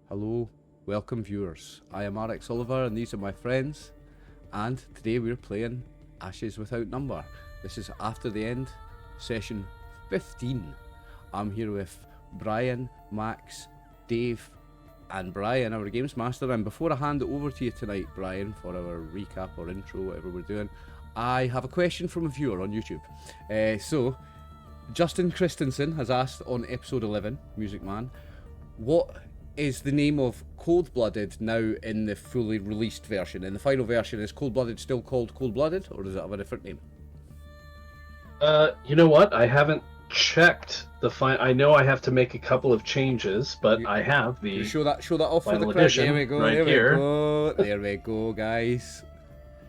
Hello, welcome viewers. I am RxOliver and these are my friends, and today we're playing Ashes Without Number. This is after the end, session 15. I'm here with Brian, Max, Dave and Brian, our games master, and before I hand it over to you tonight, Brian, for our recap or intro, whatever we're doing, I have a question from a viewer on YouTube. So, Justin Christensen has asked on episode 11, Music Man, what is the name of Cold-Blooded now in the fully released version? In the final version, is Cold-Blooded still called Cold-Blooded, or does it have a different name? You know what? I haven't checked the I know I have to make a couple of changes, but I have the You show that off for the final crowd. edition There we go. right There here. we go. There we go, guys.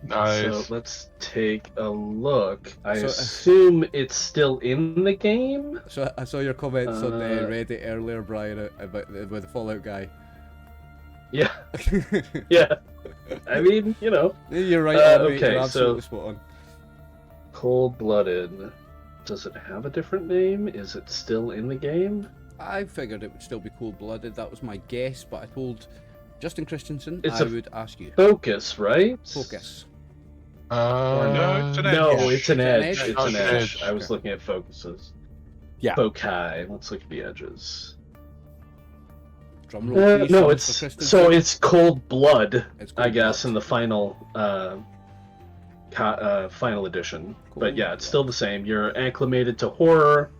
Nice. So let's take a look. I So, assume it's still in the game. So I saw your comments on Reddit earlier, Brian, about with the Fallout guy. Yeah, yeah. I mean, you know. You're right. Mate. Okay, You're absolutely so spot on. Cold-Blooded. Does it have a different name? Is it still in the game? I figured it would still be Cold-Blooded. That was my guess, but I told Justin Christensen It's I a would ask you. Focus, right? Focus. No, it's an edge. No, it's an edge. edge? It's Oh, an it's an edge. edge. I was Okay. looking at focuses. Yeah. Foci. Let's look at the edges. Drum roll, please, No, for it's Christensen. so it's cold blood, It's I guess, Cold-Blood. in the final final edition. But yeah, it's still the same. You're acclimated to horror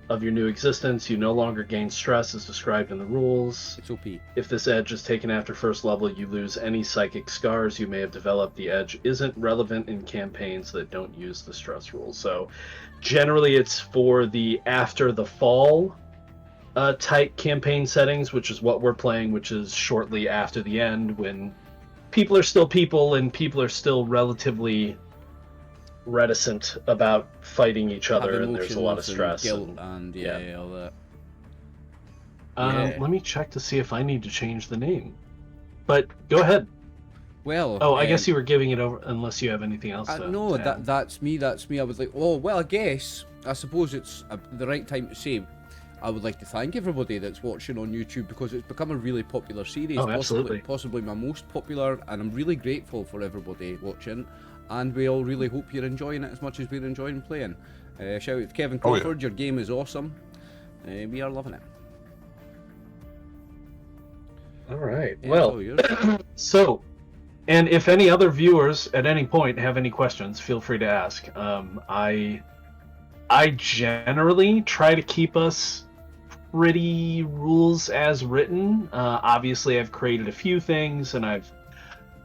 of your new existence. You no longer gain stress as described in the rules. It's OP. If this edge is taken after first level, you lose any psychic scars you may have developed. The edge isn't relevant in campaigns that don't use the stress rules. So generally it's for the after the fall type campaign settings, which is what we're playing, which is shortly after the end, when people are still people and people are still relatively reticent about fighting each other, Have and there's a lot of emotions stress. and guilt and- and yeah. all that. Yeah. Let me check to see if I need to change the name. But go ahead. Well, Oh, I guess you were giving it over, unless you have anything else to no, to add. that's me. I was like, oh well, I suppose it's the right time to say I would like to thank everybody that's watching on YouTube, because it's become a really popular series. Oh, absolutely. Possibly my most popular, and I'm really grateful for everybody watching, and we all really hope you're enjoying it as much as we're enjoying playing. Shout out to Kevin Oh, yeah. Crawford, your game is awesome. We are loving it. All right. Yeah, Well, it's all yours. so, and if any other viewers at any point have any questions, feel free to ask. I generally try to keep us pretty rules as written. Obviously, I've created a few things and I've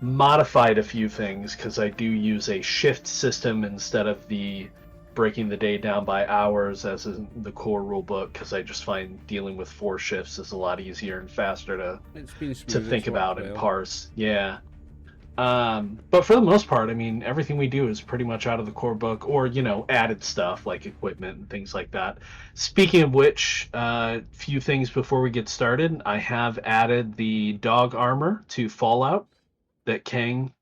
modified a few things because I do use a shift system instead of the breaking the day down by hours as in the core rulebook, because I just find dealing with 4 shifts is a lot easier and faster to It's been smooth, to think it's about worked and well. parse. Yeah. But for the most part, I mean, everything we do is pretty much out of the core book, or, you know, added stuff like equipment and things like that. Speaking of which, few things before we get started. I have added the dog armor to Fallout that Kang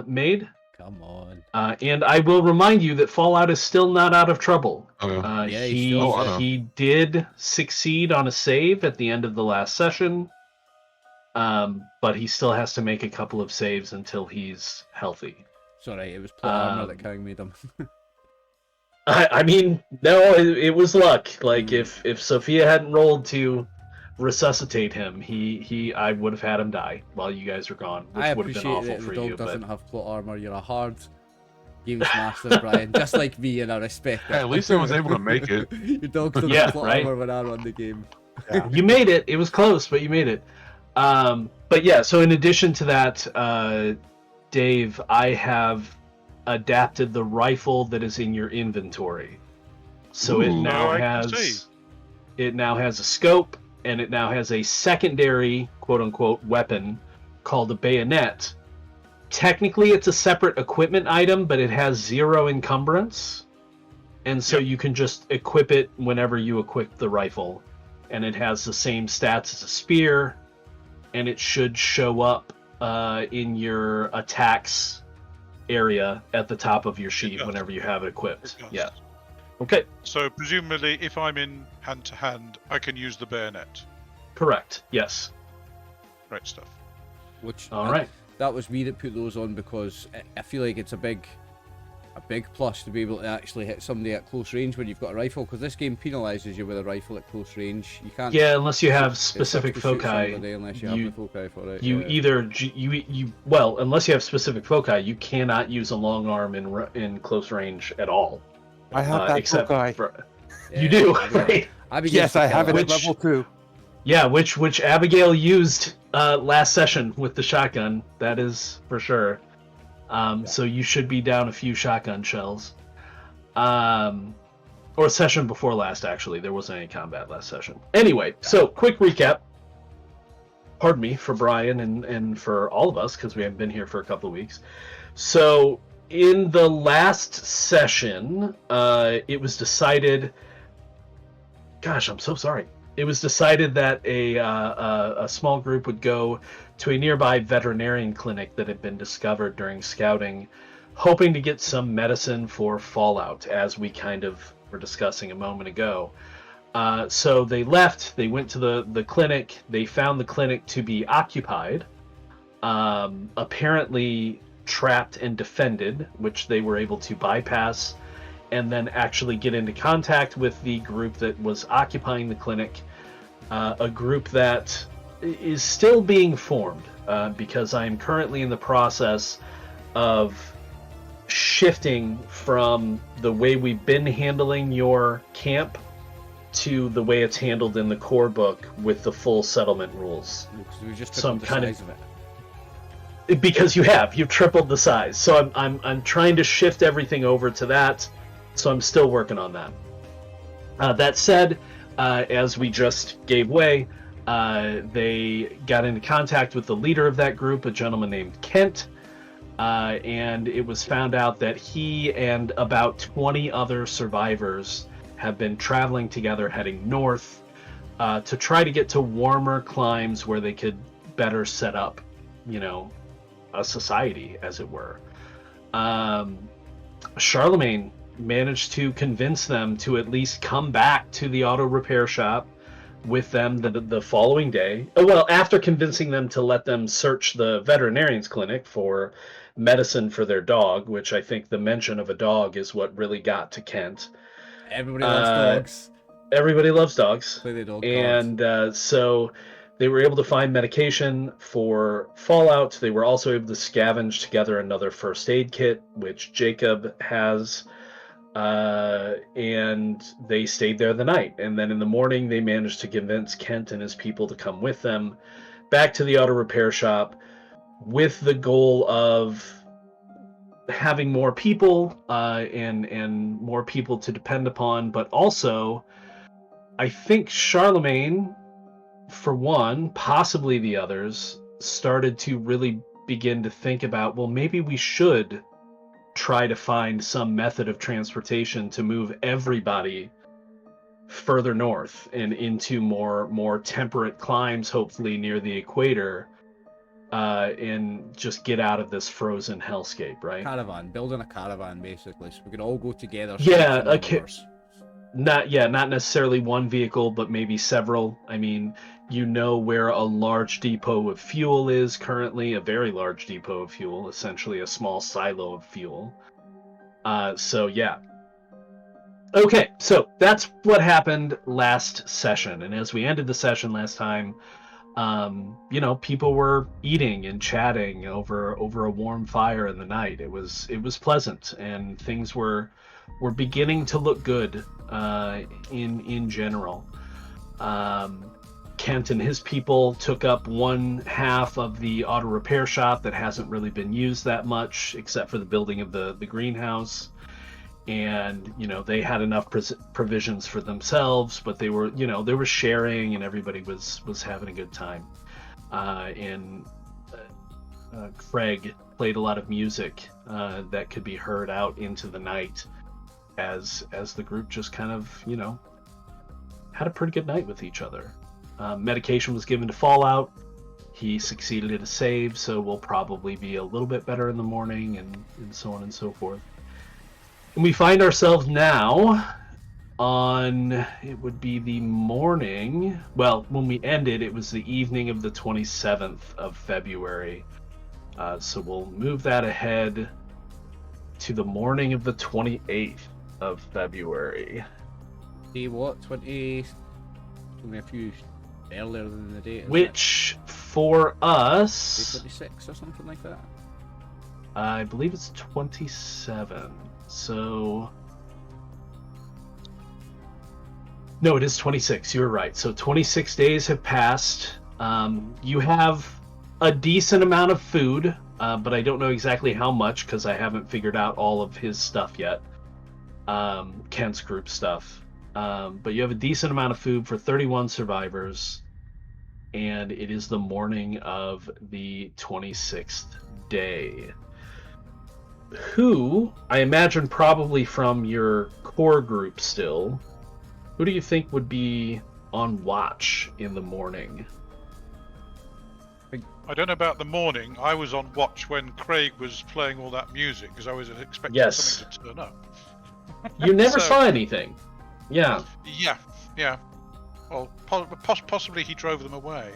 made. Come on. And I will remind you that Fallout is still not out of trouble. Okay. Yeah, he's still Oh, I know. He did succeed on a save at the end of the last session. But he still has to make a couple of saves until he's healthy. Sorry, it was plot armor that Kang made him. I mean, no, it was luck. Like if Sophia hadn't rolled to resuscitate him, I would have had him die while you guys were gone, which I would have been appreciate awful that for the dog you. doesn't But have plot armor. You're a hard games master, Brian, just like me, and I respect it. Hey, at least I was able to make it. Your dog doesn't Yeah, have plot right. armor when I run the game. you made it. It was close, but you made it. But yeah, so in addition to that, Dave, I have adapted the rifle that is in your inventory. So it Ooh. now Oh, I can see. has a scope, and it now has a secondary quote unquote weapon called a bayonet. Technically it's a separate equipment item, but it has 0 encumbrance. And so you can just equip it whenever you equip the rifle. And it has the same stats as a spear, and it should show up in your attacks area at the top of your sheet does. whenever you have it equipped. It does. Yeah. Okay. So presumably, if I'm in hand to hand, I can use the bayonet. Correct. Yes. Right stuff. Which All right. that was me that put those on because I feel like it's a big plus to be able to actually hit somebody at close range when you've got a rifle, because this game penalises you with a rifle at close range. You can't. Yeah, unless you have substitute specific foci. unless you have the foci for it. You yeah. either well, unless you have specific foci, you cannot use a long arm in close range at all. I have that except foci. for you do, right? Yes, I have it at Which- level 2. Yeah, which Abigail used last session with the shotgun. That is for sure. So you should be down a few shotgun shells. Or session before last, actually. There wasn't any combat last session. Anyway, so quick recap. Pardon me for Brian and for all of us, because we haven't been here for a couple of weeks. So in the last session, it was decided... Gosh, I'm so sorry. It was decided that a small group would go to a nearby veterinarian clinic that had been discovered during scouting, hoping to get some medicine for fallout, as we kind of were discussing a moment ago. So they left, they went to the clinic, they found the clinic to be occupied, apparently trapped and defended, which they were able to bypass, and then actually get into contact with the group that was occupying the clinic, a group that is still being formed, because I am currently in the process of shifting from the way we've been handling your camp to the way it's handled in the core book with the full settlement rules. Because we just Some tripled the kind size of- of it. Because you've tripled the size, so I'm trying to shift everything over to that. So I'm still working on that. That said, as we just gave way, they got into contact with the leader of that group, a gentleman named Kent, and it was found out that he and about 20 other survivors have been traveling together heading north to try to get to warmer climes where they could better set up, a society, as it were. Charlemagne managed to convince them to at least come back to the auto repair shop with them the following day. Well, after convincing them to let them search the veterinarian's clinic for medicine for their dog, which I think the mention of a dog is what really got to Kent. Everybody loves dogs. Everybody loves dogs. Play the dog And so they were able to find medication for fallout. They were also able to scavenge together another first aid kit, which Jacob has. And they stayed there the night. And then in the morning, they managed to convince Kent and his people to come with them back to the auto repair shop with the goal of having more people and more people to depend upon. But also, I think Charlemagne, for one, possibly the others, started to really begin to think about, well, maybe we should try to find some method of transportation to move everybody further north and into more temperate climes, hopefully near the equator, and just get out of this frozen hellscape, right? Caravan, building a caravan basically, so we can all go together. Yeah, searching numbers. Not necessarily one vehicle, but maybe several. I mean, where a large depot of fuel is currently, a very large depot of fuel, essentially a small silo of fuel. So yeah. Okay, so that's what happened last session. And as we ended the session last time, people were eating and chatting over a warm fire in the night. It was pleasant, and things were beginning to look good in general. Kent and his people took up one half of the auto repair shop that hasn't really been used that much, except for the building of the greenhouse. And they had enough provisions for themselves, but they were sharing, and everybody was having a good time. And Craig played a lot of music that could be heard out into the night as the group just kind of had a pretty good night with each other. Medication was given to Fallout. He succeeded at a save, so we'll probably be a little bit better in the morning, and so on and so forth. And we find ourselves now it would be the morning. Well, when we ended, it was the evening of the 27th of February. So we'll move that ahead to the morning of the 28th of February. Day what? 20. Only a few earlier than the date. Which, for Day us, 26 or something like that. I believe it's 27. So. No, it is 26. You're right. So 26 days have passed. You have a decent amount of food, but I don't know exactly how much because I haven't figured out all of his stuff yet. Kent's group stuff. But you have a decent amount of food for 31 survivors, and it is the morning of the 26th day. Who, I imagine probably from your core group still, who do you think would be on watch in the morning? I don't know about the morning. I was on watch when Craig was playing all that music because I was expecting Yes. something to turn up. You never So- saw anything. Yeah. Yeah. Well, possibly he drove them away.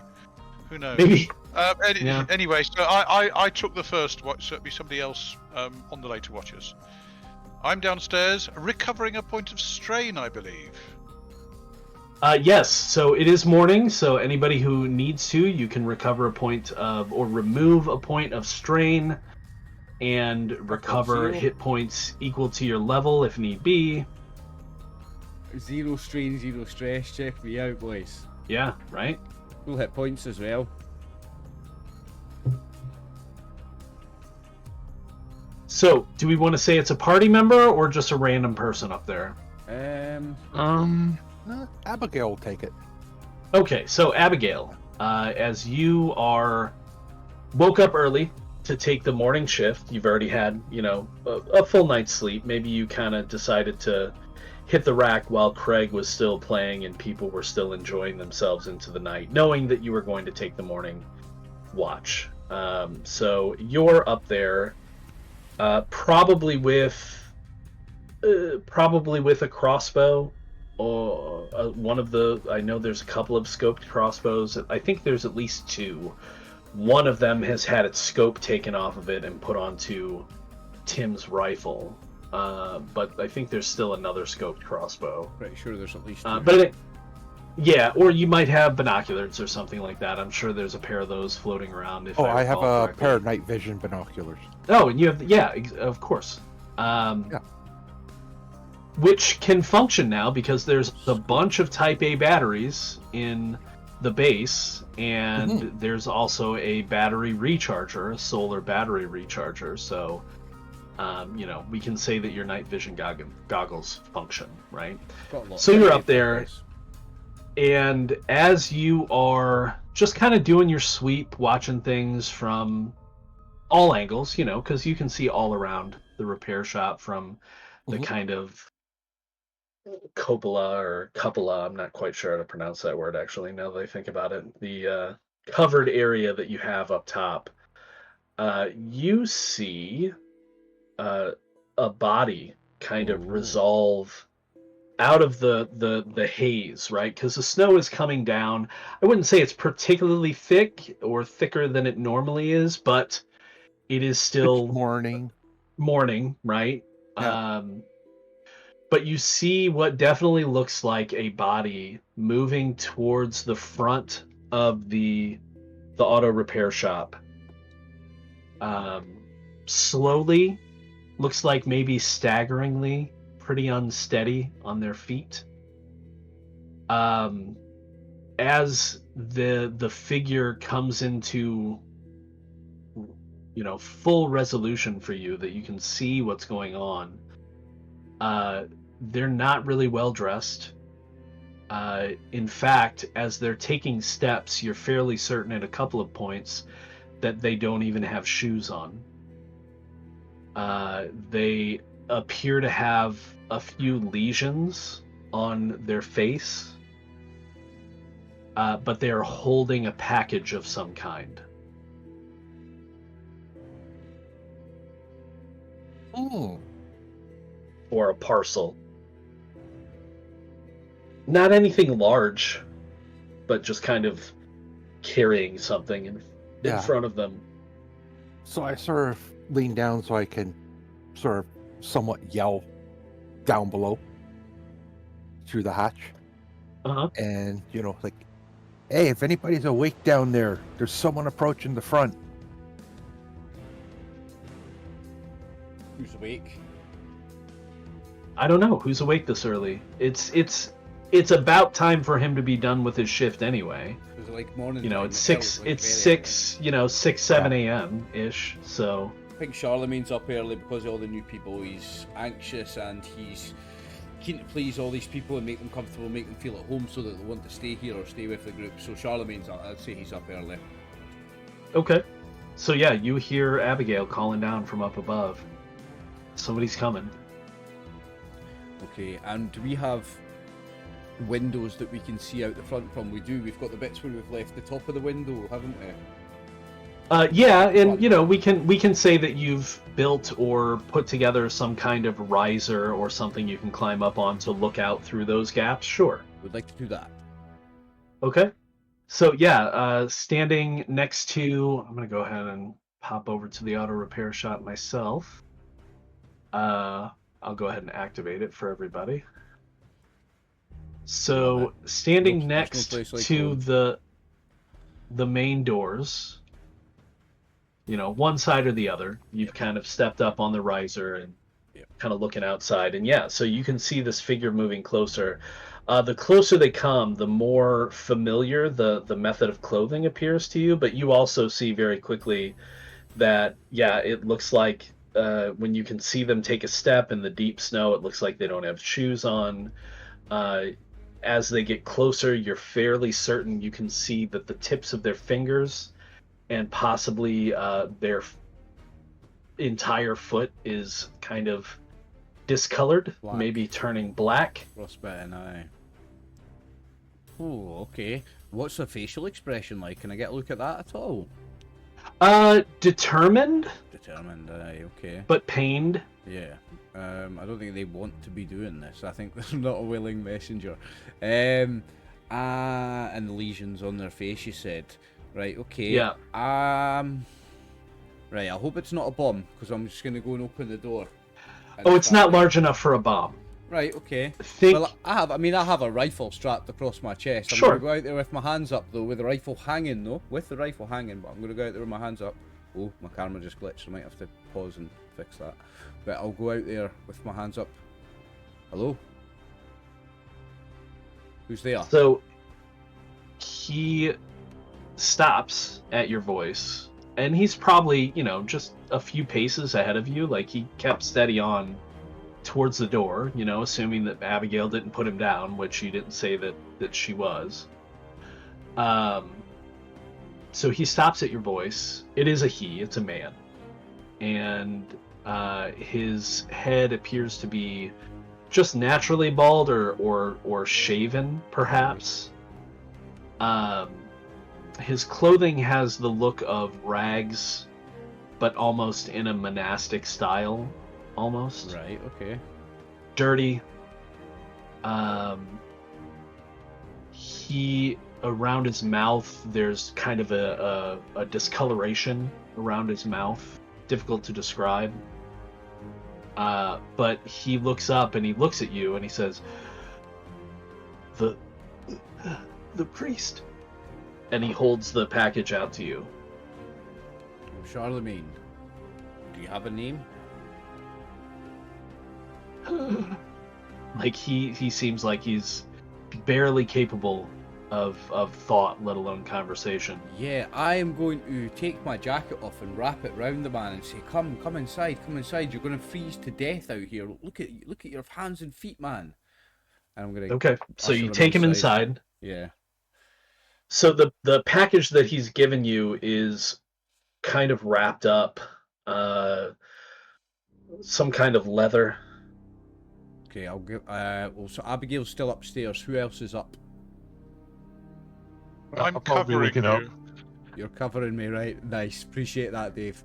Who knows? Maybe. Yeah. Anyway, so I took the first watch, so it'd be somebody else on the later watches. I'm downstairs recovering a point of strain, I believe. Yes, so it is morning, so anybody who needs to, you can recover a point of, or remove a point of strain, and recover 0. hit points equal to your level if need be. 0 strain, 0 stress. Check me out, boys. Yeah, right? Full hit points as well. So, do we want to say it's a party member or just a random person up there? Abigail will take it. Okay, so Abigail, as you woke up early to take the morning shift, you've already had, a full night's sleep. Maybe you kind of decided to hit the rack while Craig was still playing and people were still enjoying themselves into the night, knowing that you were going to take the morning watch. So you're up there, probably with a crossbow. Or one of the, I know there's a couple of scoped crossbows. I think there's at least 2. One of them has had its scope taken off of it and put onto Tim's rifle. But I think there's still another scoped crossbow. Pretty sure there's at least 2. Yeah, or you might have binoculars or something like that. I'm sure there's a pair of those floating around. If I have recall a correctly. pair of night vision binoculars. Oh, and you have, of course. Yeah. Which can function now because there's a bunch of Type A batteries in the base, and there's also a battery recharger, a solar battery recharger. So, we can say that your night vision goggles function, right? So you're up there, and as you are just kind of doing your sweep, watching things from all angles, because you can see all around the repair shop from the kind of cupola, I'm not quite sure how to pronounce that word actually, now that I think about it. The covered area that you have up top. You see a body kind of resolve out of the haze, right? Because the snow is coming down. I wouldn't say it's particularly thick or thicker than it normally is, but it is still morning, right? Yeah. But you see what definitely looks like a body moving towards the front of the auto repair shop. Slowly, looks like maybe staggeringly, pretty unsteady on their feet. As the figure comes into full resolution for you, that you can see what's going on. They're not really well dressed. In fact, as they're taking steps, you're fairly certain at a couple of points that they don't even have shoes on. They appear to have a few lesions on their face, but they are holding a package of some kind. Or a parcel. Not anything large, but just kind of carrying something in Yeah. front of them. So I sort of lean down so I can sort of somewhat yell down below through the hatch. Uh-huh. And, like, hey, if anybody's awake down there, there's someone approaching the front. Who's awake? I don't know who's awake this early. It's about time for him to be done with his shift anyway. Is it like morning? You know, time? it's It felt six. like It's very 6. 7 a.m. ish. So I think Charlemagne's up early because of all the new people. He's anxious and he's keen to please all these people and make them comfortable, make them feel at home so that they want to stay here or stay with the group. So Charlemagne's up. I'd say he's up early. okay. So yeah, you hear Abigail calling down from up above. Somebody's coming. Okay, and do we have windows that we can see out the front from? We do. We've got the bits where we've left the top of the window, haven't we? Yeah, and we can say that you've built or put together some kind of riser or something you can climb up on to look out through those gaps. Sure. We'd like to do that. Okay. So yeah, standing next to, I'm gonna go ahead and pop over to the auto repair shot myself. I'll go ahead and activate it for everybody. So standing No next place like to home. the main doors, one side or the other, you've kind of stepped up on the riser and kind of looking outside. And yeah, so you can see this figure moving closer. The closer they come, the more familiar the method of clothing appears to you, but you also see very quickly that, yeah, it looks like when you can see them take a step in the deep snow, it looks like they don't have shoes on. As they get closer, you're fairly certain you can see that the tips of their fingers and possibly their entire foot is kind of discolored, Black. maybe turning black. Frostbitten eye. Oh, okay. What's the facial expression like? Can I get a look at that at all? Determined, Determined eye, okay. but pained. Yeah. I don't think they want to be doing this. I think they're not a willing messenger. And the lesions on their face, you said. Right, okay. Yeah. Right, I hope it's not a bomb, because I'm just going to go and open the door. Oh, it's not large enough for a bomb. Right, okay. Think. Well, I have a rifle strapped across my chest. I'm Sure. going to go out there with my hands up, though, with the rifle hanging, though. With the rifle hanging, but I'm going to go out there with my hands up. Oh, my camera just glitched. I might have to pause and fix that. But I'll go out there with my hands up. Hello? Who's there? So he stops at your voice, and he's probably, just a few paces ahead of you. Like, he kept steady on towards the door, assuming that Abigail didn't put him down, which she didn't say that she was. So he stops at your voice. It is a he, it's a man. And his head appears to be just naturally bald or shaven, perhaps. His clothing has the look of rags, but almost in a monastic style, almost. Right, okay. Dirty. He, around his mouth, there's kind of a discoloration around his mouth. Difficult to describe. But he looks up and he looks at you and he says, the priest. And he holds the package out to you. Charlemagne, do you have a name? Like, he seems like he's barely capable of thought, let alone conversation. Yeah, I am going to take my jacket off and wrap it round the man and say, come inside, you're going to freeze to death out here. Look at your hands and feet, man. And I'm going to... Okay, so you take him inside. Yeah. So the package that he's given you is kind of wrapped up, some kind of leather. Okay, I'll give... well, so Abigail's still upstairs. Who else is up? I'm I'll probably be covering looking up. you. You're covering me, right? Nice. Appreciate that, Dave.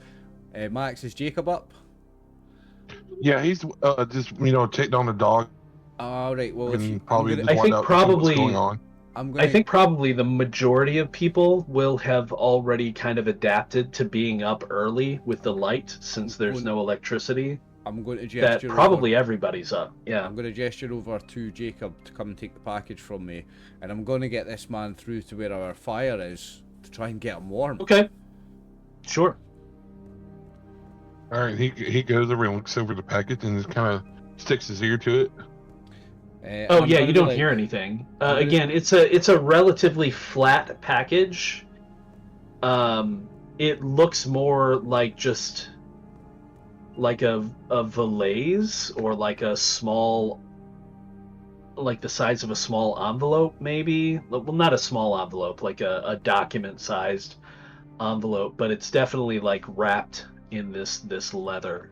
Max, is Jacob up? Yeah, he's just take down the dog All right. Well, if And you, probably I'm just gonna, I find think out what's probably- going on. I'm gonna. I think probably the majority of people will have already kind of adapted to being up early with the light, since there's no electricity. I'm going to That gesture probably over. everybody's up. Yeah. I'm going to gesture over to Jacob to come and take the package from me, and I'm going to get this man through to where our fire is to try and get him warm. Okay. Sure. All right, he goes over and looks over the package and just kind of sticks his ear to it. Oh I'm yeah, gonna you be don't like, hear anything. I'm gonna- Again, it's a relatively flat package. It looks more like just like a valise, or like a small, like the size of a small envelope, maybe. Well, not a small envelope, like a document-sized envelope, but it's definitely like wrapped in this leather.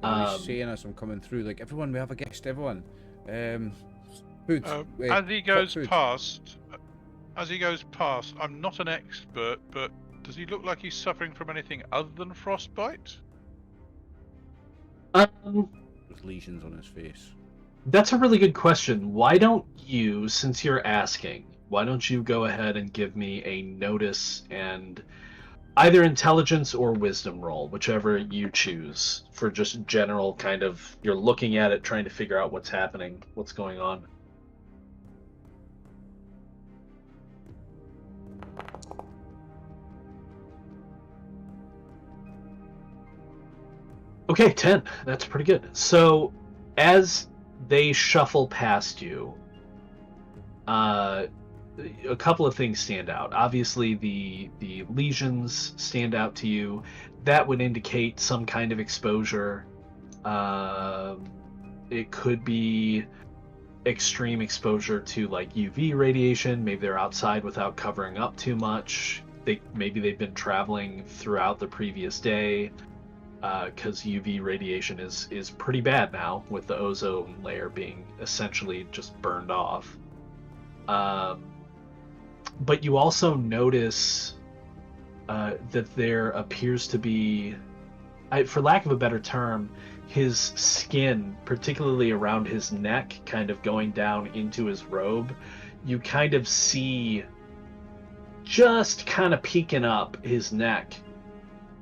He's saying as I'm coming through, like, everyone, we have a guest, everyone. Food. As he goes food. past, I'm not an expert, but does he look like he's suffering from anything other than frostbite? With lesions on his face. That's a really good question. Why don't you, since you're asking, why don't you go ahead and give me a notice and either intelligence or wisdom roll, whichever you choose, for just general kind of, you're looking at it, trying to figure out what's happening, what's going on. Okay, 10. That's pretty good. So, as they shuffle past you, a couple of things stand out. Obviously, the lesions stand out to you. That would indicate some kind of exposure. It could be extreme exposure to like UV radiation. Maybe they're outside without covering up too much. Maybe they've been traveling throughout the previous day. Because UV radiation is pretty bad now, with the ozone layer being essentially just burned off. But you also notice that there appears to be, for lack of a better term, his skin, particularly around his neck, kind of going down into his robe. You kind of see, just kind of peeking up his neck,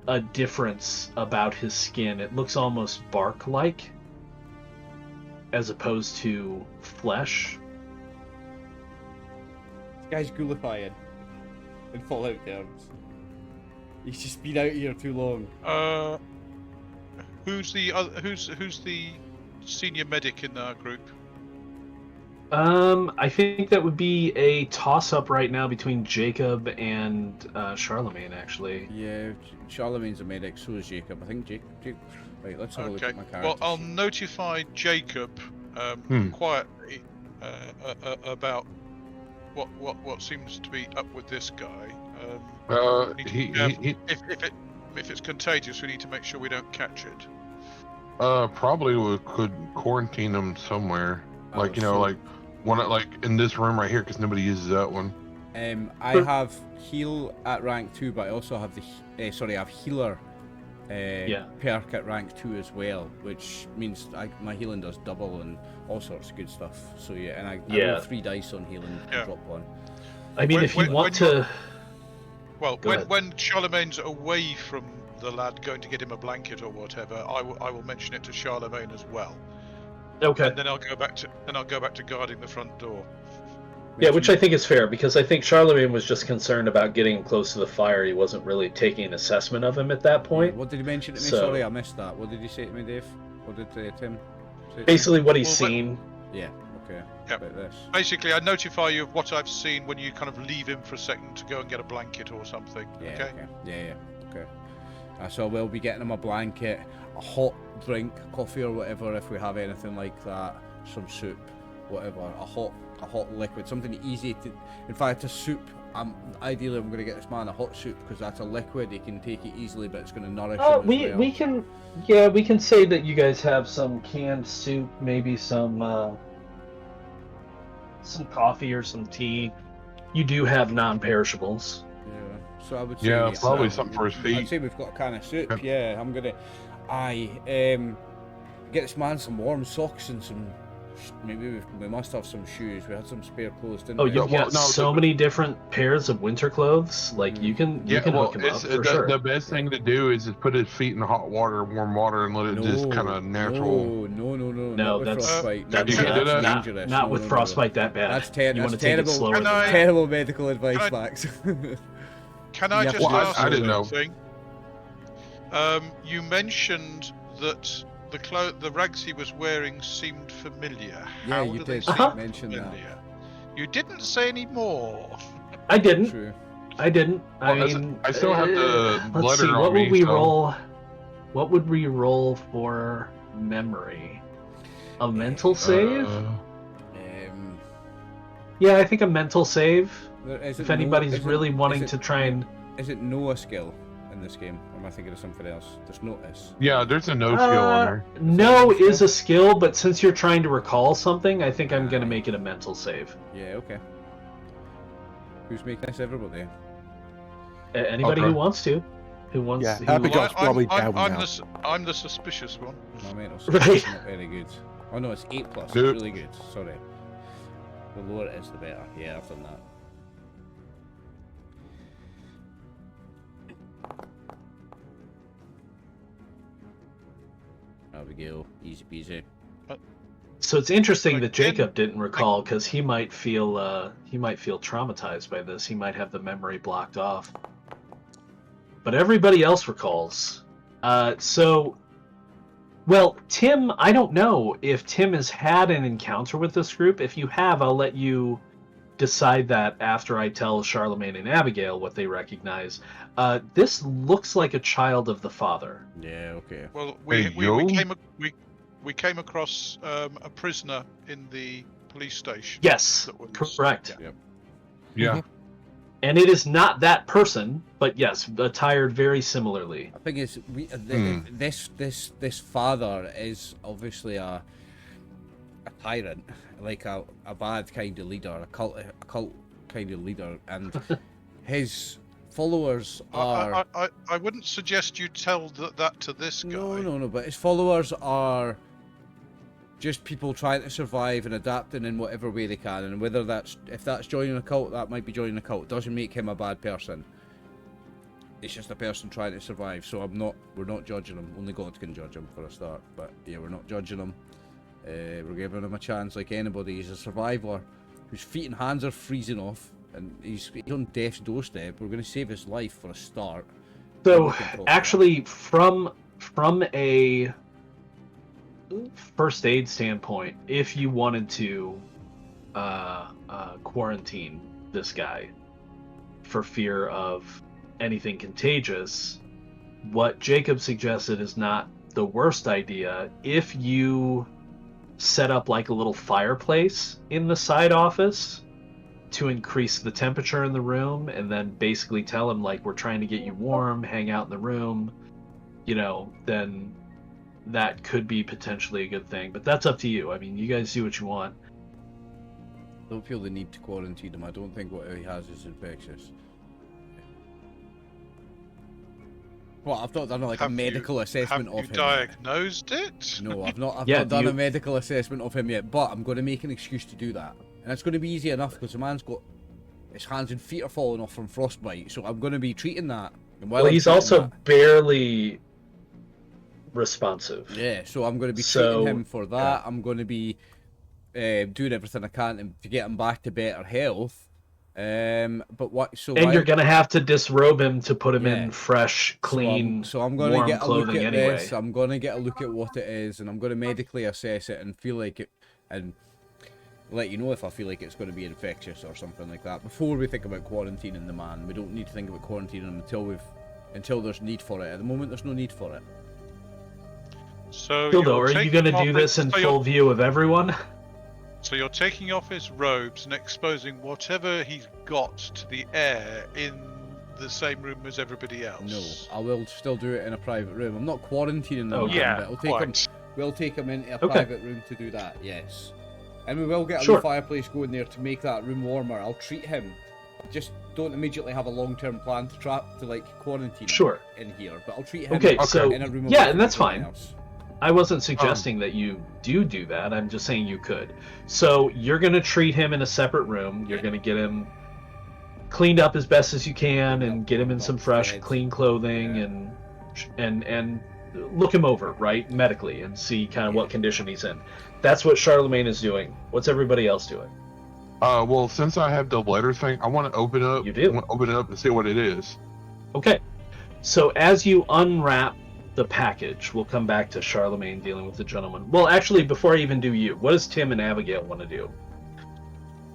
a difference about his skin. It looks almost bark-like, as opposed to flesh. This guy's ghoulifying in Fallout terms. He's just been out here too long. Who's the senior medic in our group? I think that would be a toss-up right now between Jacob and Charlemagne, actually. Yeah, Charlemagne's a medic, so is Jacob. I think Jacob. Right, let's have a look Okay. at my character. Well, I'll notify Jacob quietly about what seems to be up with this guy. We need to be careful. If it's contagious, we need to make sure we don't catch it. Probably we could quarantine him somewhere, like like one like in this room right here, because nobody uses that one. I have heal at rank 2, but I also have I have healer perk at rank 2 as well, which means my healing does double and all sorts of good stuff. So yeah, and I roll 3 dice on healing and drop 1. I mean, if you want to... Well, when Charlemagne's away from the lad going to get him a blanket or whatever, I will mention it to Charlemagne as well. Okay. And then I'll go back to guarding the front door. Yeah, which I think is fair, because I think Charlemagne was just concerned about getting close to the fire. He wasn't really taking an assessment of him at that point. What did he mention to me? Sorry, I missed that. What did he say to me, Dave? What did Tim say? Basically, what he's seen. Yeah. Okay. Yeah. About this. Basically, I notify you of what I've seen when you kind of leave him for a second to go and get a blanket or something. Yeah. Okay. Yeah. Okay. So we'll be getting him a blanket, a hot drink, coffee or whatever, if we have anything like that, some soup, whatever, a hot liquid, something easy to. In fact, a soup. Ideally, I'm going to get this man a hot soup because that's a liquid. He can take it easily, but it's going to nourish him as well. we can say that you guys have some canned soup, maybe some coffee or some tea. You do have non-perishables. Yeah. So I would say Probably something for his feet. I'd say we've got a can of soup. Yeah, I'm gonna. Get this man some warm socks and some Maybe we must have some shoes. We had some spare clothes, didn't Oh, we? you've got so many different pairs of winter clothes. Like you can hook him up for sure. The best thing to do is just put his feet in hot water, warm water, and let it just kind of natural. No, that's frostbite. that's You can't do that? dangerous. Not with frostbite that bad. That's, you want to take it slower. Terrible medical advice, Max. Can I just ask I didn't know. something? You mentioned that the rags he was wearing seemed familiar. Yeah, How you do they did seem mention that. familiar? You didn't say any more. I didn't. True. I didn't. I Well, mean, I still have the let's letter see. on What me, would we so- roll? What would we roll for memory? A mental save? Yeah, I think a mental save. If anybody's really wanting to try and... Is it know a skill in this game? Or am I thinking of something else? There's notice. Yeah, there's a no skill on there. No is a skill, but since you're trying to recall something, I think I'm going to make it a mental save. Yeah, okay. Who's making this? Everybody? Anybody who wants to. Who wants Yeah, who Happy Job's probably down now. I'm the suspicious one. My mental skill is not very good. Oh no, it's 8+. It's really good. Sorry. The lower it is, the better. Yeah, I've done that. There we go. Easy peasy. So it's interesting that Jacob didn't recall, because he might feel traumatized by this. He might have the memory blocked off. But everybody else recalls. Well, Tim, I don't know if Tim has had an encounter with this group. If you have, I'll let you decide that after I tell Charlemagne and Abigail what they recognize. This looks like a child of the father. Yeah, okay. Well, we came across a prisoner in the police station. Yes, correct. Yeah. And it is not that person, but yes, attired very similarly. I think it's this father is obviously a tyrant, like a bad kind of leader, a cult kind of leader, and his followers are. I wouldn't suggest you tell that to this guy. No, but his followers are just people trying to survive and adapting in whatever way they can, and whether if that's joining a cult, that might be joining a cult. It doesn't make him a bad person. It's just a person trying to survive. So we're not judging him. Only God can judge him for a start. But yeah, we're not judging him. We're giving him a chance like anybody. He's a survivor whose feet and hands are freezing off, and he's on death's doorstep. We're going to save his life for a start. So actually, from a first aid standpoint, if you wanted to quarantine this guy for fear of anything contagious, what Jacob suggested is not the worst idea. If you set up like a little fireplace in the side office to increase the temperature in the room, and then basically tell him like, we're trying to get you warm, hang out in the room, then that could be potentially a good thing. But that's up to you. I mean, you guys do what you want. I don't feel the need to quarantine him. I don't think what he has is infectious. Well, I've not done a medical assessment of him. Have you diagnosed it? No, I've not done a medical assessment of him yet, but I'm going to make an excuse to do that. And it's going to be easy enough because the man's got his hands and feet are falling off from frostbite, so I'm going to be treating that. And well, he's also barely responsive. Yeah, so I'm going to be treating him for that. Yeah. I'm going to be doing everything I can to get him back to better health. But what? So you're gonna have to disrobe him to put him in fresh, clean, so I'm gonna warm get a look clothing at anyway. this. I'm gonna get a look at what it is, and I'm gonna medically assess it and feel like it, and let you know if I feel like it's going to be infectious or something like that. Before we think about quarantining the man, we don't need to think about quarantining him until there's need for it. At the moment, there's no need for it. So, are you gonna do this in full view of everyone? So you're taking off his robes and exposing whatever he's got to the air in the same room as everybody else? No, I will still do it in a private room. I'm not quarantining him. We'll take him into a private room to do that, yes. And we will get a new fireplace going there to make that room warmer. I'll treat him. Just don't immediately have a long-term plan to quarantine him in here. But I'll treat him in a room and that's fine. Else. I wasn't suggesting that you do that. I'm just saying you could. So you're going to treat him in a separate room. You're going to get him cleaned up as best as you can and get him in some fresh, clean clothing and look him over, right, medically, and see kind of what condition he's in. That's what Charlemagne is doing. What's everybody else doing? Well, since I have the letter thing, I want to open it up. You do? I want to open it up and see what it is. Okay. So as you unwrap the package, we'll come back to Charlemagne dealing with the gentleman. Well, actually, before I even do you, what does Tim and Abigail want to do?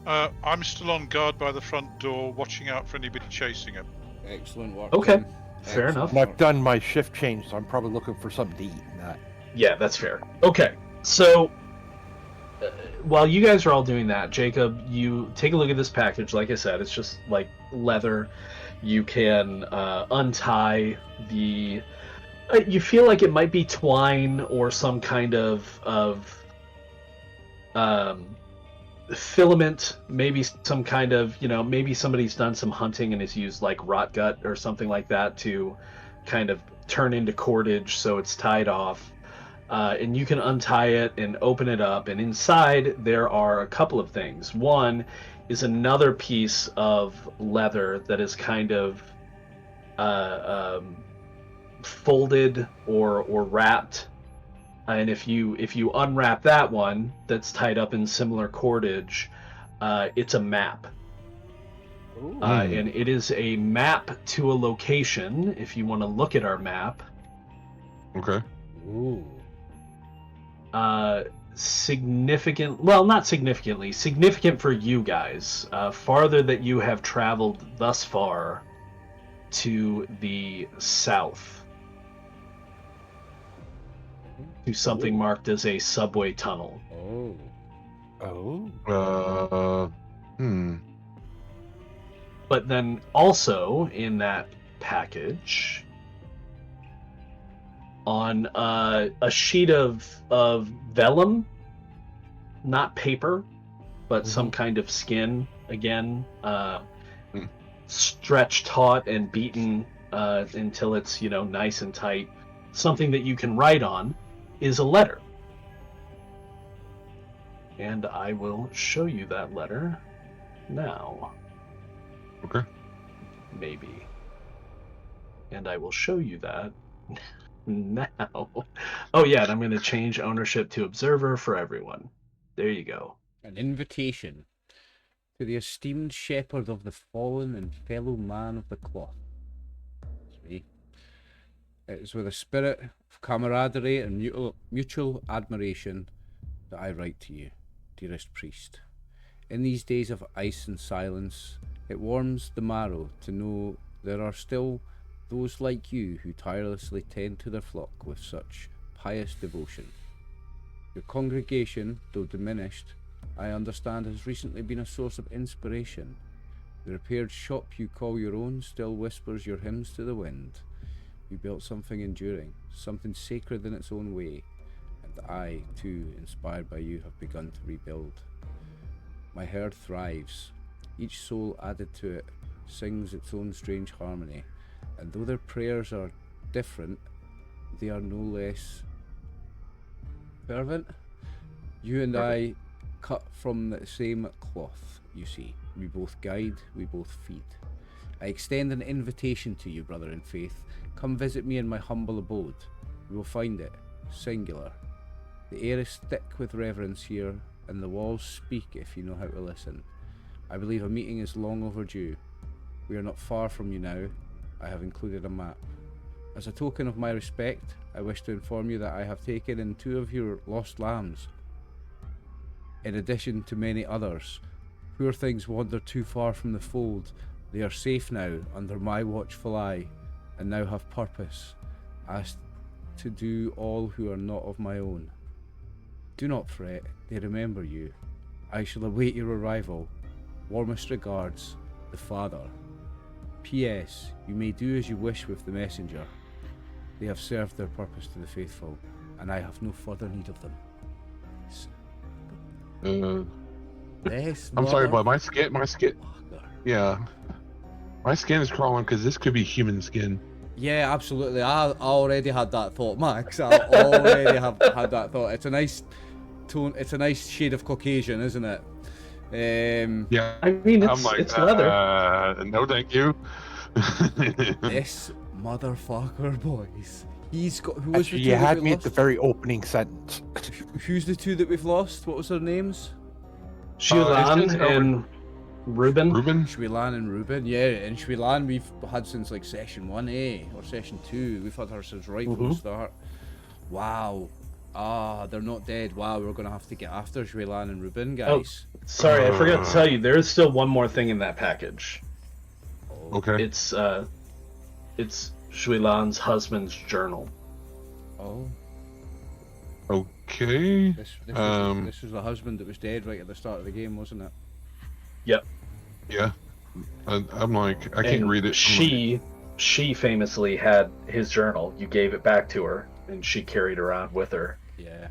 I'm still on guard by the front door, watching out for anybody chasing him. Excellent work. Okay. Tim. Fair Excellent enough. And I've done my shift change, so I'm probably looking for something to eat. Not. Yeah, that's fair. Okay. So while you guys are all doing that, Jacob, you take a look at this package. Like I said, it's just like leather. You can untie the... you feel like it might be twine or some kind of filament, maybe some kind of, maybe somebody's done some hunting and has used like rot gut or something like that to kind of turn into cordage so it's tied off. And you can untie it and open it up, and inside there are a couple of things. One is another piece of leather that is kind of folded or wrapped, and if you unwrap that one that's tied up in similar cordage, it's a map. And it is a map to a location. If you want to look at our map, Okay. Ooh. significant for you guys, farther that you have traveled thus far to the south, to something marked as a subway tunnel. But then also in that package, on a sheet of vellum, not paper, but some kind of skin, again, stretched taut and beaten until it's nice and tight, something that you can write on, is a letter. And I will show you that letter now. Okay. Maybe. And I will show you that now. Oh yeah, and I'm going to change ownership to observer for everyone. There you go. An invitation to the esteemed shepherd of the fallen and fellow man of the cloth. It is with a spirit of camaraderie and mutual admiration that I write to you, dearest priest. In these days of ice and silence, it warms the marrow to know there are still those like you who tirelessly tend to their flock with such pious devotion. Your congregation, though diminished, I understand has recently been a source of inspiration. The repaired shop you call your own still whispers your hymns to the wind. You built something enduring, something sacred in its own way, and I, too, inspired by you, have begun to rebuild. My herd thrives. Each soul added to it sings its own strange harmony, and though their prayers are different, they are no less fervent. You and I cut from the same cloth, you see. We both guide, we both feed. I extend an invitation to you, brother in faith. Come visit me in my humble abode. You will find it singular. The air is thick with reverence here, and the walls speak if you know how to listen. I believe a meeting is long overdue. We are not far from you now. I have included a map. As a token of my respect, I wish to inform you that I have taken in 2 of your lost lambs, in addition to many others. Poor things wander too far from the fold. They are safe now under my watchful eye, and now have purpose, as to do all who are not of my own. Do not fret, they remember you. I shall await your arrival. Warmest regards, the Father. P.S. You may do as you wish with the messenger. They have served their purpose to the faithful, and I have no further need of them. Yes, I'm sorry, but my skin, yeah. My skin is crawling because this could be human skin. Yeah, absolutely. I already had that thought, Max. I already have had that thought. It's a nice tone. It's a nice shade of Caucasian, isn't it? Yeah. I mean, I'm like, it's leather. no, thank you. This motherfucker, boys. He's got. Who was Actually, the you two that had we me at lost? the very opening sentence. Who's the two that we've lost? What was their names? Shulan and Ruben. Shwilan and Ruben. Yeah, and Shwilan we've had since like session 1A or session 2. We've had her since right from the start. Wow. Ah, they're not dead. Wow, we're gonna have to get after Shwilan and Ruben, guys. Oh, sorry, I forgot to tell you. There is still one more thing in that package. Okay. It's Shuilan's husband's journal. Oh. Okay. This was the husband that was dead right at the start of the game, wasn't it? Yep. Yeah. I'm like, I can't And read it. She famously had his journal. You gave it back to her, and she carried it around with her. Yeah.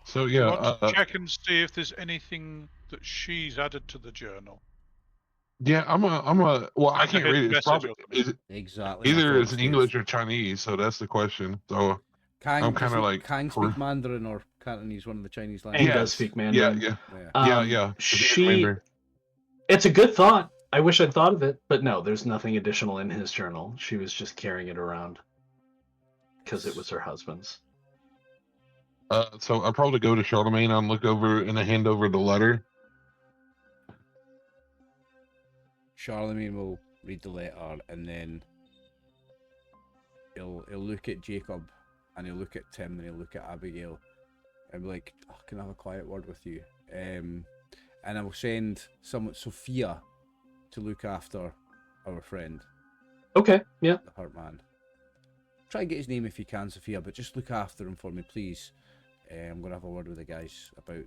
So You yeah. want to check and see if there's anything that she's added to the journal. Yeah, well, I can't read it. It's probably Exactly. either it's in English or Chinese, so that's the question. So I'm kind of like, Kang speak Mandarin or Cantonese, one of the Chinese Kang languages. does speak Mandarin. Yeah. It's a good thought. I wish I'd thought of it, but no, there's nothing additional in his journal. She was just carrying it around because it was her husband's. So I'll probably go to Charlemagne and look over and hand over the letter. Charlemagne will read the letter and then he'll look at Jacob and he'll look at Tim and he'll look at Abigail and be like, oh, can I have a quiet word with you? And I will send Sophia to look after our friend. Okay, yeah. The hurt man. Try and get his name if you can, Sophia, but just look after him for me, please. I'm going to have a word with the guys about... Do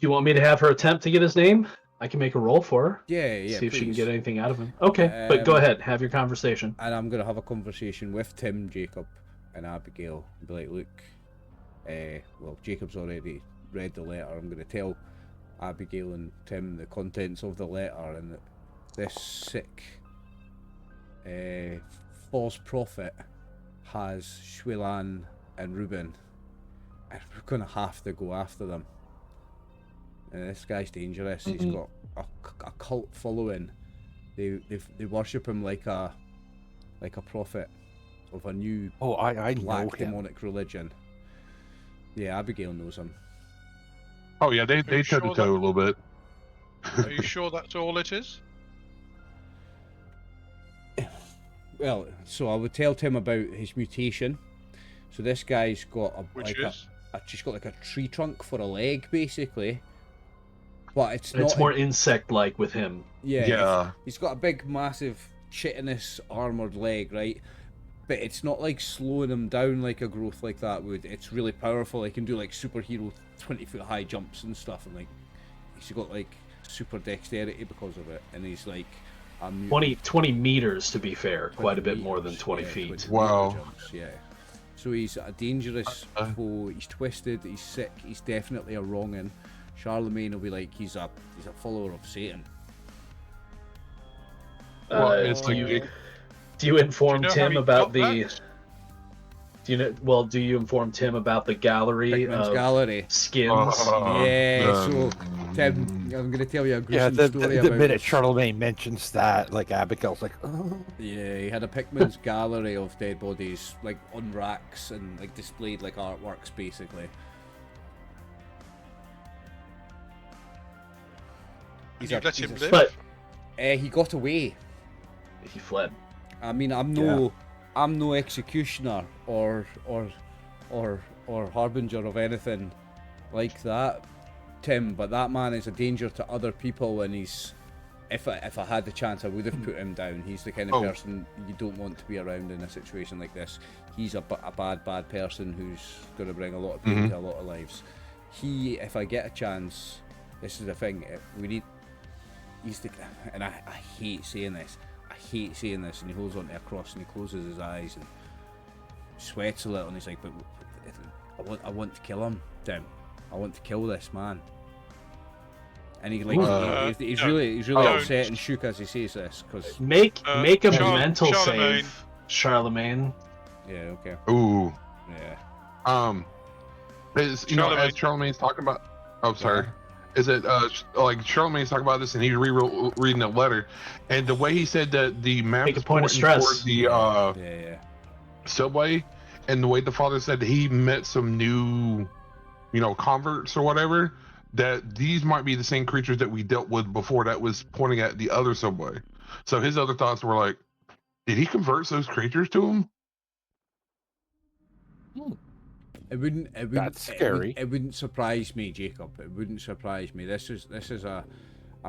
you want me to have her attempt to get his name? I can make a roll for her. Yeah, See if she can please. get anything out of him. Okay, but go ahead, have your conversation. And I'm going to have a conversation with Tim, Jacob, and Abigail. And be like, look, well, Jacob's already read the letter. I'm going to tell Abigail and Tim the contents of the letter and that this sick false prophet has Shwilan and Ruben, and we're going to have to go after them. And this guy's dangerous. He's got a cult following. They worship him like a prophet of a new I know black him. demonic religion. Yeah, Abigail knows him. Oh yeah, they sure toe to toe a little bit. Are you sure that's all it is? Well, so I would tell Tim about his mutation. So this guy's got she's got like a tree trunk for a leg, basically. But it's more insect-like with him. Yeah. He's got a big, massive, chitinous armored leg, right? But it's not like slowing him down like a growth like that would. It's really powerful. He can do like superhero 20-foot high jumps and stuff, and like he's got like super dexterity because of it. And he's like 20 meters to be fair, quite a bit more than 20 feet. Wow. Jumps, yeah. So he's a dangerous foe. He's twisted. He's sick. He's definitely a wrong'un. Charlemagne will be like he's a follower of Satan. Do you inform Tim about the? Do you inform Tim about the gallery of gallery skins? So Tim, I'm going to tell you a gruesome story about the minute Charlemagne mentions that, like Abigail's like, oh. Yeah, he had a Pickman's gallery of dead bodies, like on racks and like displayed like artworks, basically. You let him live? But he got away. He fled. I mean, I'm no executioner or harbinger of anything like that, Tim. But that man is a danger to other people, and he's. If I had the chance, I would have put him down. He's the kind of person you don't want to be around in a situation like this. He's a bad person who's going to bring a lot of pain to a lot of lives. If I get a chance, this is the thing. And I hate saying this. And he holds onto a cross and he closes his eyes and sweats a little, and he's like, "But I want to kill him, Tim. I want to kill this man." And he's really upset and shook as he says this because make a mental Charlemagne. save, Charlemagne. Yeah. Okay. Ooh. Yeah. As Charlemagne's talking about. Oh, sorry. Yeah. Is it like Charlemagne's talking about this and he's reading the letter, and the way he said that the map is pointing toward the subway, and the way the father said that he met some new, converts or whatever, that these might be the same creatures that we dealt with before that was pointing at the other subway. So his other thoughts were like, did he convert those creatures to him? It wouldn't. That's scary. It wouldn't surprise me, Jacob. It wouldn't surprise me. This is a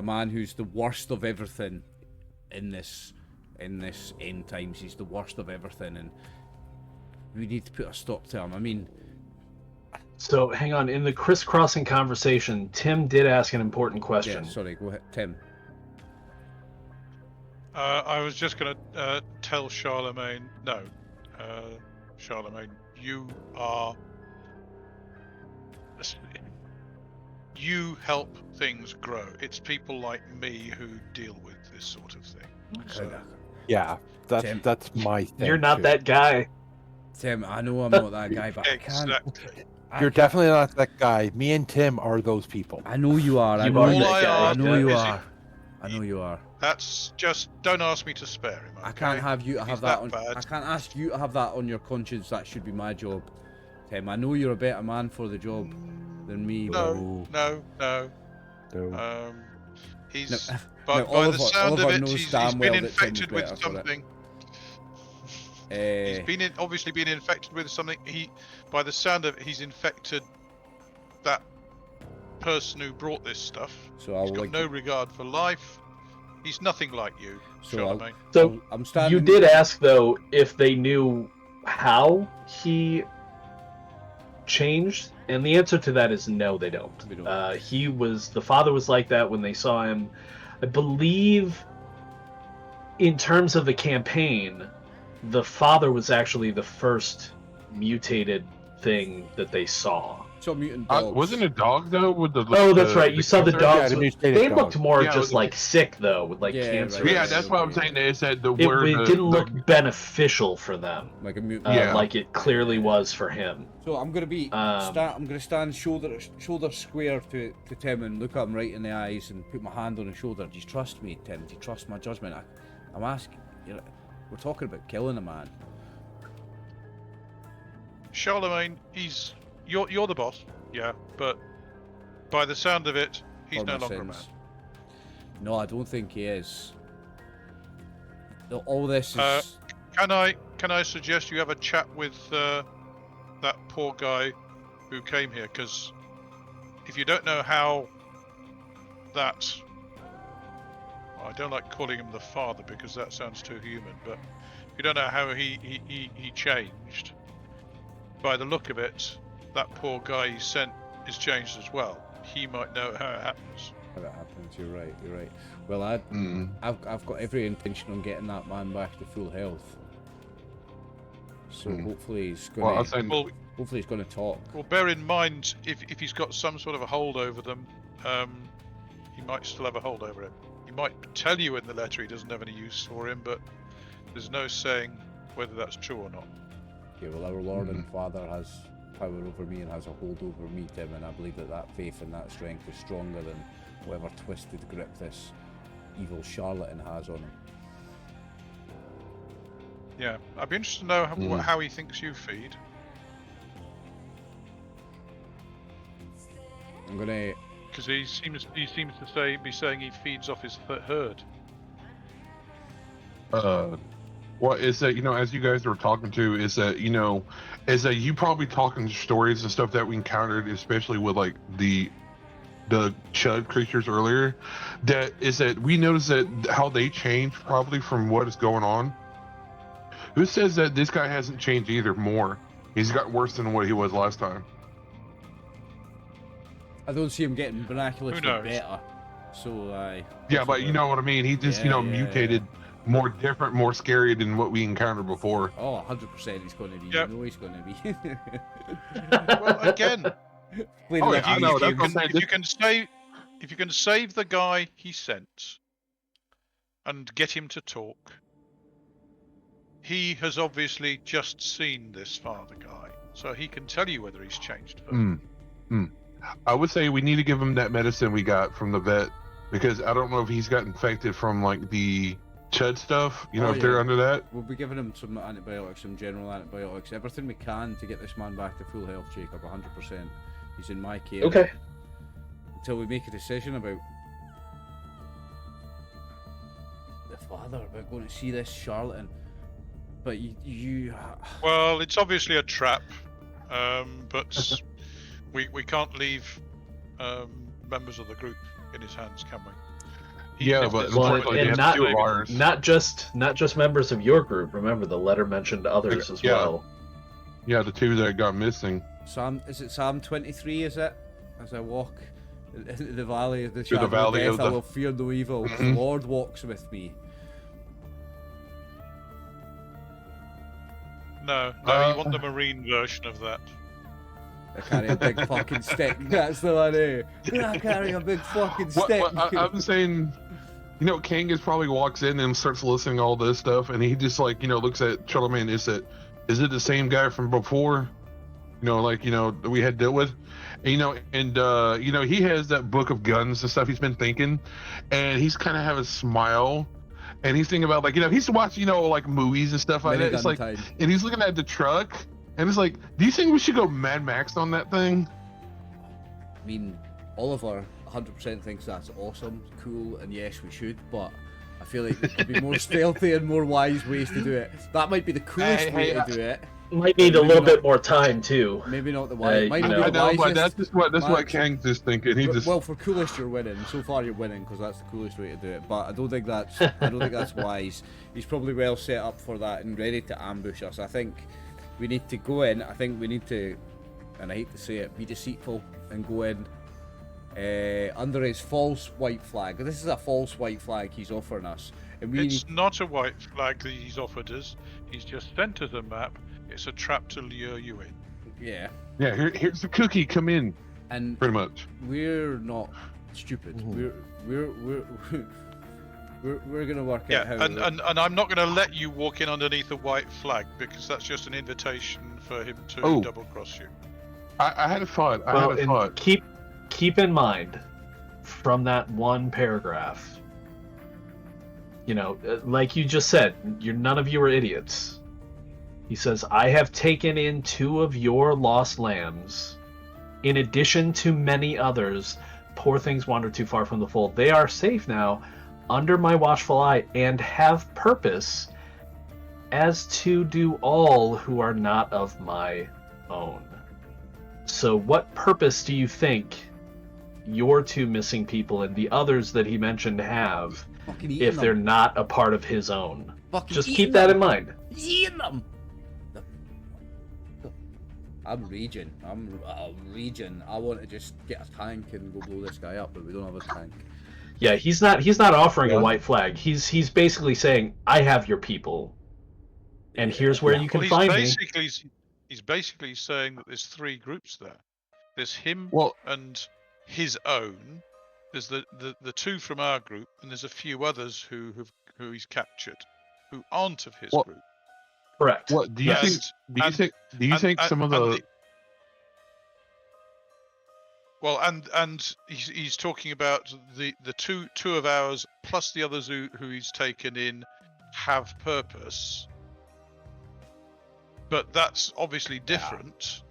man who's the worst of everything in this end times. He's the worst of everything, and we need to put a stop to him. I mean, so hang on. In the crisscrossing conversation, Tim did ask an important question. Yeah, sorry, go ahead, Tim. I was just going to tell Charlemagne. No, Charlemagne, you help things grow. It's people like me who deal with this sort of thing. So, yeah, that's my thing. You're not that guy. Tim, I know I'm not that guy, but exactly. You're definitely not that guy. Me and Tim are those people. I know you are. I know you are. That's just, don't ask me to spare him. Okay? I can't have you to have that on. Bad. I can't ask you to have that on your conscience. That should be my job, Tim. I know you're a better man for the job than me. No. He's by Oliver, the sound Oliver of it, knows he's damn been well that Tim's infected with better for something. He's been obviously been infected with something. By the sound of it, he's infected that person who brought this stuff. So he's got no regard for life. He's nothing like you, Charlemagne. So I'm standing. You did ask though if they knew how he changed, and the answer to that is no, they don't. The father was like that when they saw him. I believe, in terms of the campaign, the father was actually the first mutated thing that they saw. So mutant dogs. Wasn't a dog though with the? That's right. You saw the dogs. They looked more Yeah, just like sick though, with like cancer. Yeah, that's what I'm saying. They said it didn't look beneficial for them, like a mutant. Like it clearly was for him. So I'm gonna be. I'm gonna stand shoulder square to Tim and look at him right in the eyes and put my hand on his shoulder. Do you trust me, Tim? Do you trust my judgment? I'm asking. We're talking about killing a man. Charlemagne, you're the boss, yeah, but by the sound of it, he's no longer a man. No, I don't think he is. All this is. Can I suggest you have a chat with that poor guy who came here? Because if you don't know how that, well, I don't like calling him the father because that sounds too human, but if you don't know how he changed, by the look of it, that poor guy he sent is changed as well. He might know how it happens. How it happens, you're right. Well, I've got every intention on getting that man back to full health. So hopefully he's going hopefully he's going to talk. Well, bear in mind, if he's got some sort of a hold over them, he might still have a hold over him. He might tell you in the letter he doesn't have any use for him, but there's no saying whether that's true or not. Okay, well, our Lord and Father has power over me and has a hold over me, Tim, and I believe that faith and that strength is stronger than whatever twisted grip this evil charlatan has on him. Yeah, I'd be interested to know how he thinks you feed. I'm gonna. Because he seems to be saying he feeds off his herd. Well, is that, as you guys were talking to, is that you probably talking stories and stuff that we encountered, especially with like the chud creatures earlier, that we noticed that how they changed probably from what is going on. Who says that this guy hasn't changed either more? He's got worse than what he was last time. I don't see him getting miraculously better. So yeah, but you know what I mean. He just mutated. Yeah. More different, more scary than what we encountered before. Oh, 100% he's going to be. Yep. You know he's going to be. Well, again, if you can save the guy he sent and get him to talk, he has obviously just seen this father guy, so he can tell you whether he's changed. I would say we need to give him that medicine we got from the vet, because I don't know if he's got infected from like the chud stuff. You know, if they're under that. We'll be giving him some antibiotics, some general antibiotics, everything we can to get this man back to full health, Jacob, 100%. He's in my care. Okay. Until we make a decision about the father, about going to see this charlatan. But you... Well, it's obviously a trap, but we can't leave members of the group in his hands, can we? Yeah, but not just members of your group. Remember, the letter mentioned others as well. Yeah, the two that got missing. Is it Psalm 23? Is it? As I walk in the valley of the shadow of death, I will fear no evil. The Lord walks with me. No, you want the marine version of that. I carry a big fucking stick. That's the one, eh? I carry a big fucking stick. I'm saying, King is probably walks in and starts listening to all this stuff, and he just looks at Charlemagne. Is it the same guy from before? That we had dealt with, he has that book of guns and stuff. He's been thinking, and he's kind of have a smile. And he's thinking about he's watching movies and stuff like that. It's like, and he's looking at the truck, and it's like, do you think we should go Mad Max on that thing? I mean, Oliver 100% thinks that's awesome, cool, and yes, we should. But I feel like there could be more stealthy and more wise ways to do it. That might be the coolest way to do it. Might need a little bit more time too. Maybe not the wise. I know, but that's what Kang's just thinking. Well, for coolest, you're winning. So far, you're winning because that's the coolest way to do it. But I don't think that's wise. He's probably well set up for that and ready to ambush us. I think we need to go in. I think we need to, and I hate to say it, be deceitful and go in under his false white flag. This is a false white flag he's offering us. And it's not a white flag that he's offered us. He's just sent us a map. It's a trap to lure you in. Yeah. Yeah, here's the cookie. Come in. And pretty much. We're not stupid. We're gonna work out how. And I'm not gonna let you walk in underneath a white flag because that's just an invitation for him to double cross you. I had a thought. Keep in mind, from that one paragraph, like you just said, none of you are idiots. He says, I have taken in 2 of your lost lambs. In addition to many others, poor things wander too far from the fold. They are safe now, under my watchful eye, and have purpose, as to do all who are not of my own. So what purpose do you think your 2 missing people and the others that he mentioned have if they're not a part of his own? Just keep that in mind. Eating them! I'm raging. I'm raging. I want to just get a tank and go blow this guy up, but we don't have a tank. Yeah, he's not offering a white flag. He's basically saying, I have your people, and here's where you can find me. He's basically saying that there's 3 groups there. There's him and his own. There's the 2 from our group, and there's a few others who he's captured, who aren't of his group. Correct. What do you think? Do you think some of the? Well, and he's talking about the two of ours plus the others who he's taken in have purpose, but that's obviously different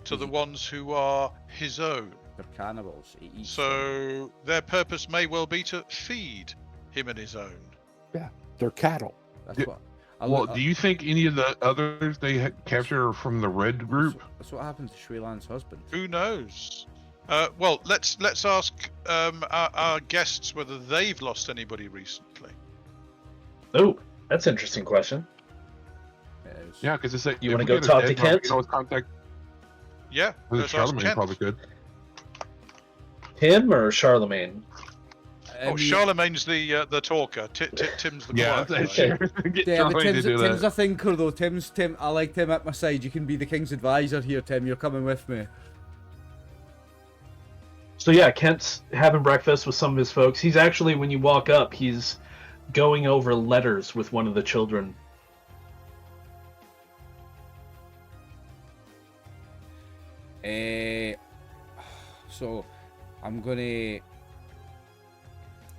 to the ones who are his own. They're cannibals. So their purpose may well be to feed him and his own. Yeah, they're cattle. That's what. Do you think any of the others they capture are from the red group? That's what happened to Shui Lan's husband. Who knows? Well, let's ask our guests whether they've lost anybody recently. Oh, that's an interesting question. Yeah, because it's like you want to go talk to Kent. Yeah, Charlemagne probably could. Him or Charlemagne? Charlemagne's the talker. Tim's the quiet guy. Tim's a thinker though. Tim. I like Tim at my side. You can be the king's advisor here, Tim. You're coming with me. So yeah, Kent's having breakfast with some of his folks. He's actually, when you walk up, he's going over letters with one of the children. So I'm gonna.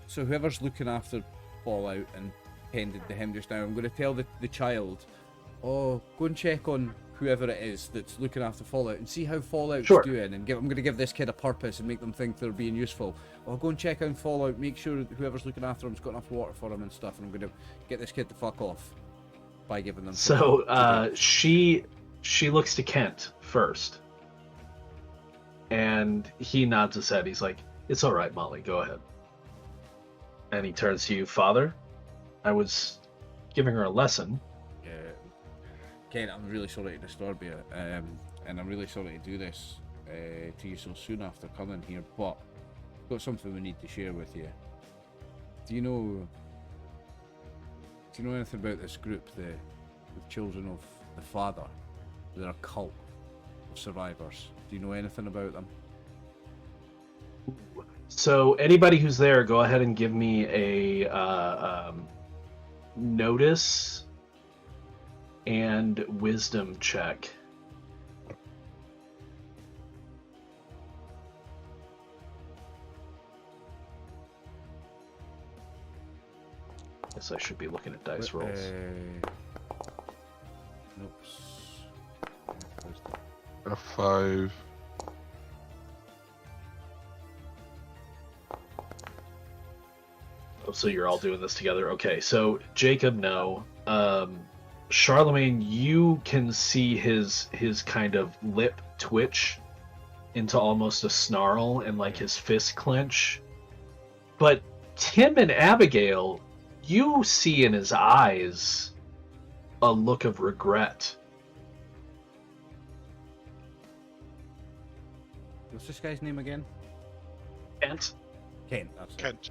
So whoever's looking after Fallout and tended to him just now, I'm gonna tell the child, oh, go and check on whoever it is that's looking after Fallout and see how Fallout's doing, and I'm gonna give this kid a purpose and make them think they're being useful. I'll go and check on Fallout, make sure whoever's looking after him's got enough water for him and stuff, and I'm gonna get this kid to fuck off by giving them. So she looks to Kent first, and he nods his head. He's like, "It's all right, Molly. Go ahead." And he turns to you, "Father, I was giving her a lesson." Ken, I'm really sorry to disturb you, and I'm really sorry to do this to you so soon after coming here, but I've got something we need to share with you. Do you know anything about this group, the Children of the Father? They're a cult of survivors. Do you know anything about them? So anybody who's there, go ahead and give me a notice and wisdom check. Guess I should be looking at dice rolls. Nope. A 5. Oh, so you're all doing this together. Okay, so Jacob, no. Charlemagne, you can see his kind of lip twitch into almost a snarl and like his fist clench. But Tim and Abigail, you see in his eyes a look of regret. What's this guy's name again? Kent. Kent, that's it. Kent.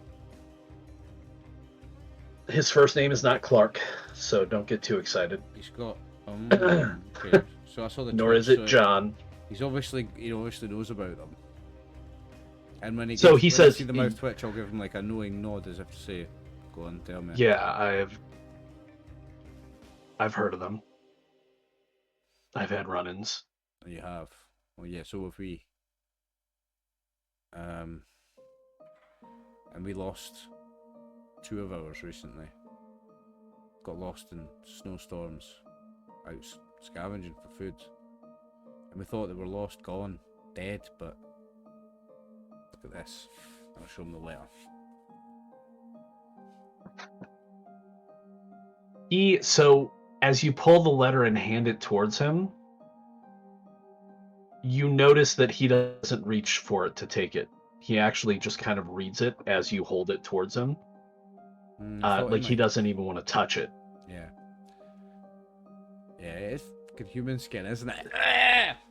His first name is not Clark, so don't get too excited. He's got. Okay. So I saw the. Nor is it John. He obviously knows about them. And when he says I see the mouth twitch, I'll give him like a knowing nod as if to say, "Go on, tell me." Yeah, I've heard of them. I've had run-ins. You have. Well, yeah. So have we. And we lost 2 of ours recently. Got lost in snowstorms, out scavenging for food, and we thought they were lost, gone, dead. But look at this. I'll show them the letter. So as you pull the letter and hand it towards him, you notice that he doesn't reach for it to take it. He actually just kind of reads it as you hold it towards him. Like he doesn't even want to touch it. Yeah. Yeah, it's fucking human skin, isn't it?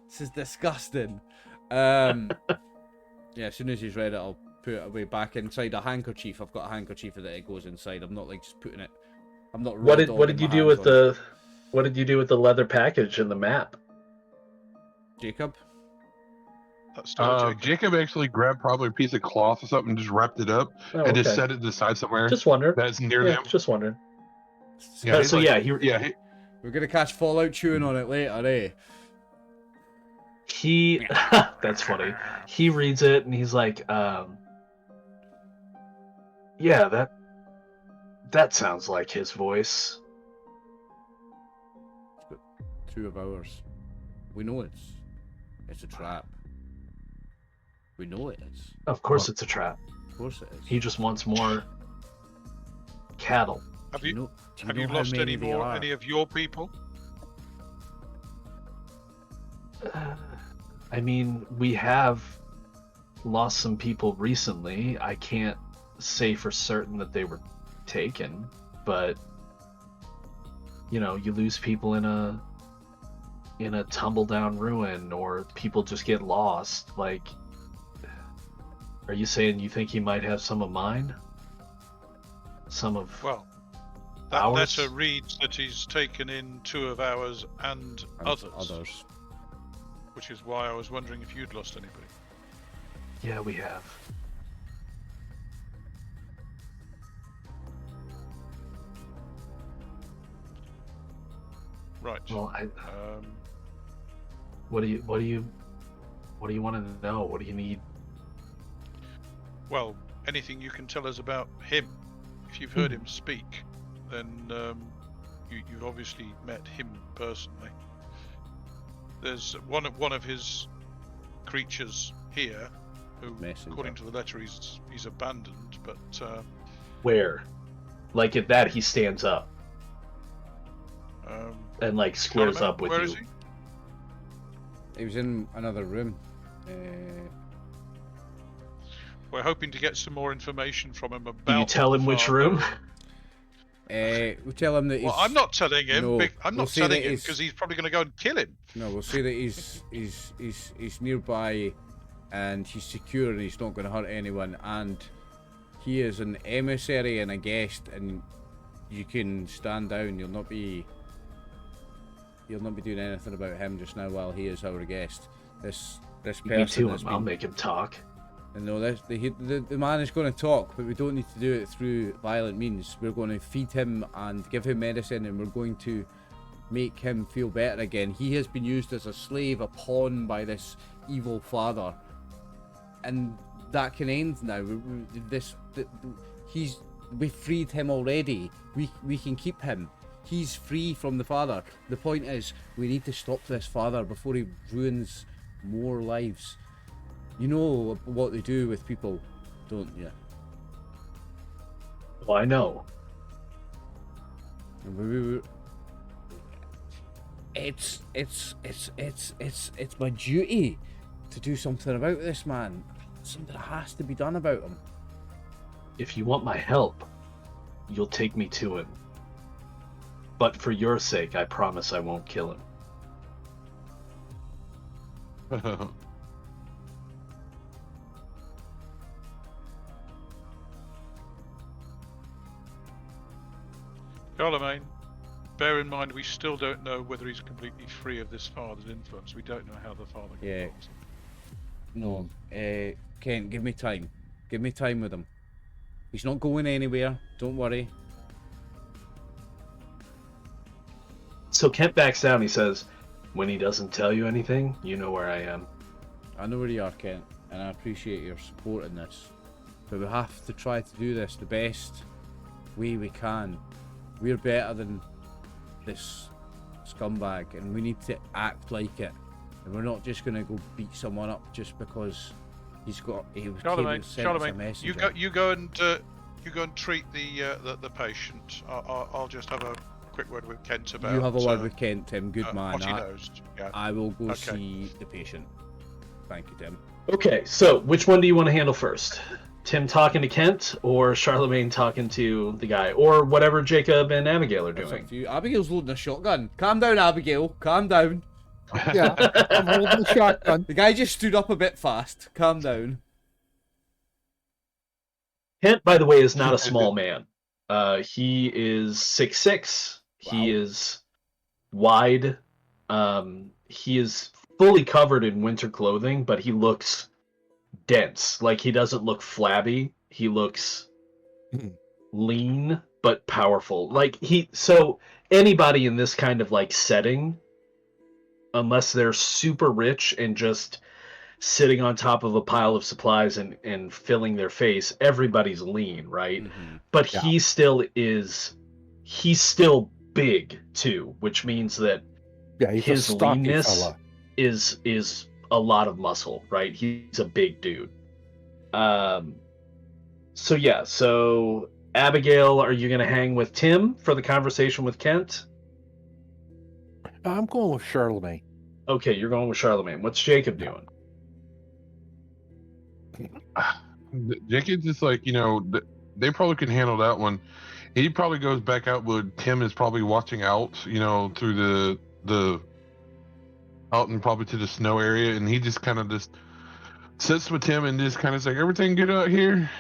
This is disgusting. Yeah, as soon as he's read it, I'll put it away back inside a handkerchief. I've got a handkerchief that it goes inside. I'm not like just putting it. I'm not. What did you do with the leather package and the map? Jacob? Jacob actually grabbed probably a piece of cloth or something, and just wrapped it up, and just set it to the side somewhere. Just wondering. That's near them. Just wondering. Yeah, we're gonna catch Fallout chewing on it later, eh? That's funny. He reads it and he's like, yeah, that sounds like his voice. 2 of ours. We know it's a trap. We know it is. Of course it's a trap. Of course it is. He just wants more cattle. Have you lost any of your people? I mean, we have lost some people recently. I can't say for certain that they were taken, but you lose people in a tumble down ruin, or people just get lost. Like, are you saying you think he might have some of mine? Some of that letter reads that he's taken in 2 of ours and others. Which is why I was wondering if you'd lost anybody. Yeah, we have. Right. Well, what do you want to know? What do you need? Well, anything you can tell us about him. If you've heard him speak, then you've obviously met him personally. There's one of his creatures here, who, according to the letter, he's abandoned. But where? Like at that, he stands up and like squares up with where you. Is he? He was in another room. We're hoping to get some more information from him about. Do you tell him which room? We tell him that he's... Well, I'm not telling him. No, I'm not telling him because he's probably going to go and kill him. No, we'll say that he's nearby, and he's secure, and he's not going to hurt anyone, and he is an emissary and a guest, and you can stand down. You'll not be doing anything about him just now while he is our guest. This person. I'll make him talk. And no, the man is going to talk, but we don't need to do it through violent means. We're going to feed him and give him medicine, and we're going to make him feel better again. He has been used as a slave, a pawn by this evil father, and that can end now. We freed him already. We can keep him. He's free from the father. The point is, we need to stop this father before he ruins more lives. You know what they do with people, don't you? Well, I know. It's my duty to do something about this man. Something has to be done about him. If you want my help, you'll take me to him. But for your sake, I promise I won't kill him. Charlemagne, bear in mind we still don't know whether he's completely free of this father's influence. We don't know how the father controls him. No, Kent, give me time. Give me time with him. He's not going anywhere. Don't worry. So Kent backs down. He says, when he doesn't tell you anything, you know where I am. I know where you are, Kent, and I appreciate your support in this. But we have to try to do this the best way we can. We're better than this scumbag, and we need to act like it. And we're not just going to go beat someone up just because he was Charlemagne, you go and treat the patient. I'll just have a quick word with Kent about. You have a word with Kent, Tim. Good man. What he knows. Yeah. I will go see the patient. Thank you, Tim. Okay, so which one do you want to handle first? Tim talking to Kent, or Charlemagne talking to the guy, or whatever Jacob and Abigail are doing? Abigail's loading a shotgun. Calm down, Abigail. Calm down. Yeah, I'm holding the shotgun. The guy just stood up a bit fast. Calm down. Kent, by the way, is not a small man. He is 6'6". Wow. He is wide. He is fully covered in winter clothing, but he looks dense. Like, he doesn't look flabby. He looks lean but powerful. Like, so anybody in this kind of like setting, unless they're super rich and just sitting on top of a pile of supplies and filling their face, everybody's lean, right? Mm-hmm. But yeah. He's still big too, which means that his leanness is a lot of muscle, right? He's a big dude. So Abigail, are you gonna hang with Tim for the conversation with Kent? I'm going with Charlemagne. Okay, you're going with Charlemagne. What's Jacob doing? Jacob's just like, they probably can handle that one. He probably goes back out, but Tim is probably watching out, through the out and probably to the snow area, and he just kind of just sits with Tim and just kind of like, everything good out here?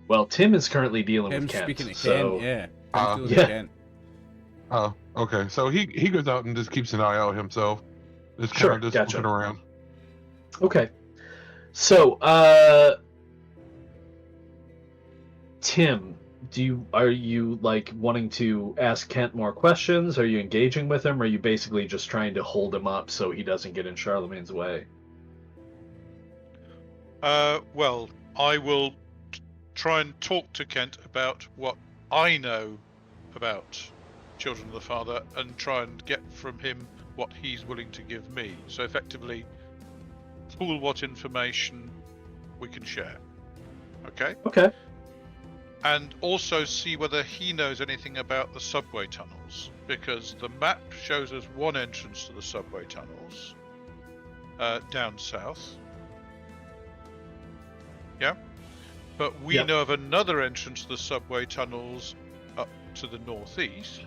Well, Tim is currently dealing with Kent. Speaking to so... Kent, yeah. Kent. Oh, okay. So he goes out and just keeps an eye out himself. Just kind of just looking around. Okay. So, Tim, are you like wanting to ask Kent more questions? Are you engaging with him? Or are you basically just trying to hold him up so he doesn't get in Charlemagne's way? Well, I will try and talk to Kent about what I know about Children of the Father and try and get from him what he's willing to give me. So effectively, pool what information we can share. Okay? Okay. And also see whether he knows anything about the subway tunnels, because the map shows us one entrance to the subway tunnels down south. Yeah? But we know of another entrance to the subway tunnels up to the northeast.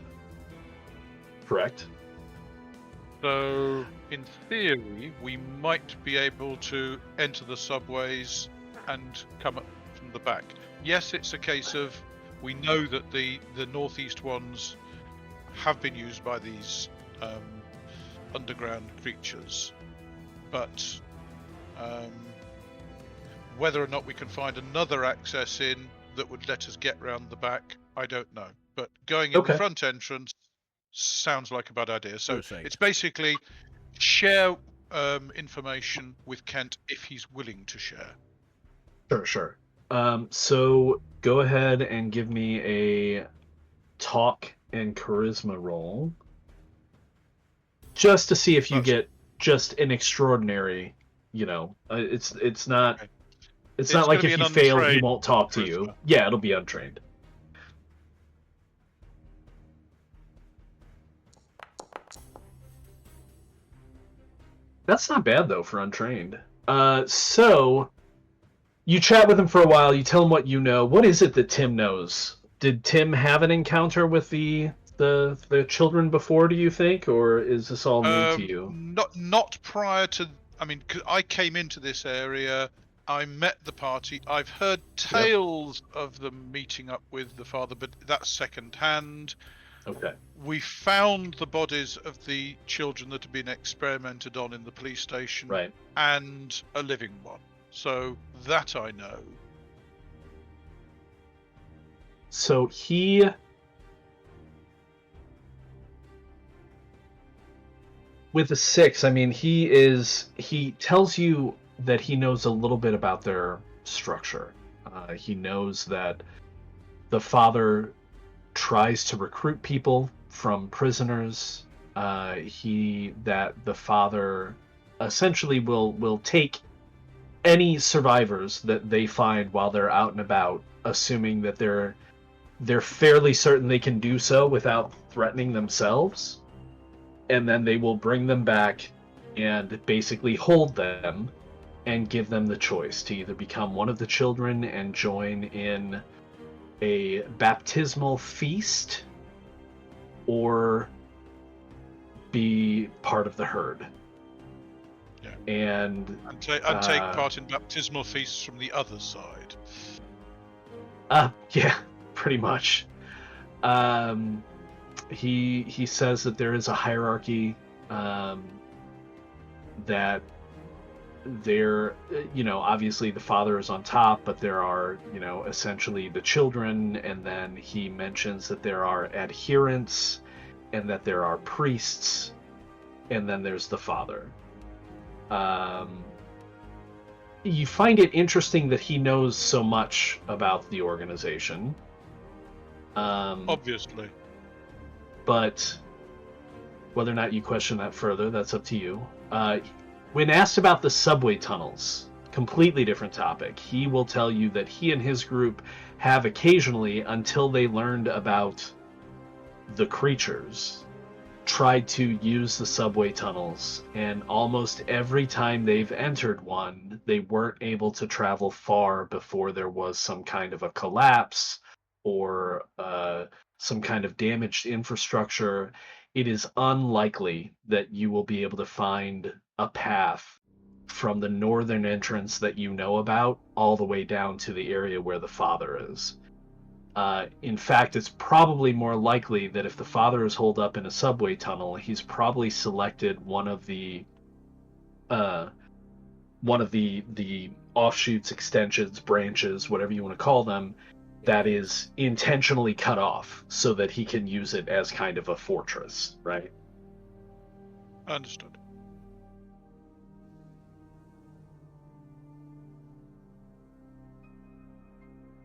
Correct. So, in theory, we might be able to enter the subways and come up from the back. Yes, it's a case of we know that the northeast ones have been used by these underground creatures, but whether or not we can find another access in that would let us get round the back, I don't know. But going in the front entrance sounds like a bad idea. So it's basically share information with Kent if he's willing to share. Sure. So go ahead and give me a talk and charisma roll, just to see if you get just an extraordinary. It's not. Okay. It's not like if you fail, he won't talk to you. Yeah, it'll be untrained. That's not bad, though, for untrained. So, you chat with him for a while, you tell him what you know. What is it that Tim knows? Did Tim have an encounter with the children before, do you think? Or is this all new to you? Not prior to... I mean, I came into this area... I met the party. I've heard tales of them meeting up with the father, but that's second hand. Okay. We found the bodies of the children that had been experimented on in the police station. Right. And a living one. So that I know. So he... With a 6, I mean, he tells you that he knows a little bit about their structure. He knows that the father tries to recruit people from prisoners. That the father essentially will take any survivors that they find while they're out and about, assuming that they're fairly certain they can do so without threatening themselves, and then they will bring them back and basically hold them and give them the choice to either become one of the children and join in a baptismal feast or be part of the herd. Yeah. And take part in baptismal feasts from the other side. Yeah, pretty much. He says that there is a hierarchy, that there, obviously the father is on top, but there are, essentially the children, and then he mentions that there are adherents, and that there are priests, and then there's the father. You find it interesting that he knows so much about the organization. Obviously. But whether or not you question that further, that's up to you. When asked about the subway tunnels, completely different topic, he will tell you that he and his group have occasionally, until they learned about the creatures, tried to use the subway tunnels, and almost every time they've entered one, they weren't able to travel far before there was some kind of a collapse or some kind of damaged infrastructure. It is unlikely that you will be able to find a path from the northern entrance that you know about all the way down to the area where the father is. In fact, it's probably more likely that if the father is holed up in a subway tunnel, he's probably selected one of the one of the offshoots, extensions, branches, whatever you want to call them, that is intentionally cut off so that he can use it as kind of a fortress, right? Understood.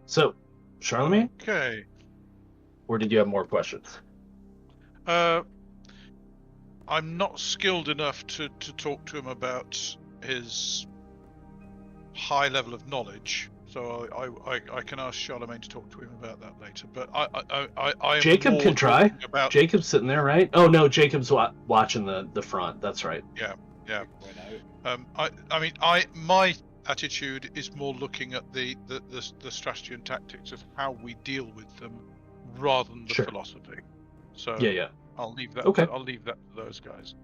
So, Charlemagne? Okay. Or did you have more questions? I'm not skilled enough to talk to him about his high level of knowledge, so I can ask Charlemagne to talk to him about that later. But I Jacob can try. Jacob's sitting there, right? Oh no, Jacob's watching the front. That's right. Yeah. My attitude is more looking at the strategy and tactics of how we deal with them, rather than the philosophy. So yeah. I'll leave that. Okay. I'll leave that to those guys.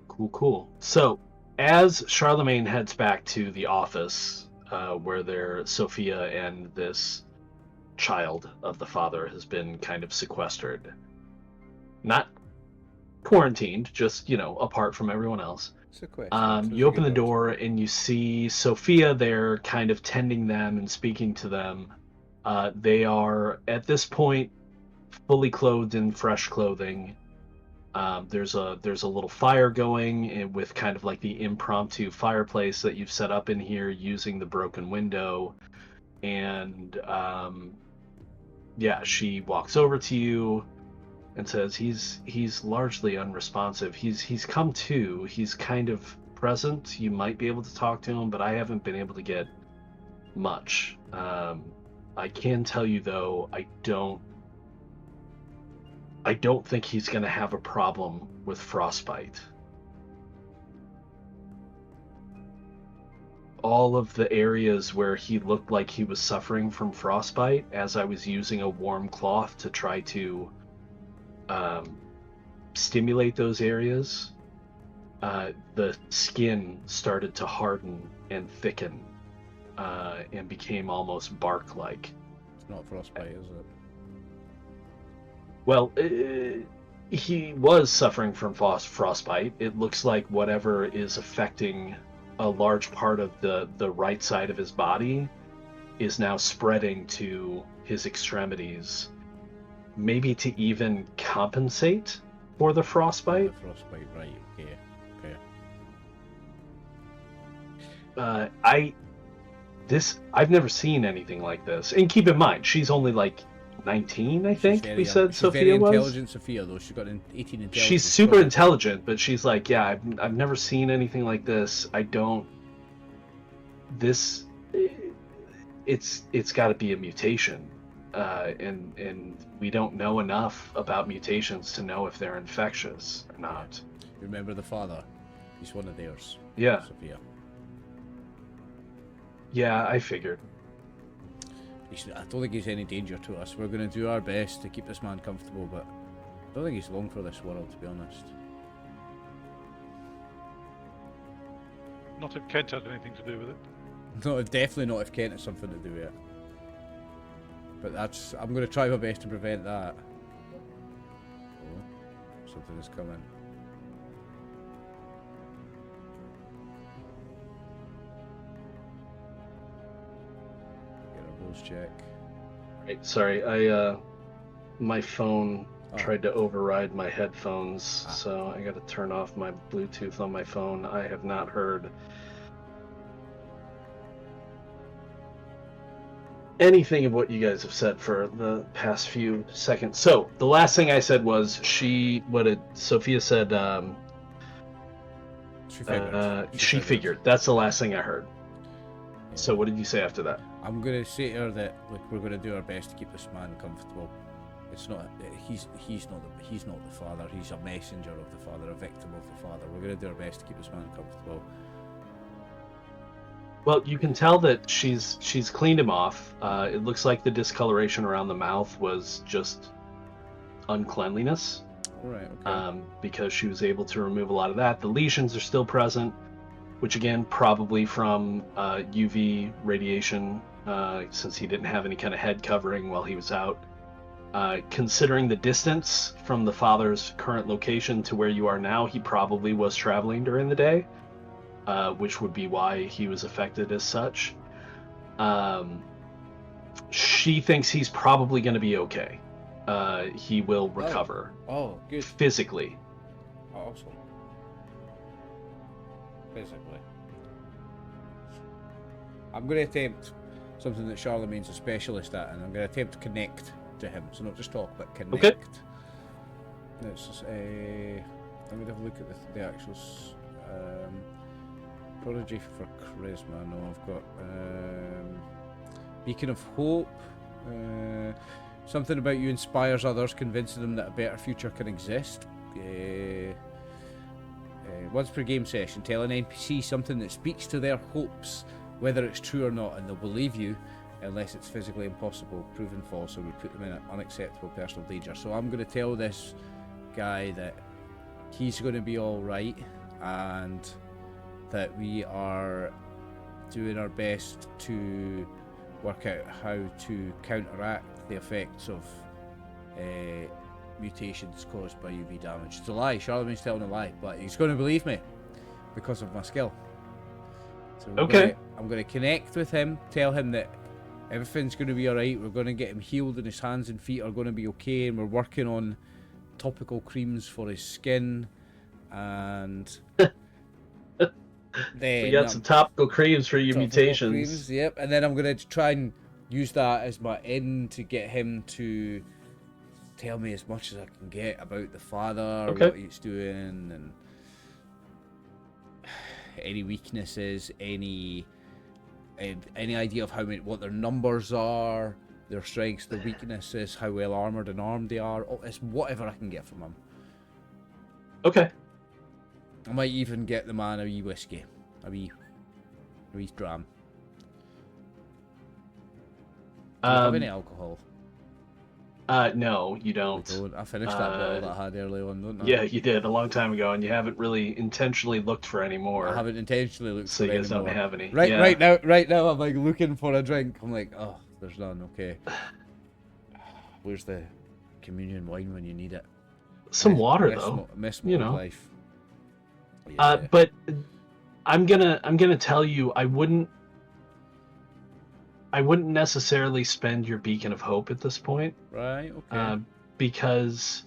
Cool. So, as Charlemagne heads back to the office, where Sophia and this child of the father has been kind of sequestered, not quarantined, just apart from everyone else. You open the door and you see Sophia there, kind of tending them and speaking to them. They are at this point fully clothed in fresh clothing. There's a little fire going with kind of like the impromptu fireplace that you've set up in here using the broken window. And she walks over to you and says he's largely unresponsive. He's come to. He's kind of present. You might be able to talk to him, but I haven't been able to get much. I can tell you though, I don't think he's going to have a problem with frostbite. All of the areas where he looked like he was suffering from frostbite, as I was using a warm cloth to try to stimulate those areas, the skin started to harden and thicken and became almost bark-like. It's not frostbite, is it? Well, he was suffering from frostbite. It looks like whatever is affecting a large part of the right side of his body is now spreading to his extremities, maybe to even compensate for the frostbite. Frostbite, right? Okay. I've never seen anything like this. And keep in mind, she's only like 19, I think we said Sophia was. She's very intelligent, Sophia, though. She's got an 18 intelligence. She's super intelligent, but she's like, yeah, I've never seen anything like this. It's got to be a mutation, and we don't know enough about mutations to know if they're infectious or not. Remember the father? He's one of theirs. Yeah. Sophia. Yeah, I figured. I don't think he's any danger to us. We're going to do our best to keep this man comfortable, but I don't think he's long for this world, to be honest. Not if Kent had anything to do with it. No, definitely not if Kent has something to do with it. But I'm going to try my best to prevent that. Oh, something is coming. Check. Right, sorry, my phone tried to override my headphones, so I got to turn off my Bluetooth on my phone. I have not heard anything of what you guys have said for the past few seconds. So the last thing I said was Sophia said. She figured. That's the last thing I heard. Yeah. So what did you say after that? I'm going to say to her that we're going to do our best to keep this man comfortable. It's not he's not the father. He's a messenger of the father, a victim of the father. We're going to do our best to keep this man comfortable. Well, you can tell that she's cleaned him off. It looks like the discoloration around the mouth was just uncleanliness. Right. Okay. Because she was able to remove a lot of that. The lesions are still present, which again probably from UV radiation. Since he didn't have any kind of head covering while he was out. Considering the distance from the father's current location to where you are now, he probably was traveling during the day. which would be why he was affected as such. She thinks he's probably going to be okay. He will recover. Oh, good. Physically. Awesome. Physically. I'm going to attempt something that Charlemagne's a specialist at, and I'm going to attempt to connect to him. So not just talk, but connect. Okay. Let's just, I'm going to have a look at the actual prodigy for charisma. No, I've got Beacon of Hope. Something about you inspires others, convincing them that a better future can exist. Once per game session, tell an NPC something that speaks to their hopes, whether it's true or not, and they'll believe you unless it's physically impossible, proven false, or would put them in an unacceptable personal danger. So I'm going to tell this guy that he's going to be alright, and that we are doing our best to work out how to counteract the effects of mutations caused by UV damage. It's a lie. Charlemagne's telling a lie, but he's going to believe me because of my skill. So I'm going to connect with him, tell him that everything's going to be alright, we're going to get him healed and his hands and feet are going to be okay, and we're working on topical creams for his skin, and then we got some topical creams for your mutations. Creams, yep, and then I'm going to try and use that as my end to get him to tell me as much as I can get about the father, what he's doing, and any weaknesses, any idea of what their numbers are, their strengths, their weaknesses, how well armored and armed they are. It's whatever I can get from him. Okay. I might even get the man a wee whiskey, a wee dram. Do you have any alcohol? No, you don't. I finished that bottle that I had early on, don't I? Yeah, you did a long time ago, and you haven't really intentionally looked for any more. I haven't intentionally looked for any more. So you don't have any. Right now, I'm like looking for a drink. I'm like, oh, there's none. Okay. Where's the communion wine when you need it? Some water, though. Miss my life. Yeah. But I'm gonna tell you, I wouldn't necessarily spend your beacon of hope at this point. Right, okay. Because,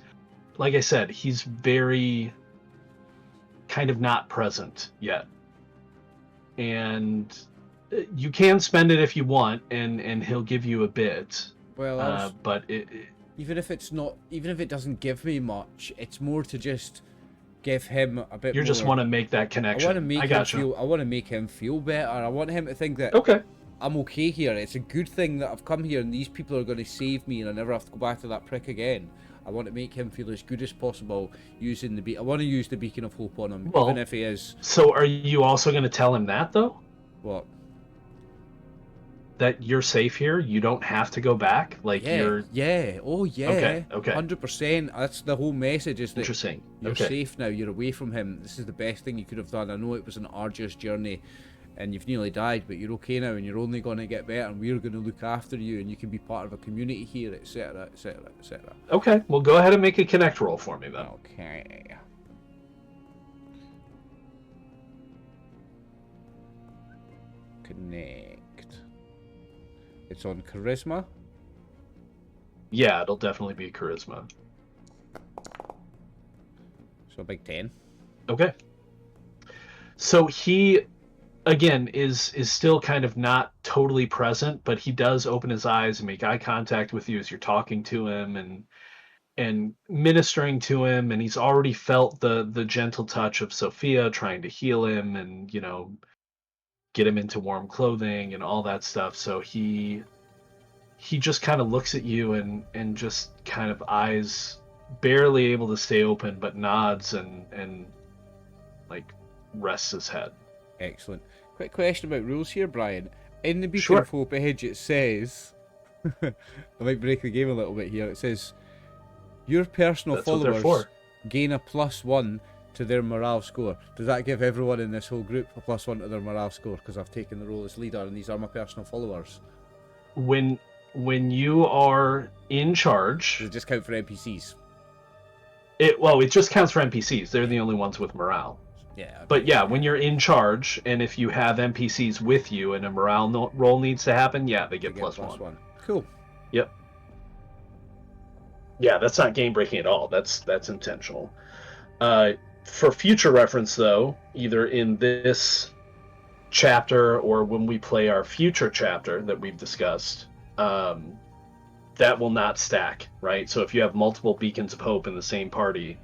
like I said, he's very kind of not present yet. And you can spend it if you want, and he'll give you a bit. Well, but even if it doesn't give me much, it's more to just give him a bit more. You just want to make that connection. I want to make him feel better. I want him to think that I'm okay here. It's a good thing that I've come here and these people are going to save me and I never have to go back to that prick again. I want to make him feel as good as possible using I want to use the beacon of hope on him, even if he is. So are you also going to tell him that, though? What? That you're safe here? You don't have to go back? Okay. 100%. That's the whole message, is that interesting. You're safe now. You're away from him. This is the best thing you could have done. I know it was an arduous journey and you've nearly died, but you're okay now and you're only going to get better and we're going to look after you and you can be part of a community here, etc, etc, etc. Okay, well go ahead and make a connect roll for me then. Okay. Connect. It's on charisma? Yeah, it'll definitely be charisma. So a big 10. Okay. So he, again, is still kind of not totally present, but he does open his eyes and make eye contact with you as you're talking to him and ministering to him, and he's already felt the gentle touch of Sophia trying to heal him and, you know, get him into warm clothing and all that stuff. So he just kind of looks at you and just kind of eyes barely able to stay open, but nods and like rests his head. Excellent. Quick question about rules here, Brian. In the Beacon of Hope page, it says, I might break the game a little bit here. It says, your personal followers gain a +1 to their morale score. Does that give everyone in this whole group a +1 to their morale score? Because I've taken the role as leader and these are my personal followers. When you are in charge... Does it just count for NPCs? It just counts for NPCs. They're the only ones with morale. Yeah. But yeah, when you're in charge, and if you have NPCs with you and a morale roll needs to happen, yeah, they get plus one. Cool. Yep. Yeah, that's not game breaking at all. That's intentional. For future reference, though, either in this chapter or when we play our future chapter that we've discussed, that will not stack, right? So if you have multiple beacons of hope in the same party,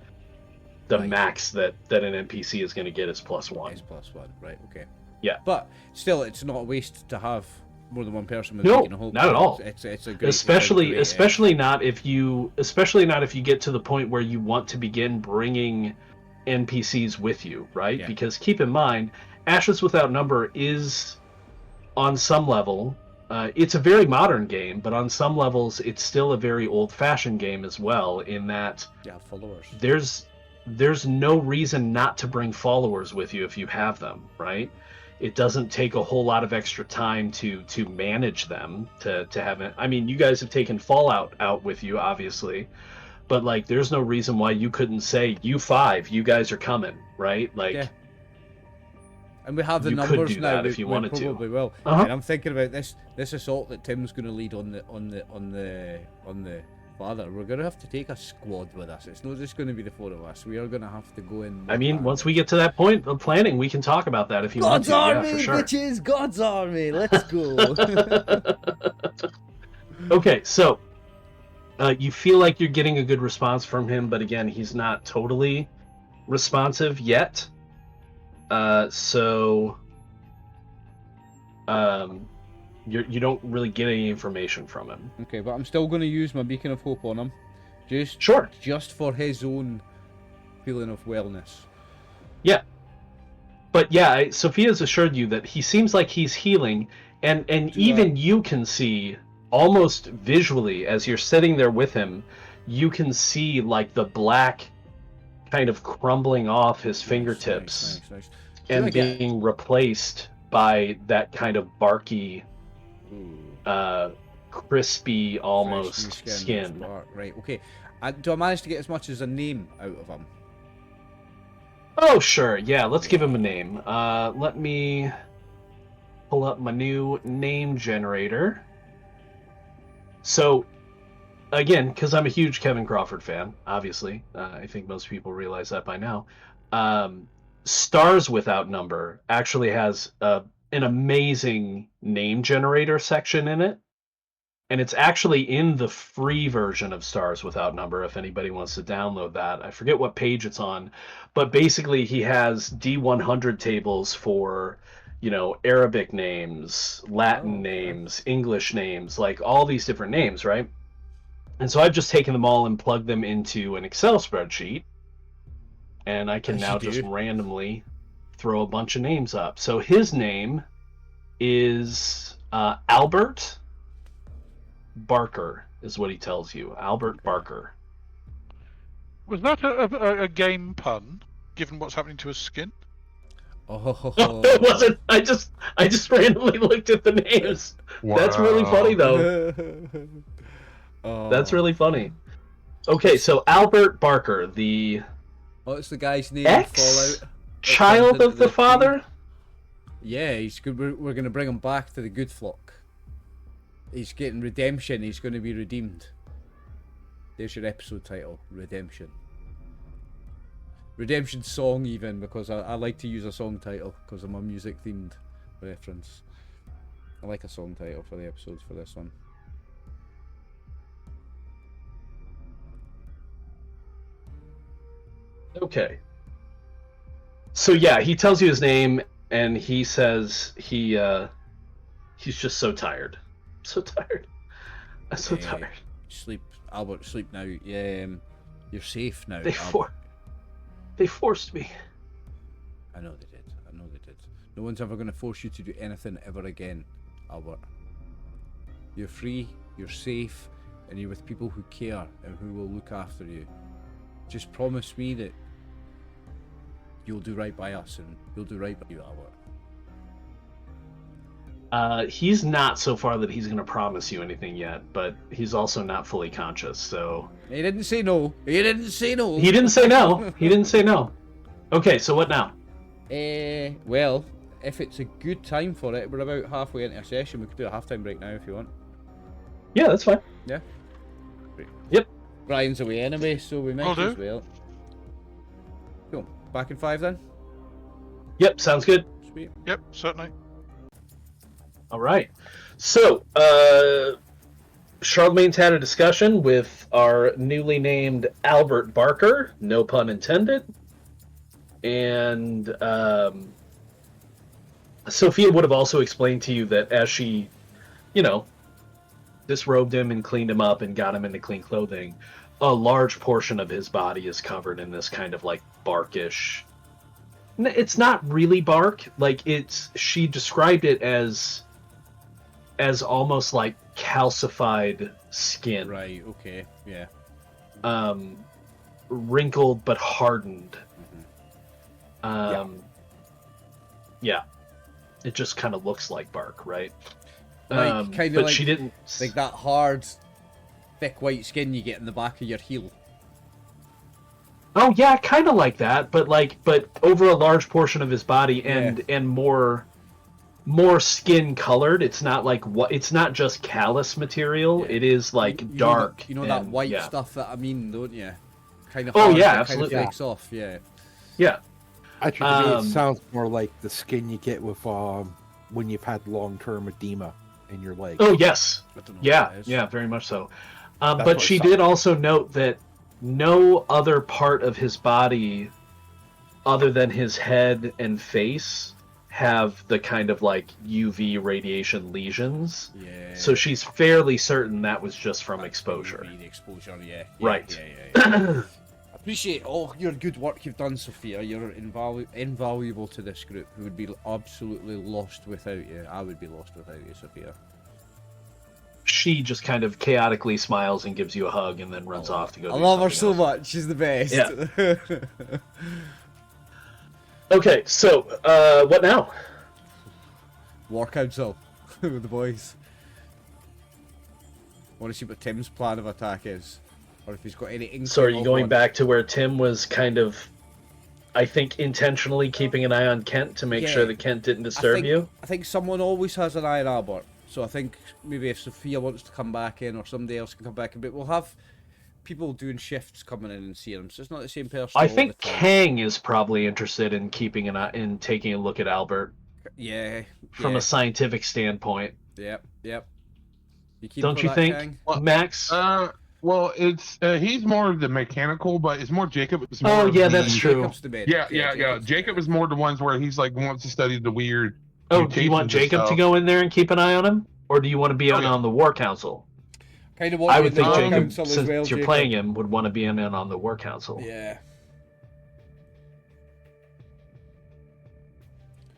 the max that an NPC is going to get is +1. Is +1, right? Okay. Yeah, but still, it's not a waste to have more than one person with beacon of hope. Not at all. It's a great, especially not if you get to the point where you want to begin bringing NPCs with you, right? Yeah. Because keep in mind, Ashes Without Number is, on some level, it's a very modern game, but on some levels, it's still a very old-fashioned game as well. In that, followers. There's no reason not to bring followers with you if you have them, right? It doesn't take a whole lot of extra time to manage them, to have it. I mean, you guys have taken Fallout out with you, obviously, but like, there's no reason why you couldn't say, you 5, you guys are coming, right? Like, yeah. And we have the numbers now. If you wanted to, probably will. And I'm thinking about this assault that Tim's going to lead on the father. We're going to have to take a squad with us. It's not just going to be the 4 of us. We are going to have to go in. I mean, once we get to that point of planning, we can talk about that if you want to. God's Army, yeah, for sure. bitches! God's Army! Let's go. Okay, so you feel like you're getting a good response from him, but again, he's not totally responsive yet. You don't really get any information from him. Okay, but I'm still going to use my beacon of hope on him, just for his own feeling of wellness. Yeah, but yeah, Sophia's assured you that he seems like he's healing, and even you can see almost visually as you're sitting there with him, you can see like the black kind of crumbling off his fingertips. Nice. And being replaced by that kind of barky, crispy almost skin. Right, okay. Do I manage to get as much as a name out of him? Oh, sure. Yeah, let's give him a name. Let me pull up my new name generator. So, again, because I'm a huge Kevin Crawford fan, obviously. I think most people realize that by now. Stars Without Number actually has an amazing name generator section in it, and it's actually in the free version of Stars Without Number if anybody wants to download that. I forget what page it's on, but basically he has D100 tables for, Arabic names, Latin names, English names, like all these different names, right? And so I've just taken them all and plugged them into an Excel spreadsheet. And I can now just randomly throw a bunch of names up. So his name is Albert Barker, is what he tells you. Albert Barker. Was that a game pun, given what's happening to his skin? Oh, it wasn't. I just randomly looked at the names. Wow. That's really funny, though. That's really funny. Okay, so Albert Barker, the... What's the guy's name? Fallout. Child of the father? Yeah, he's good. We're going to bring him back to the good flock. He's getting redemption. He's going to be redeemed. There's your episode title, Redemption. Redemption song even, because I like to use a song title because I'm a music themed reference. I like a song title for the episodes for this one. Okay. So yeah, he tells you his name, and he says he's just so tired. So tired. I'm so tired. Sleep, Albert, sleep now. Yeah, you're safe now. They forced me. I know they did. No one's ever going to force you to do anything ever again, Albert. You're free, you're safe, and you're with people who care and who will look after you. Just promise me that you'll do right by us and you'll do right by you, Albert. He's not so far that he's going to promise you anything yet, but he's also not fully conscious, so... He didn't say no. He didn't say no. He didn't say no. He didn't say no. Okay, so what now? Well, if it's a good time for it, we're about halfway into a session. We could do a halftime break now if you want. Yeah, that's fine. Yeah. Great. Yep. Brian's away anyway, so we might as well. Cool. Back in 5 then? Yep, sounds good. Sweet. Yep, certainly. All right. So, Charlemagne's had a discussion with our newly named Albert Barker, no pun intended. And Sophia would have also explained to you that as she, disrobed him and cleaned him up and got him into clean clothing, a large portion of his body is covered in this kind of like barkish. It's not really bark. Like she described it as almost like calcified skin. Right. Okay. Yeah. Wrinkled but hardened. Yeah. It just kind of looks like bark, right? Like, kind of but like, she didn't like that hard, thick white skin you get in the back of your heel. Oh yeah, kind of like that, but over a large portion of his body and more skin colored. It's not like it's not just callus material. Yeah. It is like dark. You know that white stuff that I mean, don't you? Kind of. Oh yeah, absolutely. Kind of flakes off. Yeah. Yeah. Actually, to me, it sounds more like the skin you get with when you've had long-term edema in your leg. Oh yes. Yeah, very much so. But she did also note that no other part of his body, other than his head and face, have the kind of like UV radiation lesions. Yeah. So she's fairly certain that was just from exposure. UV exposure, yeah. Right. Yeah. Appreciate all your good work you've done, Sophia. You're invaluable to this group. We would be absolutely lost without you. I would be lost without you, Sophia. She just kind of chaotically smiles and gives you a hug and then runs off to go. I love her so much. She's the best. Yeah. Okay, so what now? War Council with the boys. Want to see what Tim's plan of attack is, or if he's got any inkling. So are you going back to where Tim was kind of, I think, intentionally keeping an eye on Kent to make sure that Kent didn't disturb you? I think someone always has an eye on Albert. So I think maybe if Sophia wants to come back in, or somebody else can come back in, but we'll have people doing shifts coming in and seeing him, so it's not the same person. I think Kang is probably interested in keeping in taking a look at Albert. Yeah. From a scientific standpoint. Yep. Don't you think, Max? Well, it's he's more of the mechanical, but it's more Jacob. It's more that's true. Yeah. Jacob is more the ones where he's like wants to study the weird. Oh, do you want Jacob to go in there and keep an eye on him, or do you want to be on the War Council? Kind of. I would think Jacob, since you're playing him, would want to be in on the War Council. Yeah.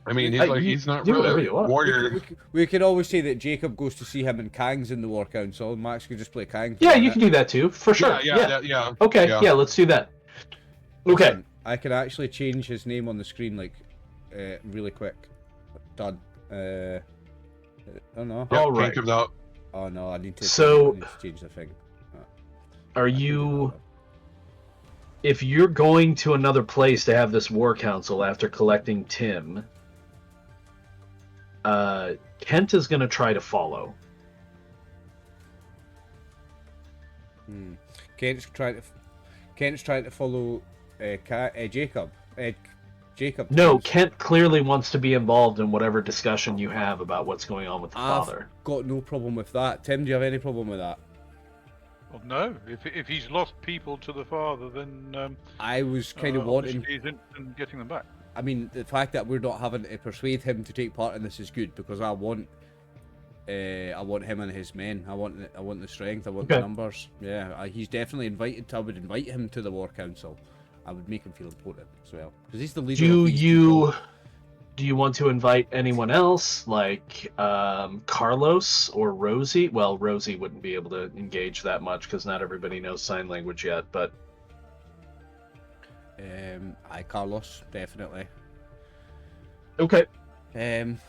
I mean, he's not really a warrior. We could always say that Jacob goes to see him and Kang's in the War Council, and Max could just play Kang. Yeah, you can do that too, for sure. Yeah. Okay, yeah, let's do that. Okay. Listen, I can actually change his name on the screen, really quick. Done. Oh no. All right. Jacob's out. Oh no, I need to change the thing. Are you... If you're going to another place to have this War Council after collecting Tim, Kent is going to try to follow. Kent's trying to follow Jacob. Jacob. No, Kent clearly wants to be involved in whatever discussion you have about what's going on with the father. I've got no problem with that. Tim, do you have any problem with that? Well, no. If he's lost people to the father, then I was kind of wanting. He's interested in getting them back. I mean, the fact that we're not having to persuade him to take part in this is good, because I want him and his men. I want the strength. I want the numbers. Yeah, he's definitely invited. I would invite him to the War Council. I would make him feel important as well, because he's the leader. Do you want to invite anyone else, like Carlos or Rosie? Well, Rosie wouldn't be able to engage that much because not everybody knows sign language yet. But Carlos, definitely. Okay.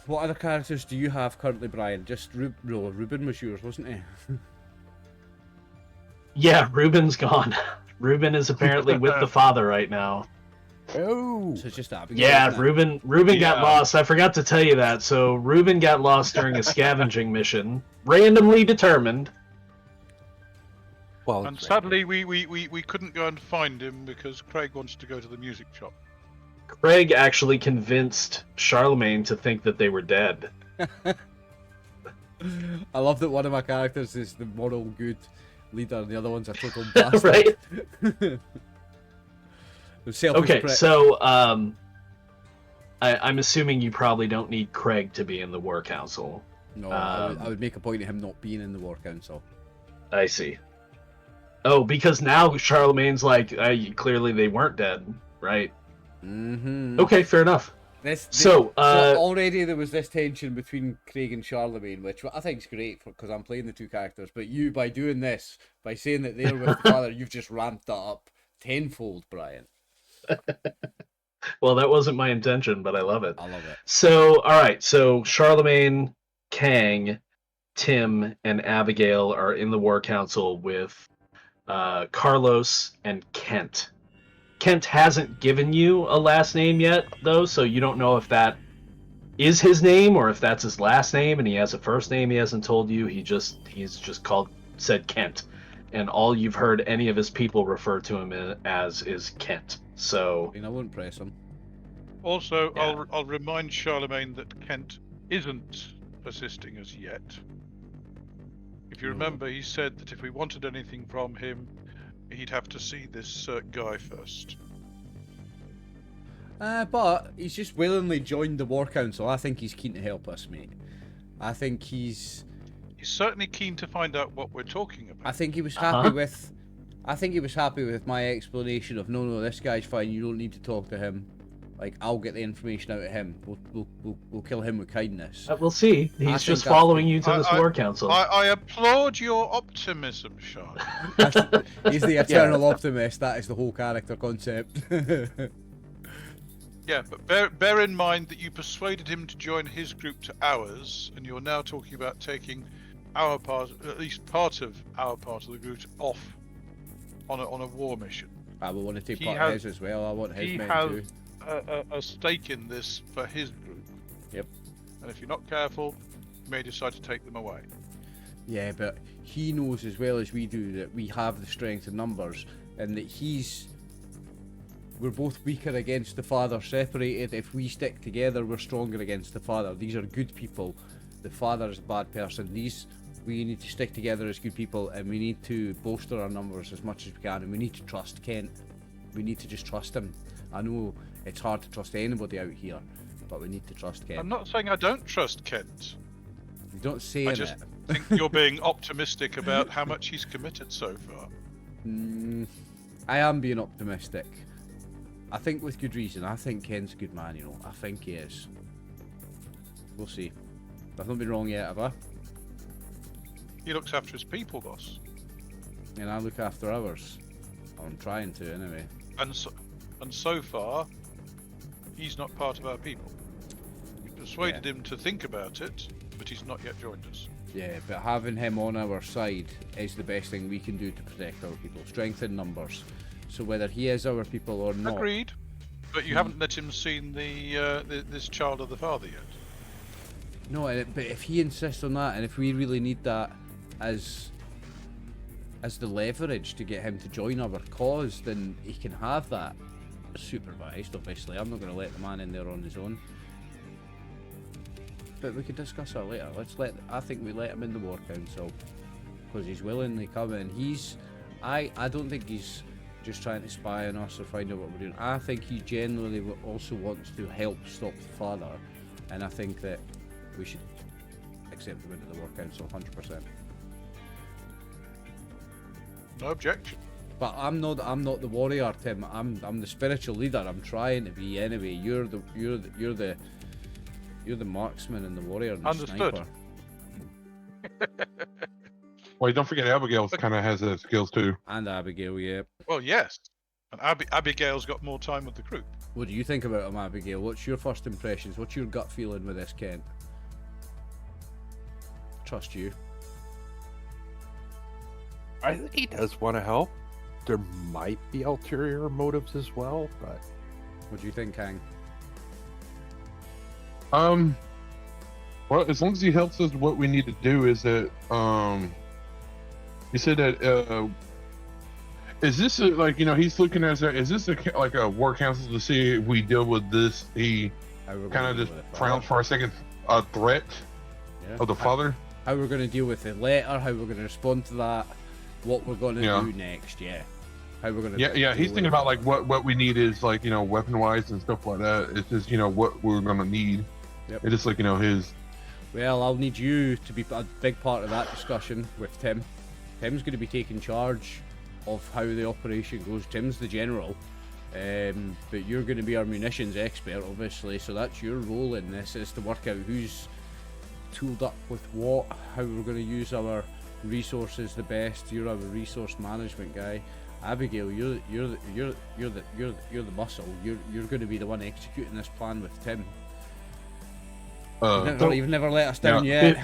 What other characters do you have currently, Brian? Just Ruben was yours, wasn't he? Yeah, Ruben's gone. Ruben is apparently with the father right now. Oh, So it's just Abigail. Yeah, isn't it? Reuben got lost. I forgot to tell you that. So Reuben got lost during a scavenging mission, randomly determined. well, And sadly, we couldn't go and find him because Craig wants to go to the music shop. Craig actually convinced Charlemagne to think that they were dead. I love that one of my characters is the moral good leader and the other one's a total bastard. Right? Okay, so I'm assuming you probably don't need Craig to be in the War Council. No, I would make a point of him not being in the War Council. I see. Oh, because now Charlemagne's like, clearly they weren't dead, right? Mm-hmm. Okay, fair enough. So already there was this tension between Craig and Charlemagne, which I think is great because I'm playing the two characters. But you, by doing this, by saying that they're with the father, you've just ramped that up tenfold, Brian. Well, that wasn't my intention, but I love it. I love it. So, all right. So Charlemagne, Kang, Tim, and Abigail are in the War Council with Carlos and Kent. Kent hasn't given you a last name yet, though, so you don't know if that is his name or if that's his last name, and he has a first name he hasn't told you. He's just said Kent, and all you've heard any of his people refer to him as is Kent. So I wouldn't press him. Also, yeah. I'll remind Charlemagne that Kent isn't assisting us yet. If you remember, he said that if we wanted anything from him, he'd have to see this guy first. But he's just willingly joined the War Council. I think he's keen to help us, mate. I think he's certainly keen to find out what we're talking about. I think he was happy with. I think he was happy with my explanation of no, this guy's fine. You don't need to talk to him. Like, I'll get the information out of him. We'll kill him with kindness. We'll see. He's just following you to this War Council. I applaud your optimism, Sean. He's the eternal optimist. That is the whole character concept. Yeah, but bear in mind that you persuaded him to join his group to ours, and you're now talking about taking our part, at least part of our part of the group, off on a war mission. I will want to take part of his as well. I want his men too. A stake in this for his group. Yep. And if you're not careful, you may decide to take them away. Yeah, but he knows as well as we do that we have the strength in numbers, and that we're both weaker against the father separated. If we stick together, we're stronger against the father. These are good people. The father is a bad person. We need to stick together as good people, and we need to bolster our numbers as much as we can, and we need to trust Kent. We need to just trust him. I know it's hard to trust anybody out here, but we need to trust Kent. I'm not saying I don't trust Kent. You don't say I just think you're being optimistic about how much he's committed so far. I am being optimistic. I think with good reason. I think Kent's a good man, you know. I think he is. We'll see. I've not been wrong yet, have I? He looks after his people, boss. And I look after ours. I'm trying to, anyway. And so far, he's not part of our people. We persuaded him to think about it, but he's not yet joined us. Yeah, but having him on our side is the best thing we can do to protect our people. Strength in numbers. So whether he is our people or not. Agreed. But you haven't let him see this child of the father yet. No, but if he insists on that, and if we really need that as the leverage to get him to join our cause, then he can have that supervised, obviously. I'm not going to let the man in there on his own. But we could discuss that later. I think we let him in the War Council because he's willingly coming. I don't think he's just trying to spy on us or find out what we're doing. I think he genuinely also wants to help stop the father, and I think that we should accept him into the War Council 100%. No objection. But I'm not the warrior, Tim. I'm the spiritual leader. I'm trying to be anyway. You're the marksman and the warrior and the Understood. sniper. Well, don't forget Abigail kind of has those skills too. And Abigail, yeah. Well, yes. And Abigail's got more time with the group. What do you think about him, Abigail? What's your first impressions? What's your gut feeling with this, Kent? Trust you. I think he does want to help. There might be ulterior motives as well, but What do you think, Kang? Well, as long as he helps us, what we need to do is that, you said that, is this like, he's looking at, is this like a war council to see if we deal with this? He kind of just frowns for a second, a threat of the father? How we're going to deal with the letter, how we're going to respond to that, what we're going to do next, How we're going to he's thinking about like what we need is like, weapon-wise and stuff like that. It's just, what we're going to need. Yep. It's just like, his... Well, I'll need you to be a big part of that discussion with Tim. Tim's going to be taking charge of how the operation goes. Tim's the general, but you're going to be our munitions expert, obviously, so that's your role in this, is to work out who's tooled up with what, how we're going to use our resources the best. You're our resource management guy. Abigail, you're the muscle. You're going to be the one executing this plan with Tim. You've never let us down yet.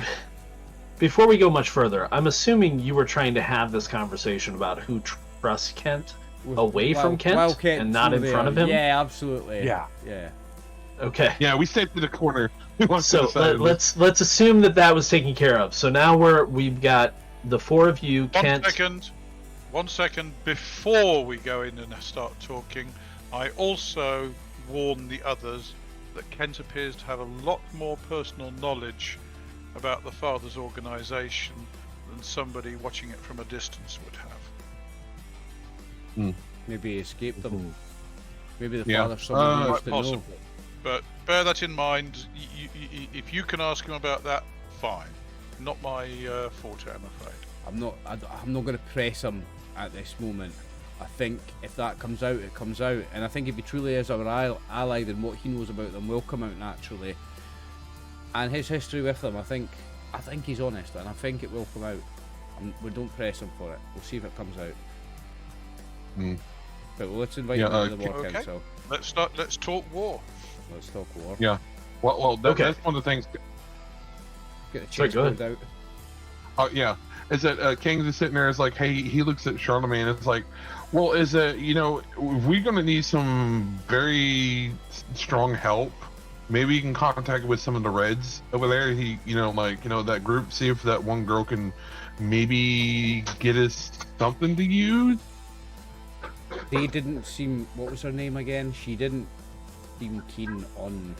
Before we go much further, I'm assuming you were trying to have this conversation about who trusts Kent away from Kent and not in front of him. Yeah, absolutely. Yeah. Okay. Yeah, we stayed to the corner. So let's assume that was taken care of. So now we've got the four of you. One second before we go in and start talking, I also warn the others that Kent appears to have a lot more personal knowledge about the father's organisation than somebody watching it from a distance would have. Maybe he escaped them. Maybe the father's someone who used to know. But bear that in mind. If you can ask him about that, fine. Not my forte, I'm afraid. I'm not going to press him at this moment. I think if that comes out, it comes out, and I think if he truly is our ally, then what he knows about them will come out naturally. And his history with them, I think he's honest, and I think it will come out. We don't press him for it. We'll see if it comes out. But let's invite him to the war council. Let's talk war. Let's talk war. Yeah. Well, that's one of the things. Get the chase out. Oh yeah. Is that King's is sitting there? Is like, hey, he looks at Charlemagne. It's like, well, is it we're gonna need some very strong help. Maybe you can contact with some of the Reds over there. That group. See if that one girl can maybe get us something to use. They didn't seem. What was her name again? She didn't seem keen on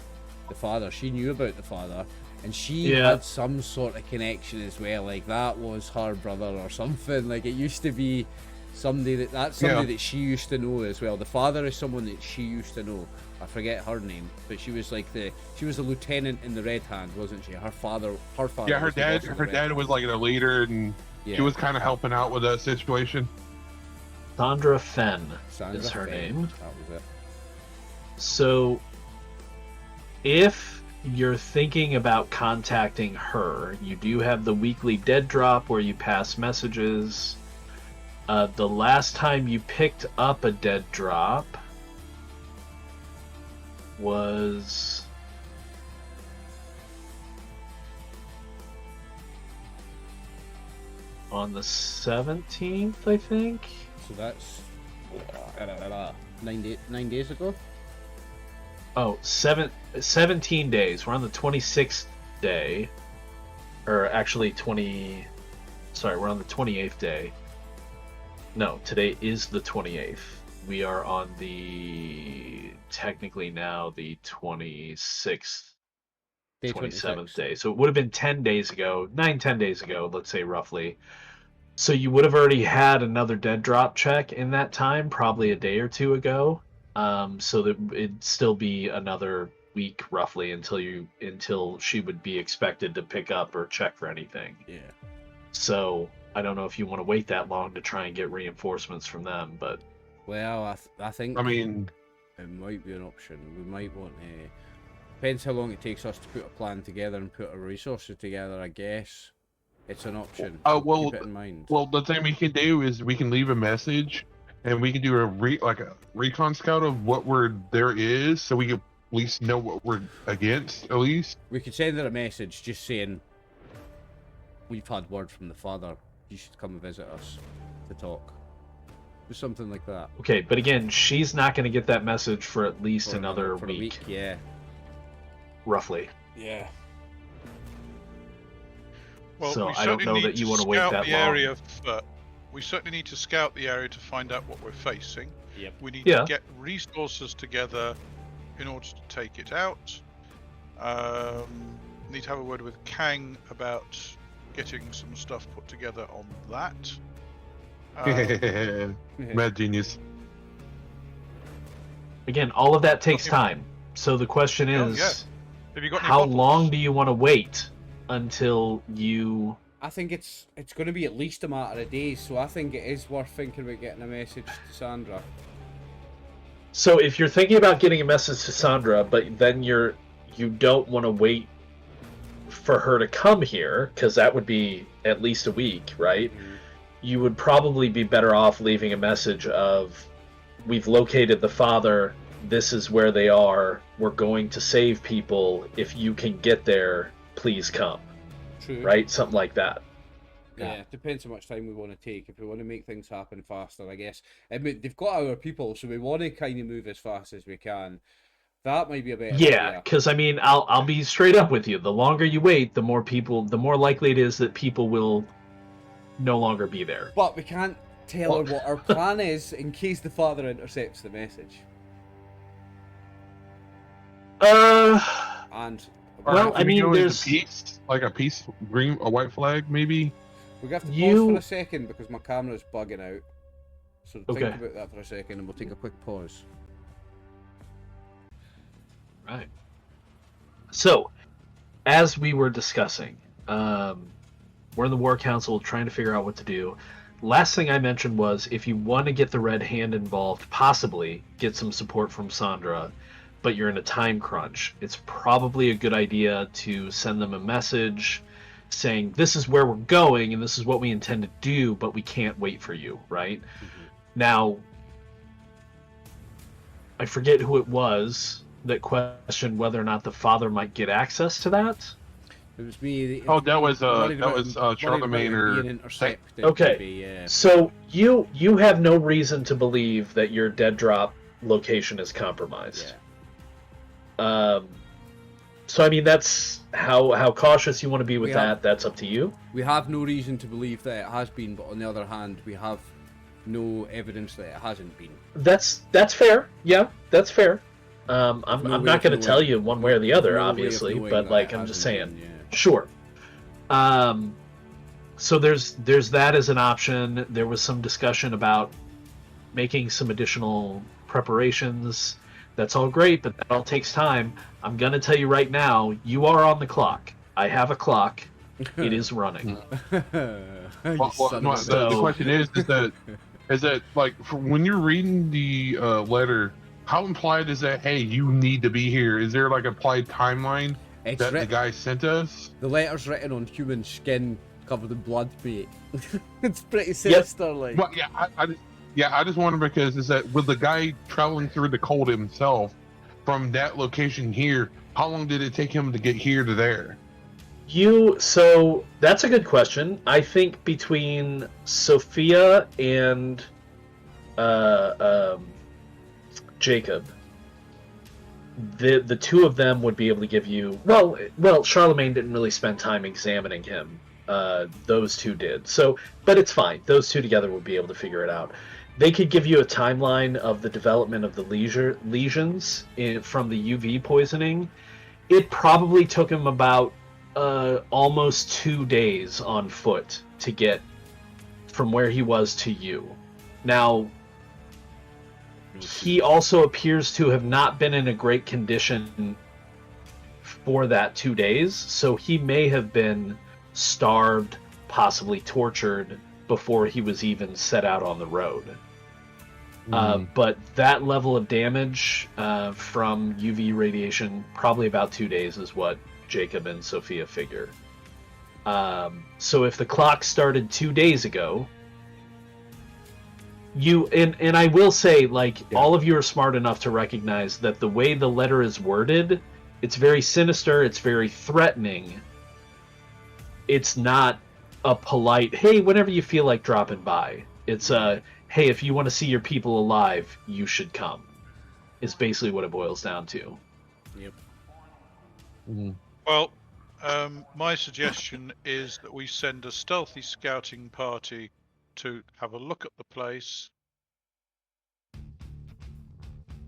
the father. She knew about the father, and she had some sort of connection as well. Like that was her brother or something. Like it used to be somebody that she used to know as well. The father is someone that she used to know. I forget her name, but she was like a lieutenant in the Red Hand, wasn't she? Her father. Yeah, her dad was like a leader, and she was kind of helping out with that situation. Sandra Fenn is her name. That was it. So, if you're thinking about contacting her, you do have the weekly dead drop where you pass messages. The last time you picked up a dead drop was on the 17th, I think. So that's 9 days ago. Oh, 17 days. We're on the 26th day. Or actually we're on the 28th day. No, today is the 28th. We are on technically now the 26th, 27th day. So it would have been 10 days ago, 10 days ago, let's say roughly. So you would have already had another dead drop check in that time, probably a day or two ago. So that it'd still be another week roughly until she would be expected to pick up or check for anything. Yeah. So I don't know if you want to wait that long to try and get reinforcements from them, but well, I think it might be an option. We might want to. Depends how long it takes us to put a plan together and put our resources together. I guess it's an option. Keep it in mind. Well, the thing we can do is we can leave a message, and we can do a recon scout of what there is, so we can at least know what we're against. At least we could send her a message just saying we've had word from the father. You should come and visit us to talk. something like that. Okay, but again, she's not going to get that message for at least another week. Yeah. Roughly. Yeah. Well, so I don't know that you want to wait that long. We certainly need to scout the area to find out what we're facing. Yep. We need to get resources together in order to take it out. Need to have a word with Kang about getting some stuff put together on that. Mad genius. Again, all of that takes time. So the question is, Have you got any how bottles? long do you want to wait until you... I think it's going to be at least a matter of days, so I think it is worth thinking about getting a message to Sandra. So if you're thinking about getting a message to Sandra, but then you don't want to wait for her to come here, because that would be at least a week, right? Mm-hmm. You would probably be better off leaving a message of, we've located the father, this is where they are, we're going to save people, if you can get there, please come. True. Right? Something like that. Yeah, it depends how much time we want to take. If we want to make things happen faster, I guess. I mean, they've got our people, so we want to kind of move as fast as we can. That might be a better idea. Because I mean, I'll be straight up with you. The longer you wait, the more likely it is that people will no longer be there. But we can't tell her what our plan is in case the father intercepts the message. And well, I mean, there's a peace, green, a white flag, maybe. We have to pause for a second because my camera's bugging out. So think about that for a second, and we'll take a quick pause. Right. So, as we were discussing, we're in the War Council trying to figure out what to do. Last thing I mentioned was, if you want to get the Red Hand involved, possibly get some support from Sandra, but you're in a time crunch, it's probably a good idea to send them a message saying, this is where we're going and this is what we intend to do, but we can't wait for you, right? Mm-hmm. Now, I forget who it was that questioned whether or not the father might get access to that. It was me. That was Charlemagne or okay. So you have no reason to believe that your dead drop location is compromised. Yeah. So I mean, that's how cautious you want to be with that. That's up to you. We have no reason to believe that it has been, but on the other hand, we have no evidence that it hasn't been. That's fair. Yeah, that's fair. I'm not going to tell you one way or the other, obviously, but like I'm just saying. Yeah. Sure. So there's that as an option. There was some discussion about making some additional preparations. That's all great, but that all takes time. I'm going to tell you right now, you are on the clock. I have a clock. It is running. The question is that like when you're reading the letter, how implied is that, hey, you need to be here? Is there like applied timeline that the guy sent us? The letter's written on human skin covered in blood, mate. It's pretty sinister, like. Well, I just wonder, because is that with the guy traveling through the cold himself from that location here, how long did it take him to get here to there? So that's a good question. I think between Sophia and Jacob, the two of them would be able to give you. Well, Charlemagne didn't really spend time examining him. Those two did. So, but it's fine. Those two together would be able to figure it out. They could give you a timeline of the development of the lesions from the UV poisoning. It probably took him about almost 2 days on foot to get from where he was to you. Now, he also appears to have not been in a great condition for that 2 days, so he may have been starved, possibly tortured, before he was even set out on the road. But that level of damage from UV radiation, probably about 2 days, is what Jacob and Sophia figure. So if the clock started 2 days ago, and I will say, all of you are smart enough to recognize that the way the letter is worded, it's very sinister, it's very threatening. It's not a polite, hey, whenever you feel like dropping by. It's a, hey, if you want to see your people alive, you should come. Is basically what it boils down to. Yep. Mm-hmm. Well, my suggestion is that we send a stealthy scouting party to have a look at the place.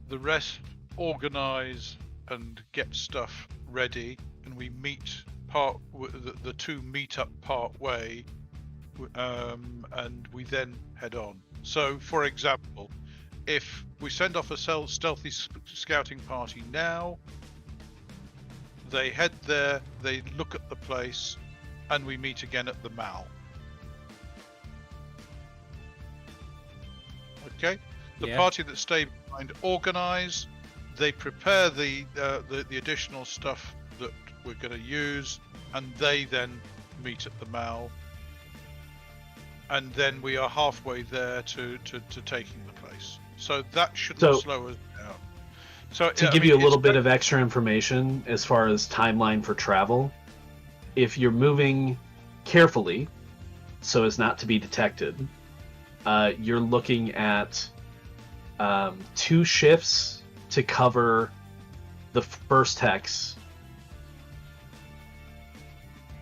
The rest organize and get stuff ready, and we meet the two meet up part way, and we then head on. So, for example, if we send off a stealthy scouting party now, they head there, they look at the place, and we meet again at the mall. Okay? The party that stay behind organize, they prepare the additional stuff that we're going to use, and they then meet at the mall. And then we are halfway there to taking the place. So that shouldn't slow us down. So to give you a little bit of extra information as far as timeline for travel, if you're moving carefully so as not to be detected, you're looking at 2 shifts to cover the first hex,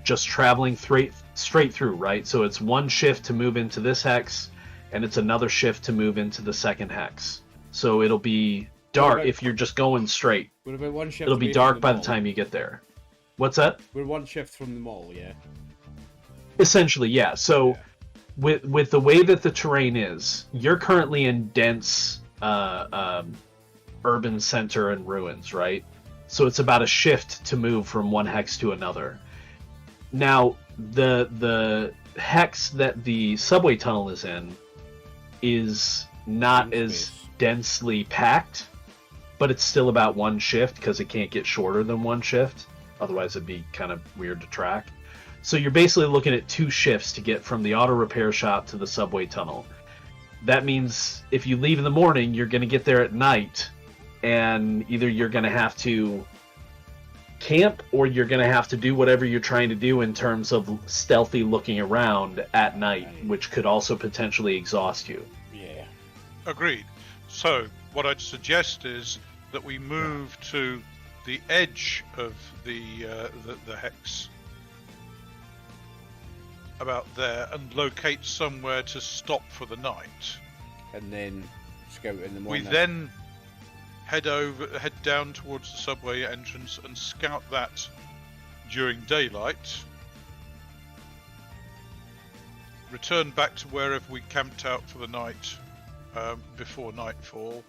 just traveling straight through, right? So it's 1 shift to move into this hex, and it's another shift to move into the second hex. So it'll be dark if you're just going straight. We're about 1 shift. It'll be dark by the time you get there. What's that? We're 1 shift from the mall, yeah. Essentially, yeah. So with the way that the terrain is, you're currently in dense urban center and ruins, right? So it's about a shift to move from one hex to another. Now, the hex that the subway tunnel is in is not as densely packed, but it's still about 1 shift because it can't get shorter than 1 shift. Otherwise, it'd be kind of weird to track. So you're basically looking at 2 shifts to get from the auto repair shop to the subway tunnel. That means if you leave in the morning, you're going to get there at night, and either you're going to have to camp or you're going to have to do whatever you're trying to do in terms of stealthy looking around at night, which could also potentially exhaust you. Yeah. Agreed. So what I'd suggest is that we move to the edge of the hex, about there, and locate somewhere to stop for the night. And then scout in the morning. We then head down towards the subway entrance and scout that during daylight. Return back to wherever we camped out for the night before nightfall,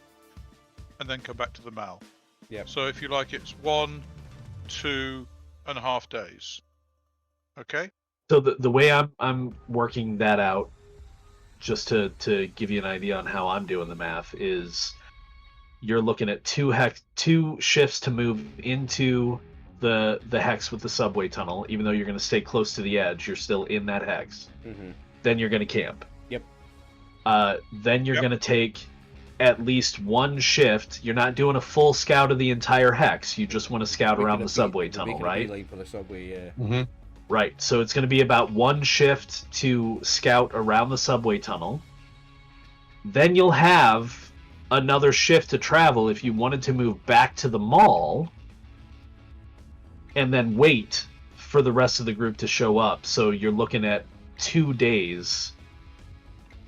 and then come back to the mall. Yep. So if you like, it's 1.5 days. Okay. So the way I'm working that out, just to give you an idea on how I'm doing the math, is you're looking at 2 shifts to move into the hex with the subway tunnel. Even though you're going to stay close to the edge, you're still in that hex. Mm-hmm. Then you're going to camp. Yep. Then you're going to take at least 1 shift. You're not doing a full scout of the entire hex. You just want to scout around the subway tunnel, right? For the subway, yeah. Mm-hmm. Right. So it's going to be about 1 shift to scout around the subway tunnel. Then you'll have another shift to travel if you wanted to move back to the mall, and then wait for the rest of the group to show up. So you're looking at 2 days,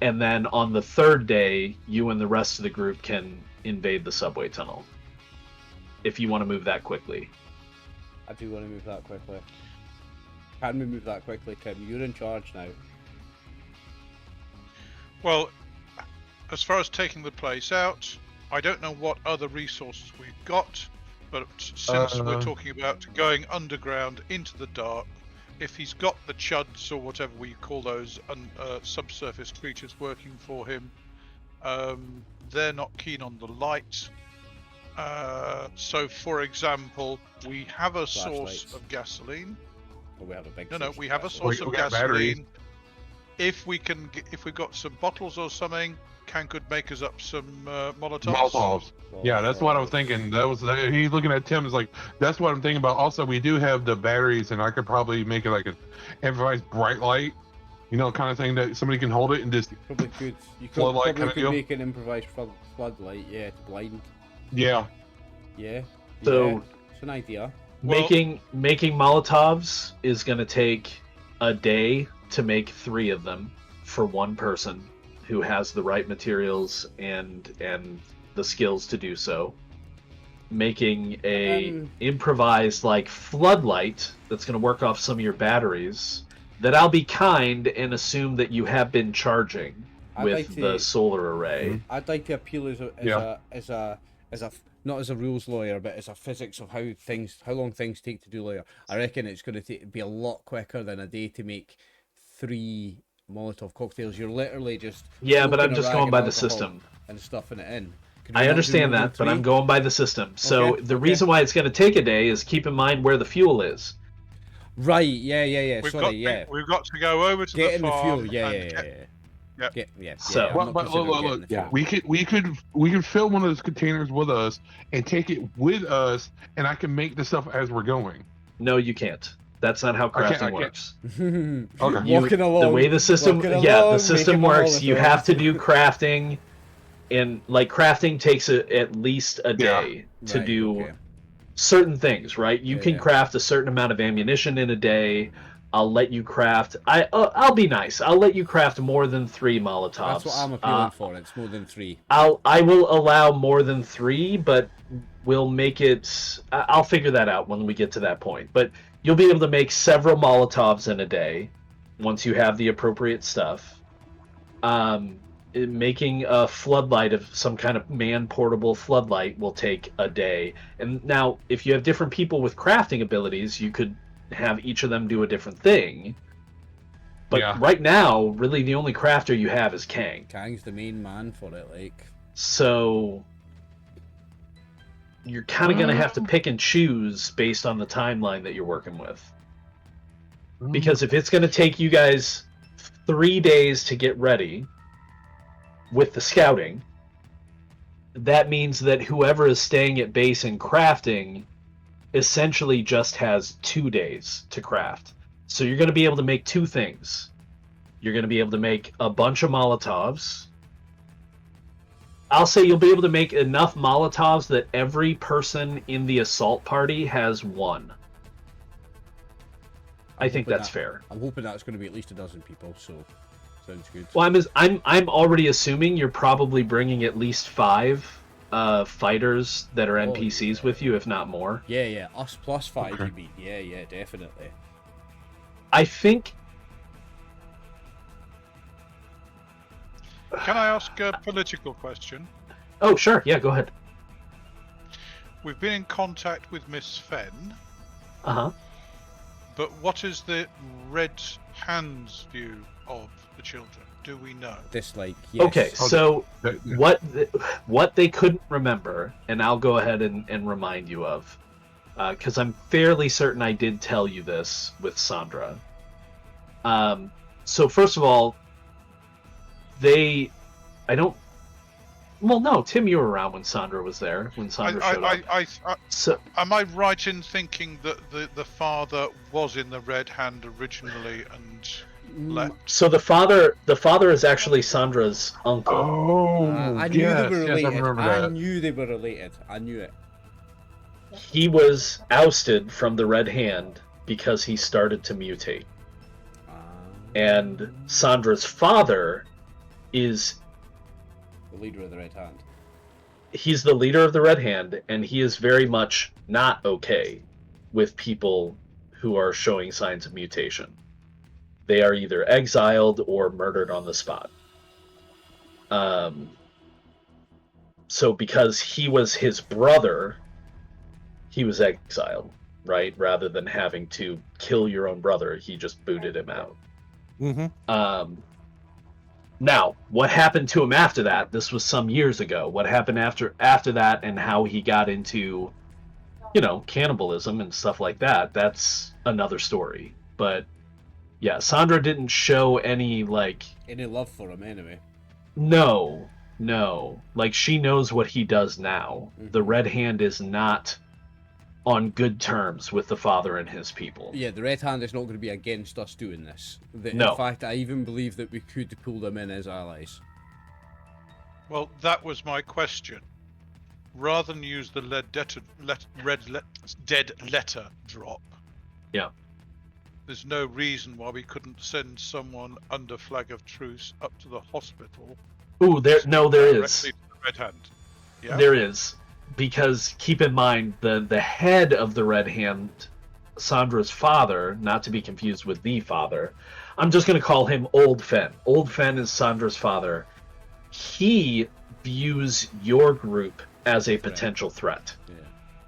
and then on the 3rd day, you and the rest of the group can invade the subway tunnel if you want to move that quickly. I do want to move that quickly. Can we move that quickly, Tim? You're in charge now. Well, as far as taking the place out, I don't know what other resources we've got, but since we're talking about going underground into the dark, if he's got the chuds or whatever we call those subsurface creatures working for him, they're not keen on the light. So, for example, we have a source of gasoline. Well, we have a big we have a source of gasoline. If we've got some bottles or something, Ken could make us up some Molotovs. Yeah, that's what I was thinking. He's looking at Tim. Is like, that's what I'm thinking about. Also, we do have the batteries, and I could probably make it like an improvised bright light You know, kind of thing that somebody can hold it and just probably could. You floodlight probably could deal? make an improvised floodlight. Yeah, to blind. Yeah. Yeah. So yeah, it's an idea. Making Molotovs is going to take a day to make 3 of them for one person who has the right materials and the skills to do so. Making a improvised like floodlight that's going to work off some of your batteries that I'll be kind and assume that you have been charging with the solar array. I'd like to appeal as a not as a rules lawyer, but as a physics of how long things take to do lawyer. I reckon it's going to be a lot quicker than a day to make 3 Molotov cocktails. You're literally just but I'm just going by the system and stuffing it in. I understand that, but I'm going by the system. So the reason why it's going to take a day is keep in mind where the fuel is. Right, yeah. We've got to go over to the farm. The fuel, So, look, we could fill one of those containers with us and take it with us, and I can make the stuff as we're going. No, you can't. That's not how crafting works. Okay. Walking along. The way the system, the system works, you have to do crafting, and like crafting takes at least a day to do certain things. Right? You can craft a certain amount of ammunition in a day. I'll let you craft. I'll be nice. I'll let you craft more than 3 Molotovs. That's what I'm appealing for. It's more than 3. I will allow more than 3, but we'll make it. I'll figure that out when we get to that point. But you'll be able to make several Molotovs in a day once you have the appropriate stuff. Making a floodlight of some kind of man-portable floodlight will take a day. And now, if you have different people with crafting abilities, you could have each of them do a different thing. But right now, really the only crafter you have is Kang. Kang's the main man for it, like. So you're kind of going to have to pick and choose based on the timeline that you're working with. Because if it's going to take you guys 3 days to get ready with the scouting, that means that whoever is staying at base and crafting essentially just has 2 days to craft. So you're going to be able to make 2 things. You're going to be able to make a bunch of Molotovs. I'll say you'll be able to make enough Molotovs that every person in the assault party has 1. I think that's fair. I'm hoping that's going to be at least a dozen people, so sounds good. Well, I'm already assuming you're probably bringing at least 5 fighters that are NPCs with you, if not more. Yeah. Us plus 5 you mean. Yeah, definitely. I think... Can I ask a political question? Oh, sure. Yeah, go ahead. We've been in contact with Miss Fenn. Uh-huh. But what is the Red Hand's view of the children? Do we know? Dislike, yes. Okay, so what they couldn't remember, and I'll go ahead and remind you of, because I'm fairly certain I did tell you this with Sandra. So first of all, no, Tim, you were around when Sandra was there, when Sandra showed up. So, am I right in thinking that the father was in the Red Hand originally and left? So the father is actually Sandra's uncle. Oh, I knew they were related. Yes, I remember that. I knew they were related. I knew it. He was ousted from the Red Hand because he started to mutate. And Sandra's father is... the leader of the Red Hand. He's the leader of the Red Hand, and he is very much not okay with people who are showing signs of mutation. They are either exiled or murdered on the spot. So because he was his brother, he was exiled, right? Rather than having to kill your own brother, he just booted him out. Mm-hmm. Now, what happened to him after that? This was some years ago. What happened after that, and how he got into, cannibalism and stuff like that, that's another story. But yeah, Sandra didn't show any love for him anyway. No. Like, she knows what he does now. Mm-hmm. The Red Hand is not on good terms with the father and his people. Yeah, the Red Hand is not going to be against us doing this. No. In fact, I even believe that we could pull them in as allies. Well, that was my question. Rather than use the dead letter drop. Yeah. There's no reason why we couldn't send someone under flag of truce up to the hospital. Ooh, there is. The Red Hand. Yeah? There is. Because keep in mind, the head of the Red Hand, Sandra's father, not to be confused with the father, I'm just going to call him Old Fen. Old Fen is Sandra's father. He views your group as a potential threat. Yeah.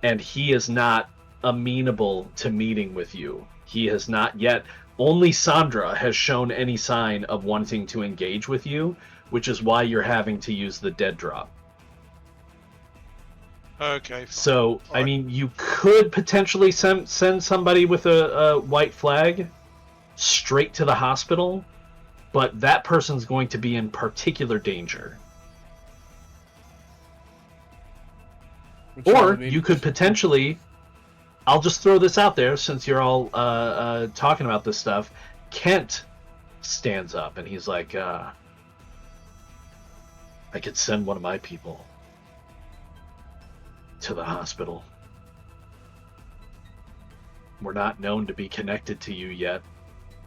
And he is not amenable to meeting with you. He has not yet. Only Sandra has shown any sign of wanting to engage with you, which is why you're having to use the dead drop. Okay. Fine. So, I mean, you could potentially send somebody with a white flag straight to the hospital, but that person's going to be in particular danger. Or you could potentially, I'll just throw this out there since you're all talking about this stuff. Kent stands up and he's like, I could send one of my people to the hospital. We're not known to be connected to you yet,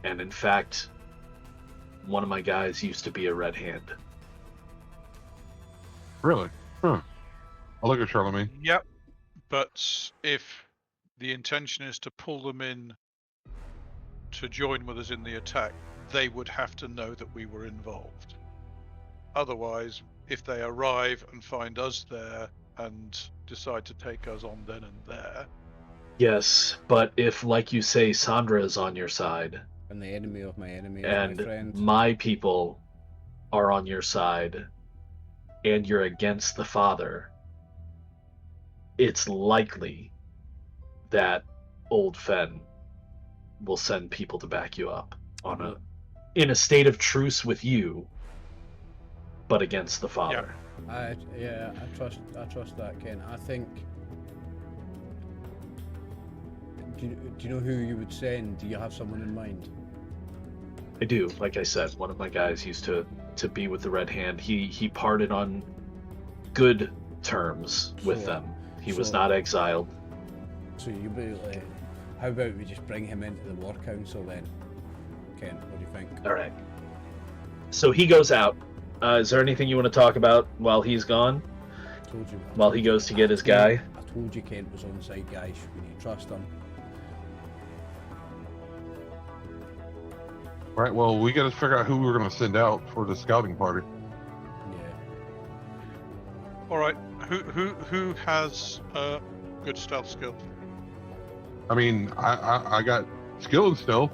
and in fact, one of my guys used to be a Red Hand. Really? Huh. I'll look at Charlemagne. Yep. But if the intention is to pull them in to join with us in the attack, they would have to know that we were involved. Otherwise, if they arrive and find us there and decide to take us on then and there. Yes, but if, like you say, Sandra is on your side, and the enemy of my enemy and is my friend, my people are on your side, and you're against the father, it's likely that Old Fen will send people to back you up in a state of truce with you, but against the father. I trust that, Ken. I think. Do you know who you would send? Do you have someone in mind? I do. Like I said, one of my guys used to be with the Red Hand. He parted on good terms with them. He was not exiled. So you basically, how about we just bring him into the War Council then? Ken, what do you think? All right. So he goes out. Is there anything you want to talk about while he's gone? I told you. While he goes to get his guy? I told you Kent was on side, guys. We need to trust him. Right, well, we got to figure out who we're going to send out for the scouting party. Yeah. All right. Who has good stealth skill? I mean, I got skill and stealth.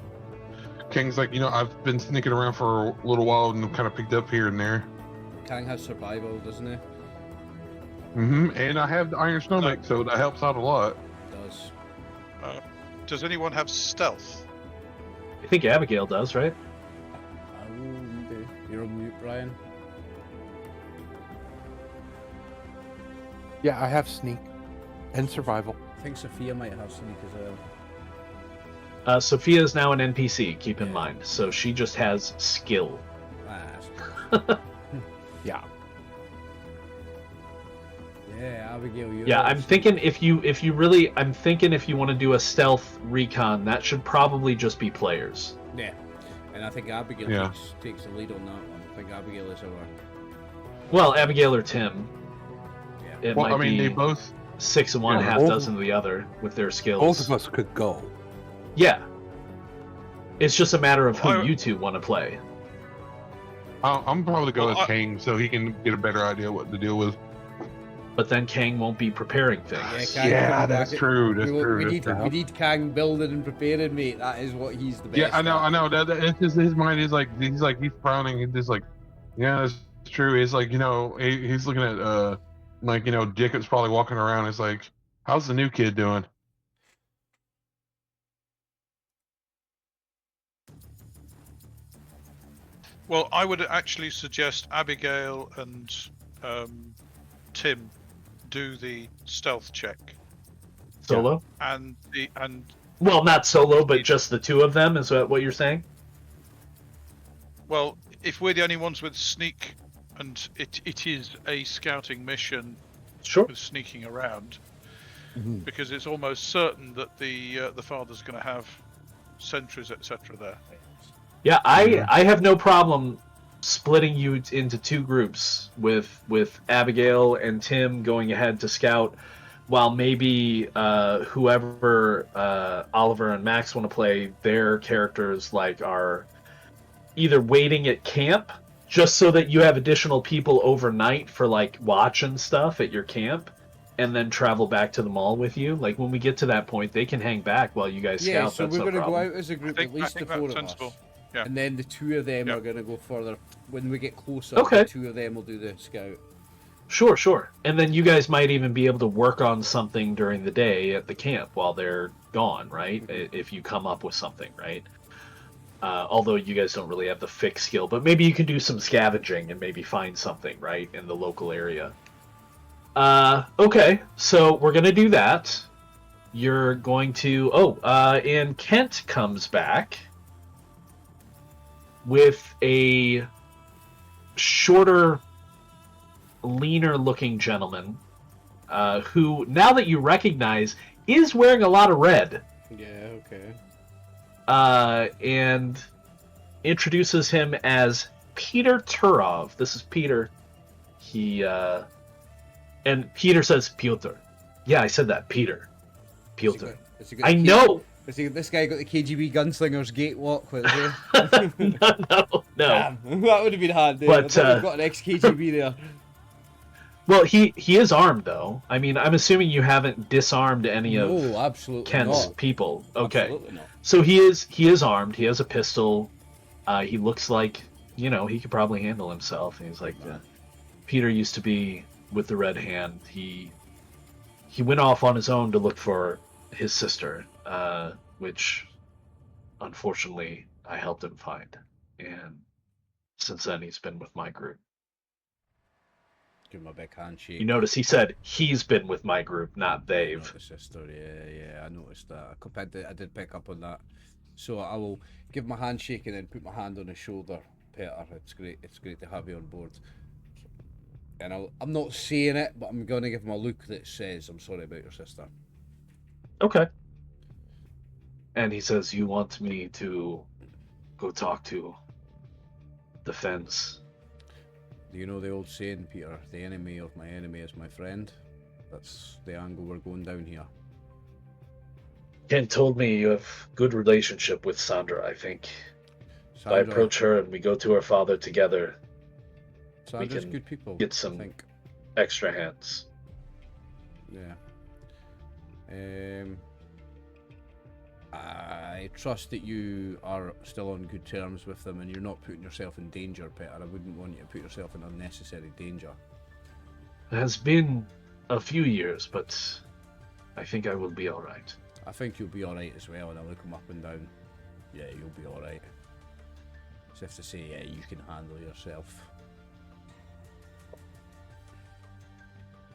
King's like, I've been sneaking around for a little while and kind of picked up here and there. Kang has survival, doesn't he? Mm-hmm. And I have the iron stomach, so that helps out a lot. It does. Does anyone have stealth? I think Abigail does, right? Oh, you do. You're on mute, Brian. Yeah, I have sneak and survival. I think Sophia might have sneak as well. Sophia is now an NPC, keep in mind. So she just has skill. Yeah. Yeah, Abigail, you. Yeah, I'm thinking if you want to do a stealth recon, that should probably just be players. Yeah, and I think Abigail takes the lead on that one. I think Abigail is our. Well, Abigail or Tim. Yeah. It might be they both 6 of one, half dozen of the other with their skills. Both of us could go. Yeah. It's just a matter of who you two want to play. I'm probably going with Kang so he can get a better idea what to deal with. But then Kang won't be preparing things. Yeah, that's true. That's true. We need Kang building and preparing, mate. That is what he's the best. Yeah, I know. It's just his mind is like he's frowning. He's just like, yeah, that's true. It's like he's looking at Jacob's probably walking around. It's like, how's the new kid doing? Well, I would actually suggest Abigail and Tim do the stealth check. Solo? And well, not solo, but just the two of them. Is that what you're saying? Well, if we're the only ones with sneak, and it is a scouting mission, sure, with sneaking around, because it's almost certain that the father's going to have sentries, etc. there. Yeah, I have no problem splitting you into two groups with Abigail and Tim going ahead to scout, while maybe whoever Oliver and Max want to play, their characters like are either waiting at camp just so that you have additional people overnight for like watch and stuff at your camp, and then travel back to the mall with you. Like when we get to that point, they can hang back while you guys scout. Yeah, so that's we're no going to go problem. out as a group, at least the four of us. Yeah. And then the two of them are going to go further. When we get closer, okay, the two of them will do the scout. Sure. And then you guys might even be able to work on something during the day at the camp while they're gone, right? If you come up with something, right? Although you guys don't really have the fix skill, but maybe you can do some scavenging and maybe find something, right, in the local area. Okay, so we're going to do that. You're going to... and Kent comes back with a shorter, leaner-looking gentleman who, now that you recognize, is wearing a lot of red. Yeah, okay. And introduces him as Peter Turov. This is Peter. And Peter says, Piotr. Yeah, I said that, Peter. Piotr. I know! This guy got the KGB gunslinger's gate walk with him. No. Damn, that would have been hard, dude. But, we've got an ex-KGB there. Well, he is armed, though. I mean, I'm assuming you haven't disarmed any of absolutely Kent's not. people. Okay. Absolutely not. So he is armed. He has a pistol. He looks like, he could probably handle himself. And he's like, Peter used to be with the Red Hand. He went off on his own to look for his sister, which, unfortunately, I helped him find. And since then, he's been with my group. Give him a big handshake. You notice he said he's been with my group, not they've. Not the sister, yeah, I noticed that. I did pick up on that. So I will give him a handshake and then put my hand on his shoulder. Peter, it's great to have you on board. And I'm not saying it, but I'm going to give him a look that says, I'm sorry about your sister. Okay. And he says, you want me to go talk to the fence? Do you know the old saying, Peter? The enemy of my enemy is my friend. That's the angle we're going down here. Kent told me you have good relationship with Sandra, I think. If I approach her and we go to her father together, Sandra's we can good people, get some extra hands. Yeah. I trust that you are still on good terms with them and you're not putting yourself in danger, Peter. I wouldn't want you to put yourself in unnecessary danger. It has been a few years, but I think I will be alright. I think you'll be alright as well, and I look him up and down. Yeah, you'll be alright. As if to say, yeah, you can handle yourself.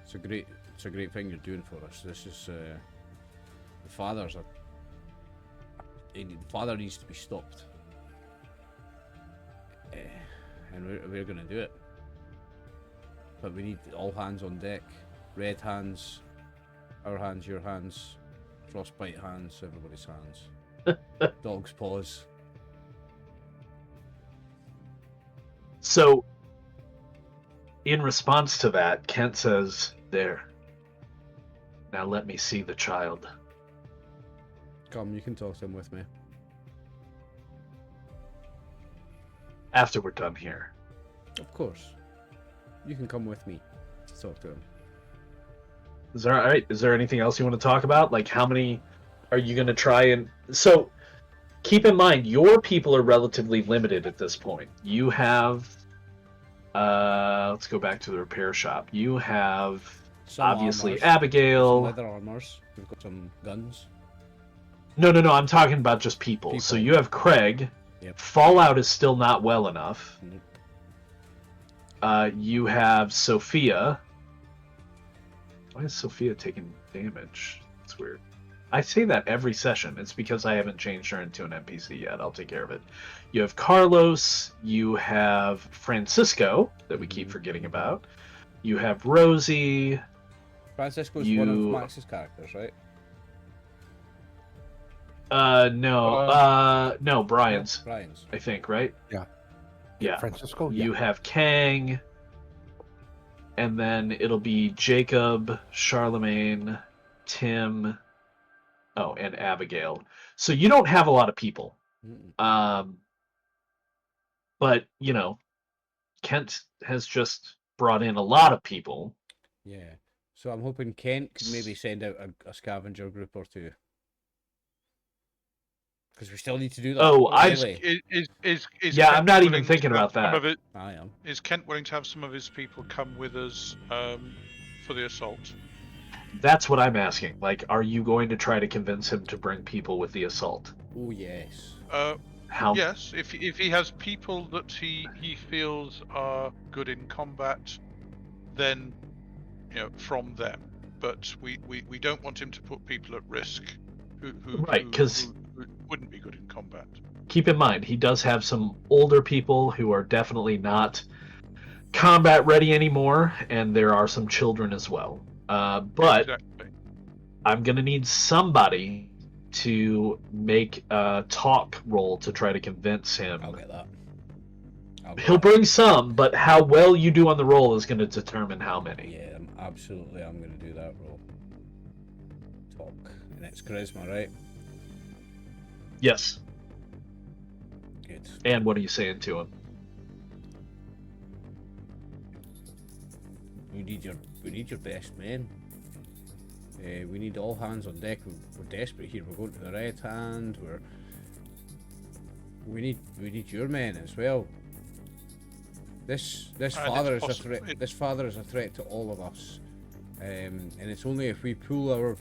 It's a great thing you're doing for us. This is the father needs to be stopped, and we're going to do it. But we need all hands on deck. Red hands, our hands, your hands, frostbite hands, everybody's hands. Dog's paws. So, in response to that, Kent says, there. Now let me see the child. Come, you can talk to him with me. After we're done here. Of course. You can come with me to talk to him. Is that alright? Is there anything else you want to talk about? Like, how many are you going to try and... So, keep in mind, your people are relatively limited at this point. You have... let's go back to the repair shop. You have, some obviously, armors, Abigail... some leather armors. We've got some guns. No, I'm talking about just people. So you have Craig. Yep. Fallout is still not well enough. Nope. You have Sophia. Why is Sophia taking damage? It's That's weird. I say that every session. It's because I haven't changed her into an NPC yet. I'll take care of it. You have Carlos. You have Francisco, that we keep forgetting about. You have Rosie. Francisco's one of Max's characters, right? No, Brian's. Brian's. I think, right? Yeah. Francisco. You have Kang. And then it'll be Jacob, Charlemagne, Tim, and Abigail. So you don't have a lot of people. But, Kent has just brought in a lot of people. Yeah. So I'm hoping Kent could maybe send out a scavenger group or two. Because we still need to do that. I'm not even thinking about that. I am. Is Kent willing to have some of his people come with us for the assault? That's what I'm asking. Like, are you going to try to convince him to bring people with the assault? Oh, yes. How? Yes, if he has people that he feels are good in combat, then from them. But we don't want him to put people at risk who wouldn't be good in combat. Keep in mind, he does have some older people who are definitely not combat ready anymore, and there are some children as well. But exactly. I'm going to need somebody to make a talk roll to try to convince him. I'll get that. He'll bring some, but how well you do on the roll is going to determine how many. Yeah, I'm going to do that roll. Talk. And it's charisma, right? Yes. Good. And what are you saying to him? We need your best men. We need all hands on deck. We're desperate here. We're going to the Red Hand. We need your men as well. This father is a threat. This father is a threat to all of us, and it's only if we pull our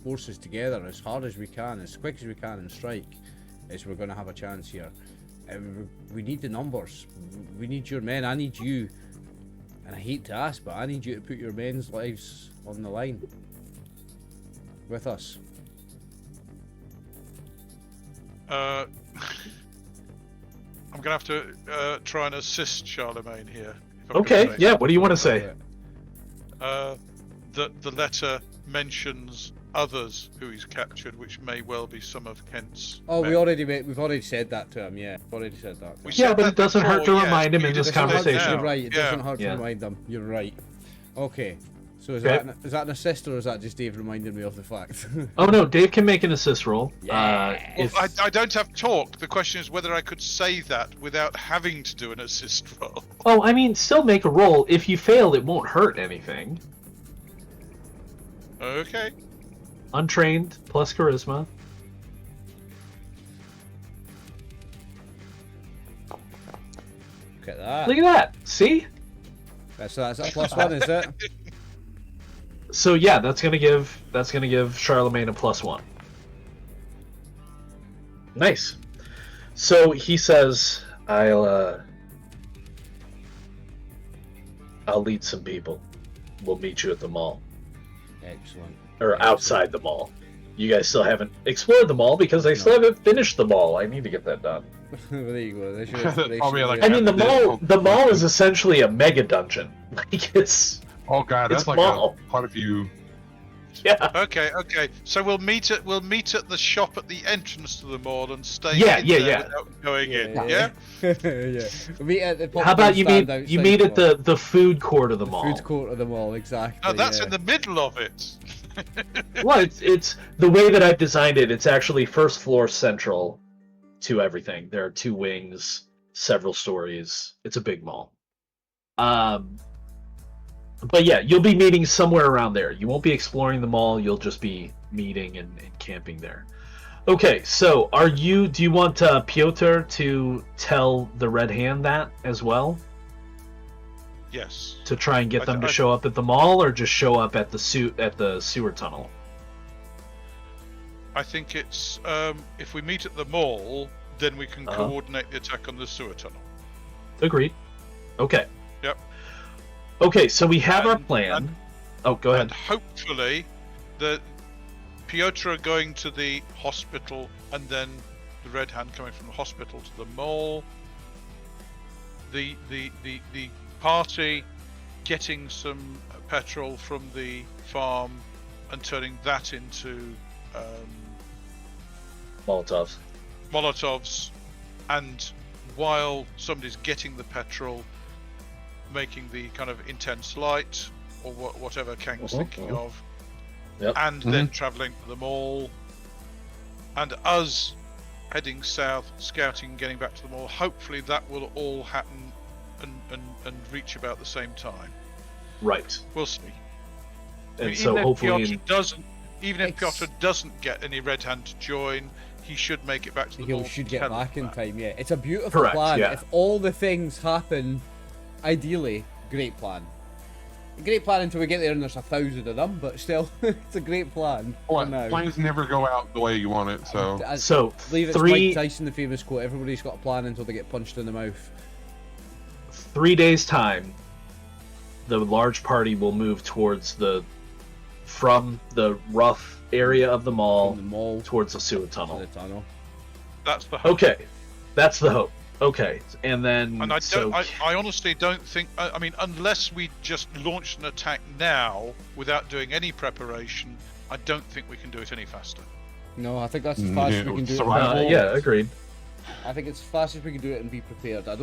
forces together as hard as we can, as quick as we can, and strike, is we're going to have a chance here. We need the numbers. We need your men. I need you. And I hate to ask, but I need you to put your men's lives on the line with us. I'm gonna have to try and assist Charlemagne here. Okay, yeah. What do you want to say? The letter mentions others who he's captured, which may well be some of Kent's. Oh, men. we've already said that to him. Yeah, we've already said that. Yeah, but it doesn't hurt to remind him in this conversation. You're right. It doesn't hurt to remind them. You're right. Okay. So is that an assist, or is that just Dave reminding me of the fact? Oh no, Dave can make an assist roll. Well, I don't have talk. The question is whether I could say that without having to do an assist roll. Oh, I mean, still make a roll. If you fail, it won't hurt anything. Okay. Untrained plus charisma. Look at that. Look at that. See? That's a +1, is it? So yeah, that's gonna give Charlemagne a +1. Nice. So he says, I'll lead some people. We'll meet you at the mall. Excellent. Or outside the mall. You guys still haven't explored the mall because I still haven't finished the mall. I need to get that done. There you go. There's your I mean, the mall is essentially a mega dungeon. Like it's. Oh god, that's like quite a few. Yeah. Okay. So we'll meet at the shop at the entrance to the mall and stay without going in. Yeah. Yeah. Meet at the How about you meet at the food court of the mall? Food court of the mall, exactly. Oh, that's in the middle of it. Well, it's the way that I've designed it. It's actually first floor central to everything. There are 2 wings, several stories. It's a big mall. But yeah, you'll be meeting somewhere around there. You won't be exploring the mall. You'll just be meeting and camping there. Okay, so do you want Piotr to tell the Red Hand that as well? Yes. To try and get them to show up at the mall, or just show up at the sewer tunnel? I think it's if we meet at the mall, then we can coordinate the attack on the sewer tunnel. Agreed. Okay. Yep. Okay, so we have our plan. Go ahead. And hopefully, Piotr going to the hospital, and then the Red Hand coming from the hospital to the mall. The party getting some petrol from the farm and turning that into Molotovs, and while somebody's getting the petrol, making the kind of intense light or whatever Kang's thinking of, and then travelling to the mall, and us heading south, scouting, getting back to the mall. Hopefully that will all happen and reach about the same time. Right. We'll see. And so hopefully even if Piotr doesn't get any Red Hand to join, he should make it back to the mall. He should get back in time, yeah. It's a beautiful Correct, plan. yeah. If all the things happen, ideally, great plan. Great plan until we get there and there's 1,000 of them, but still, it's a great plan. Plans never go out the way you want it, so... So, I believe it's Mike Tyson, the famous quote, everybody's got a plan until they get punched in the mouth. 3 days' time, the large party will move towards from the rough area of the mall, towards the sewer tunnel. That's the hope. Okay, that's the hope. Okay, and then... And I honestly don't think... I mean, unless we just launch an attack now, without doing any preparation, I don't think we can do it any faster. No, I think that's as fast as we can do it. Yeah, agreed. I think it's as fast as we can do it and be prepared. I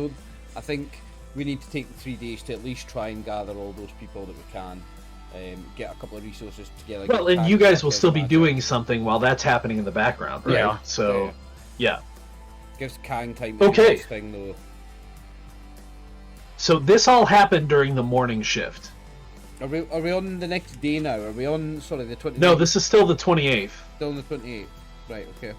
think we need to take the 3 days to at least try and gather all those people that we can. Get a couple of resources together. Well, and you guys will still be doing something while that's happening in the background, right? Yeah. So, yeah. Gives Kang time to do this thing, though. So this all happened during the morning shift. Are we on the next day now? Are we on, sorry, the 29th? No, this is still the 28th. Still on the 28th. Right, okay.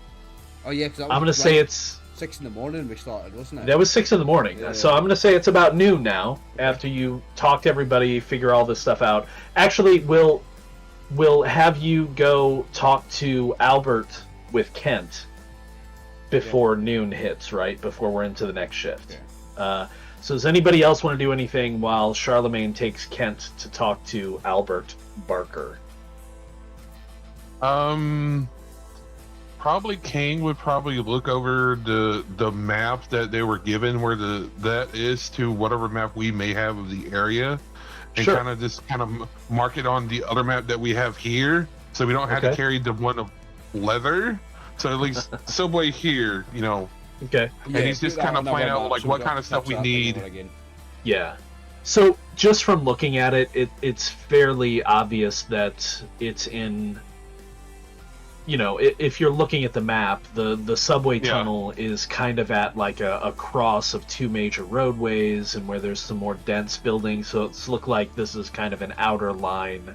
Oh, yeah, because I'm going to say it's... 6 in the morning we started, wasn't it? That was 6 in the morning. Yeah. So I'm going to say it's about noon now, after you talk to everybody, figure all this stuff out. Actually, we'll have you go talk to Albert with Kent before noon hits, right? Before we're into the next shift. Yeah. So does anybody else want to do anything while Charlemagne takes Kent to talk to Albert Barker? Probably Kane would probably look over the map that they were given, where that is to whatever map we may have of the area, and kind of mark it on the other map that we have here, so we don't have to carry the one of leather. So at least subway here, you know. Okay. And he's just kind of playing out like what kind of stuff we need. Yeah. So just from looking at it, it's fairly obvious that it's in. You know, if you're looking at the map, the subway tunnel is kind of at like a cross of two major roadways, and where there's some more dense buildings. So it's looked like this is kind of an outer line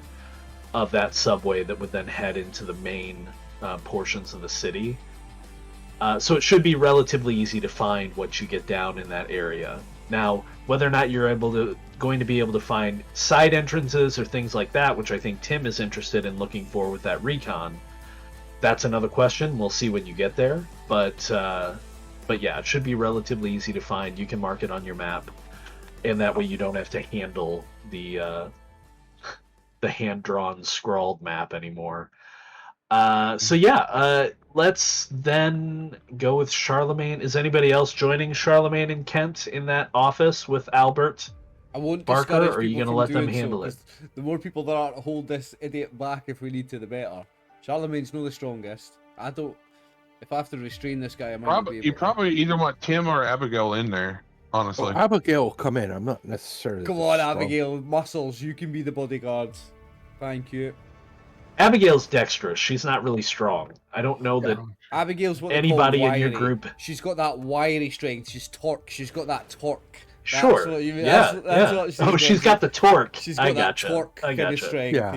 of that subway that would then head into the main portions of the city. So it should be relatively easy to find once you get down in that area. Now, whether or not you're going to be able to find side entrances or things like that, which I think Tim is interested in looking for with that recon, that's another question. We'll see when you get there. But yeah, it should be relatively easy to find. You can mark it on your map, and that way you don't have to handle the hand-drawn, scrawled map anymore. So yeah, let's then go with Charlemagne. Is anybody else joining Charlemagne and Kent in that office with Albert Barker, or are you going to let them handle it? The more people there are to hold this idiot back if we need to, the better. Charlemagne's not the strongest. If I have to restrain this guy, I might be able You probably either want Tim or Abigail in there, honestly. Well, Abigail will come in. I'm not necessarily... Come on, Abigail. Muscles. You can be the bodyguard. Thank you. Abigail's dexterous. She's not really strong. I don't know that Abigail's what anybody in your wiry. group... She's got that wiry strength. She's torque. She's got that torque. Sure. What you mean. Yeah. That's What she's got the torque. She's got that torque I kind of strength. Yeah.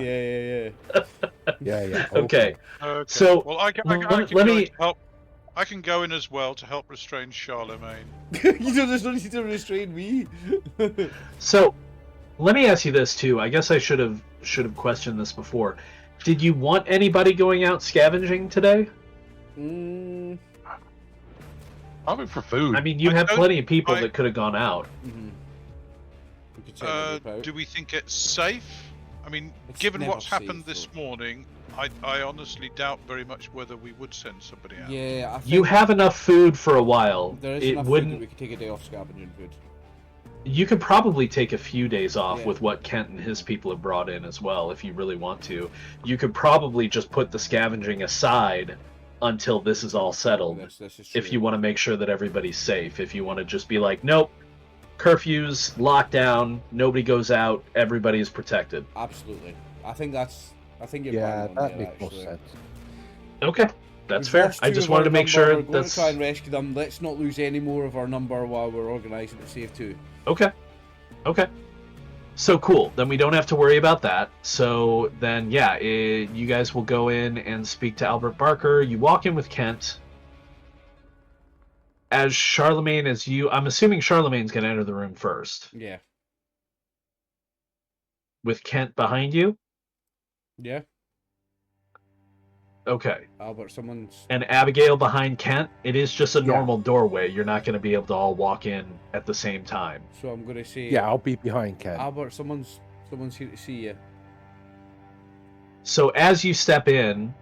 Yeah. Okay. So well, I can go in as well to help restrain Charlemagne. You don't need to restrain me. So, let me ask you this too. I guess I should have questioned this before. Did you want anybody going out scavenging today? Probably for food. I mean, you have plenty of people that could have gone out. Do we think it's safe? I mean, given what's happened this morning, I honestly doubt very much whether we would send somebody out. Yeah, I think you have enough food for a while. There is it enough wouldn't. food that we could take a day off scavenging food. You could probably take a few days off with what Kent and his people have brought in as well, if you really want to. You could probably just put the scavenging aside until this is all settled. This is true. If you want to make sure that everybody's safe. If you want to just be like, nope, curfews, lockdown, nobody goes out, everybody is protected. Absolutely. I think you're Yeah, bang on that there, makes more actually. sense. Okay, that's We've fair. lost I two just of wanted our to make number. sure We're going that's... to try and rescue them. Let's not lose any more of our number while we're organising to save two. Okay. So cool. Then we don't have to worry about that. So then, yeah, you guys will go in and speak to Albert Barker. You walk in with Kent. As Charlemagne, I'm assuming Charlemagne's going to enter the room first. Yeah. With Kent behind you? Yeah. Okay. Albert, someone's... And Abigail behind Kent? It is just a normal doorway. You're not going to be able to all walk in at the same time. So I'm going to say... Yeah, I'll be behind Ken. Albert, someone's here to see you. So as you step in,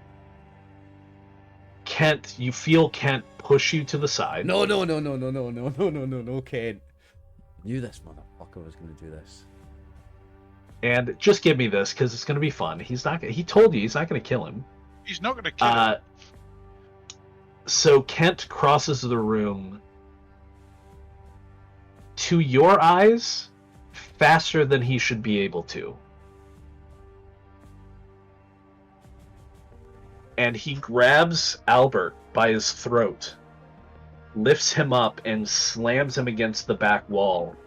you feel Kent push you to the side. No, Ken. Knew this motherfucker was going to do this. And just give me this, because it's going to be fun. He told you he's not going to kill him. He's not going to kill him. So Kent crosses the room to your eyes faster than he should be able to. And he grabs Albert by his throat, lifts him up, and slams him against the back wall.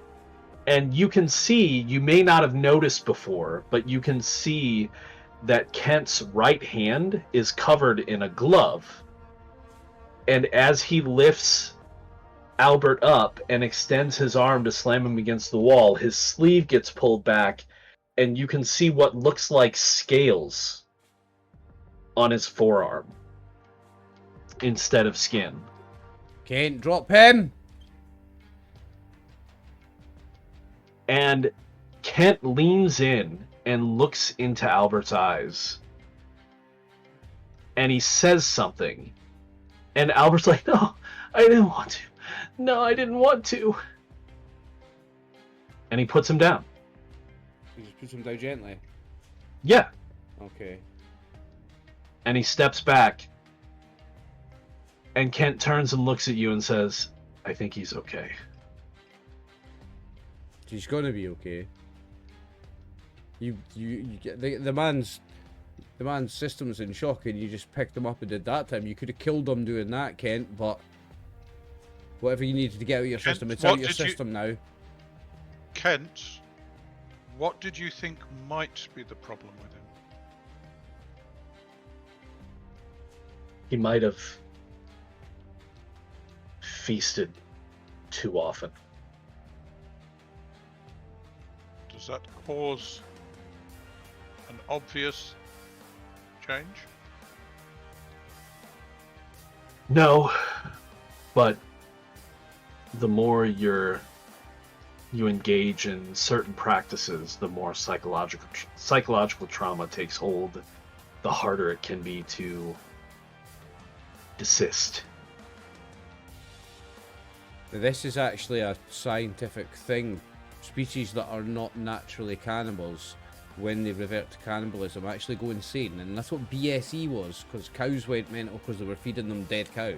And you can see, you may not have noticed before, but you can see that Kent's right hand is covered in a glove. And as he lifts Albert up and extends his arm to slam him against the wall, his sleeve gets pulled back, and you can see what looks like scales on his forearm instead of skin. Kent, drop him! And Kent leans in and looks into Albert's eyes. And he says something. And Albert's like, no, I didn't want to. No, I didn't want to. And he puts him down. He just puts him down gently? Yeah. Okay. And he steps back. And Kent turns and looks at you and says, I think he's okay. He's gonna be okay. You get the man's system's in shock, and you just picked him up and did that time. You could have killed him doing that, Kent, but whatever you needed to get out of your system, it's out of your system now. Kent, what did you think might be the problem with him? He might have feasted too often. Does that cause an obvious change? No, but the more you engage in certain practices, the more psychological trauma takes hold, the harder it can be to desist. This is actually a scientific thing. Species that are not naturally cannibals, when they revert to cannibalism, actually go insane, and that's what BSE was, because cows went mental because they were feeding them dead cow.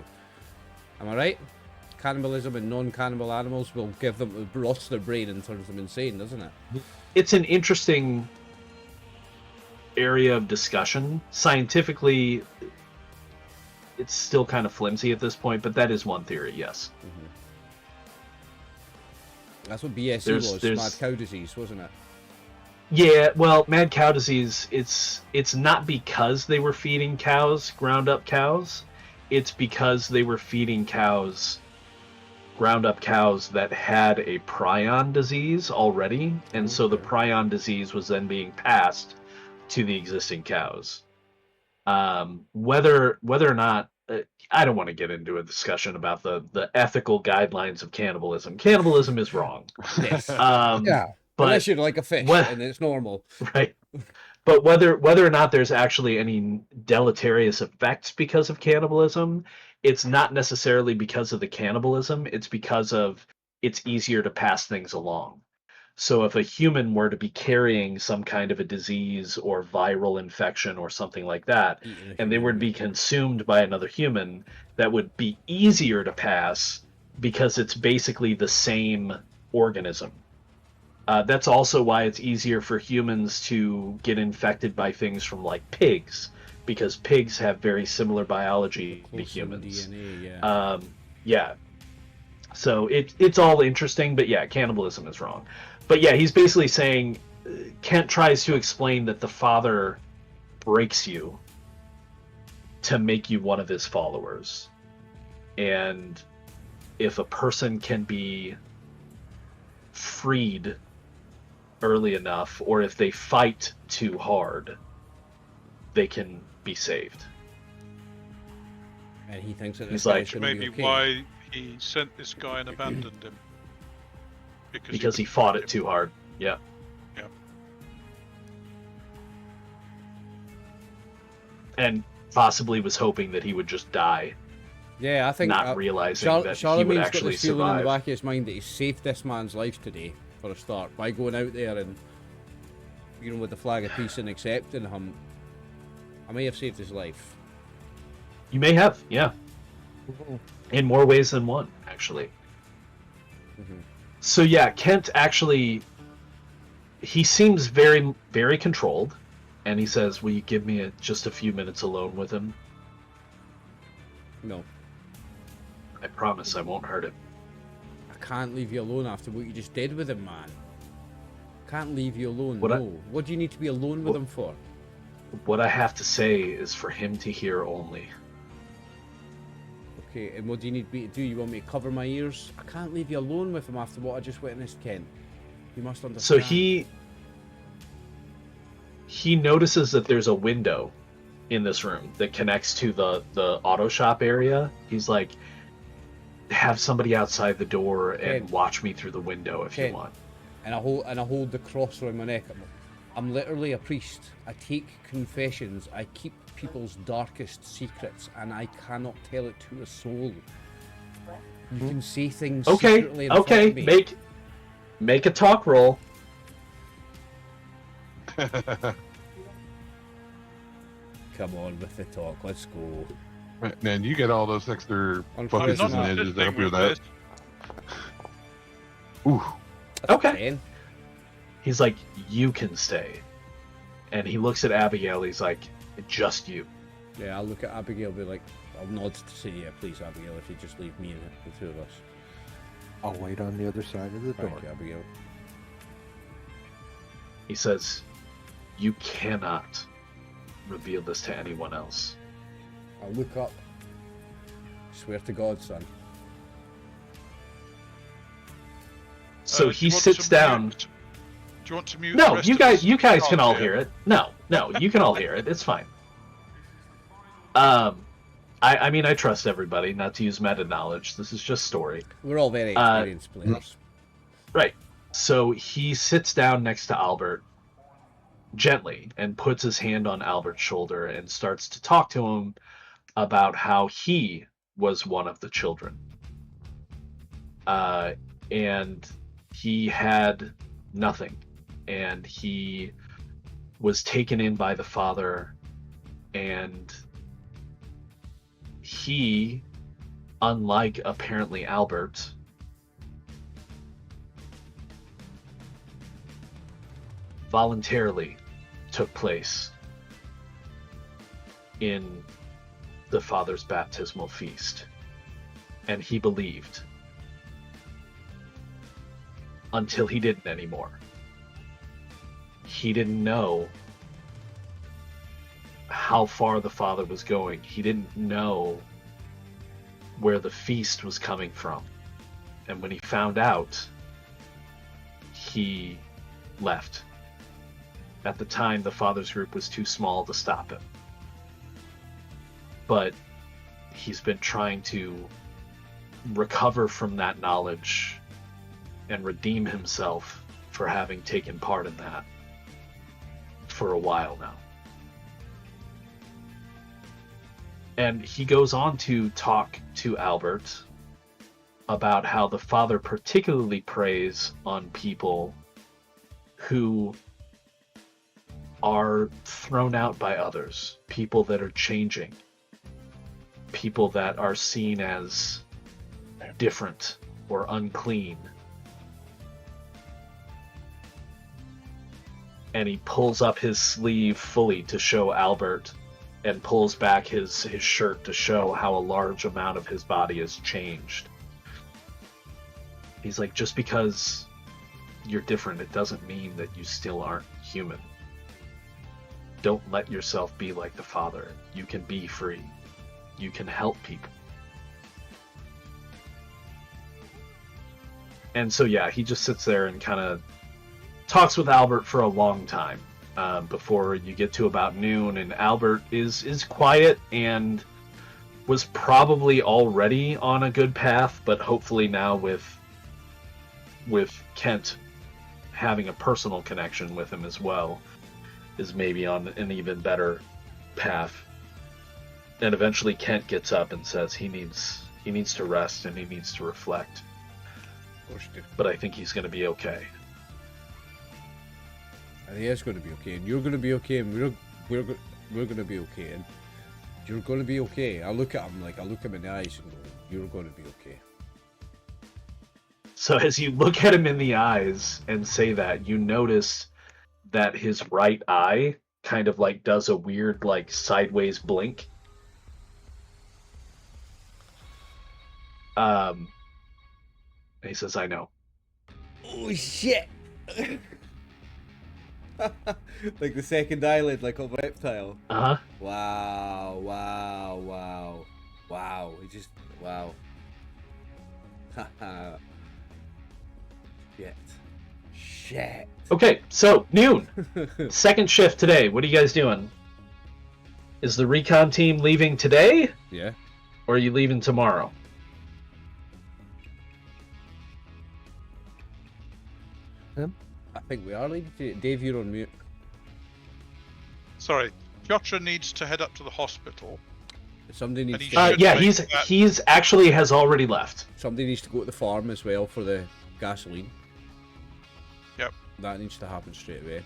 Am I right? Cannibalism in non-cannibal animals will give them, rots their brain and turns them insane, doesn't it? It's an interesting area of discussion. Scientifically, it's still kind of flimsy at this point, but that is one theory, yes. Mm-hmm. That's what BSE was, mad cow disease, wasn't it? Yeah, well, mad cow disease, it's not because they were feeding cows, ground up cows. It's because they were feeding cows, ground up cows that had a prion disease already, and so the prion disease was then being passed to the existing cows. Whether or not, I don't want to get into a discussion about the ethical guidelines of cannibalism. Cannibalism is wrong. Yes. Yeah. unless you're like a fish and it's normal, right? But whether or not there's actually any deleterious effects because of cannibalism, it's not necessarily because of the cannibalism. It's because of it's easier to pass things along. So if a human were to be carrying some kind of a disease or viral infection or something like that, and they were to be consumed by another human, that would be easier to pass because it's basically the same organism. That's also why it's easier for humans to get infected by things from like pigs, because pigs have very similar biology to humans. DNA, yeah. So it's all interesting, but yeah, cannibalism is wrong. But yeah, he's basically saying Kent tries to explain that the father breaks you to make you one of his followers. And if a person can be freed early enough, or if they fight too hard, they can be saved. And he thinks that he's like, maybe why he sent this guy and abandoned him. Because he fought it too hard. Yeah. Yeah. And possibly was hoping that he would just die. Yeah, I think not realizing that he would actually got the feeling in the survive. back of his mind that he saved this man's life today, for a start, by going out there and, you know, with the flag of peace and accepting him. I may have saved his life. You may have, yeah. In more ways than one, actually. Mm-hmm. So yeah, Kent actually, he seems very, very controlled, and he says, will you give me just a few minutes alone with him? No. I promise I won't hurt him. I can't leave you alone after what you just did with him, man. Can't leave you alone, What do you need to be alone with him for? What I have to say is for him to hear only. Okay, and what do you need me to do? You want me to cover my ears? I can't leave you alone with him after what I just witnessed, Ken. You must understand. So he notices that there's a window in this room that connects to the auto shop area. He's like, have somebody outside the door and watch me through the window if you want. And I hold the cross around my neck. I'm literally a priest. I take confessions. I keep people's darkest secrets, and I cannot tell it to a soul. You can say things secretly in front of me. Make a talk roll. Come on with the talk. Let's go. Man, you get all those extra buckets and edges up here. That. Ooh. Okay. He's like, you can stay. And he looks at Abigail. He's like, just you. Yeah, I'll look at Abigail and be like, I'll nod to say, yeah, please, Abigail, if you just leave me and the two of us. I'll wait on the other side of the door. Thank you, Abigail. He says, you cannot reveal this to anyone else. I'll look up. Swear to God, son. So he sits down. Do you want to mute? No, you guys can all hear it. No, you can all hear it. It's fine. I mean, I trust everybody not to use meta knowledge. This is just story. We're all very experienced players. Right. So he sits down next to Albert gently and puts his hand on Albert's shoulder and starts to talk to him about how he was one of the children. And he had nothing. And he was taken in by the father, and he, unlike apparently Albert, voluntarily took place in the father's baptismal feast. And he believed until he didn't anymore. He didn't know how far the father was going. He didn't know where the feast was coming from. And when he found out, he left. At the time, the father's group was too small to stop him. But he's been trying to recover from that knowledge and redeem himself for having taken part in that for a while now. And he goes on to talk to Albert about how the Father particularly preys on people who are thrown out by others, people that are changing, people that are seen as different or unclean. And he pulls up his sleeve fully to show Albert, and pulls back his shirt to show how a large amount of his body has changed. He's like, just because you're different, it doesn't mean that you still aren't human. Don't let yourself be like the Father. You can be free. You can help people. And so, yeah, he just sits there and kind of talks with Albert for a long time before you get to about noon. And Albert is quiet and was probably already on a good path, but hopefully now with Kent having a personal connection with him as well, is maybe on an even better path. And eventually Kent gets up and says he needs to rest and he needs to reflect. But I think he's going to be okay. And he is going to be okay, and you're going to be okay, and we're going to be okay, and you're going to be okay. I look at him in the eyes and go, you're going to be okay. So as you look at him in the eyes and say that, you notice that his right eye kind of like does a weird like sideways blink. He says, I know. Oh shit! Like the second eyelid, like a reptile. Uh-huh. Wow. He just, wow. Shit. Okay, so noon. Second shift today. What are you guys doing? Is the recon team leaving today? Yeah. Or are you leaving tomorrow? I think we are leaving today. Dave, you're on mute. Sorry, Piotr needs to head up to the hospital. Somebody needs yeah, he's actually has already left. Somebody needs to go to the farm as well for the gasoline. Yep. That needs to happen straight away.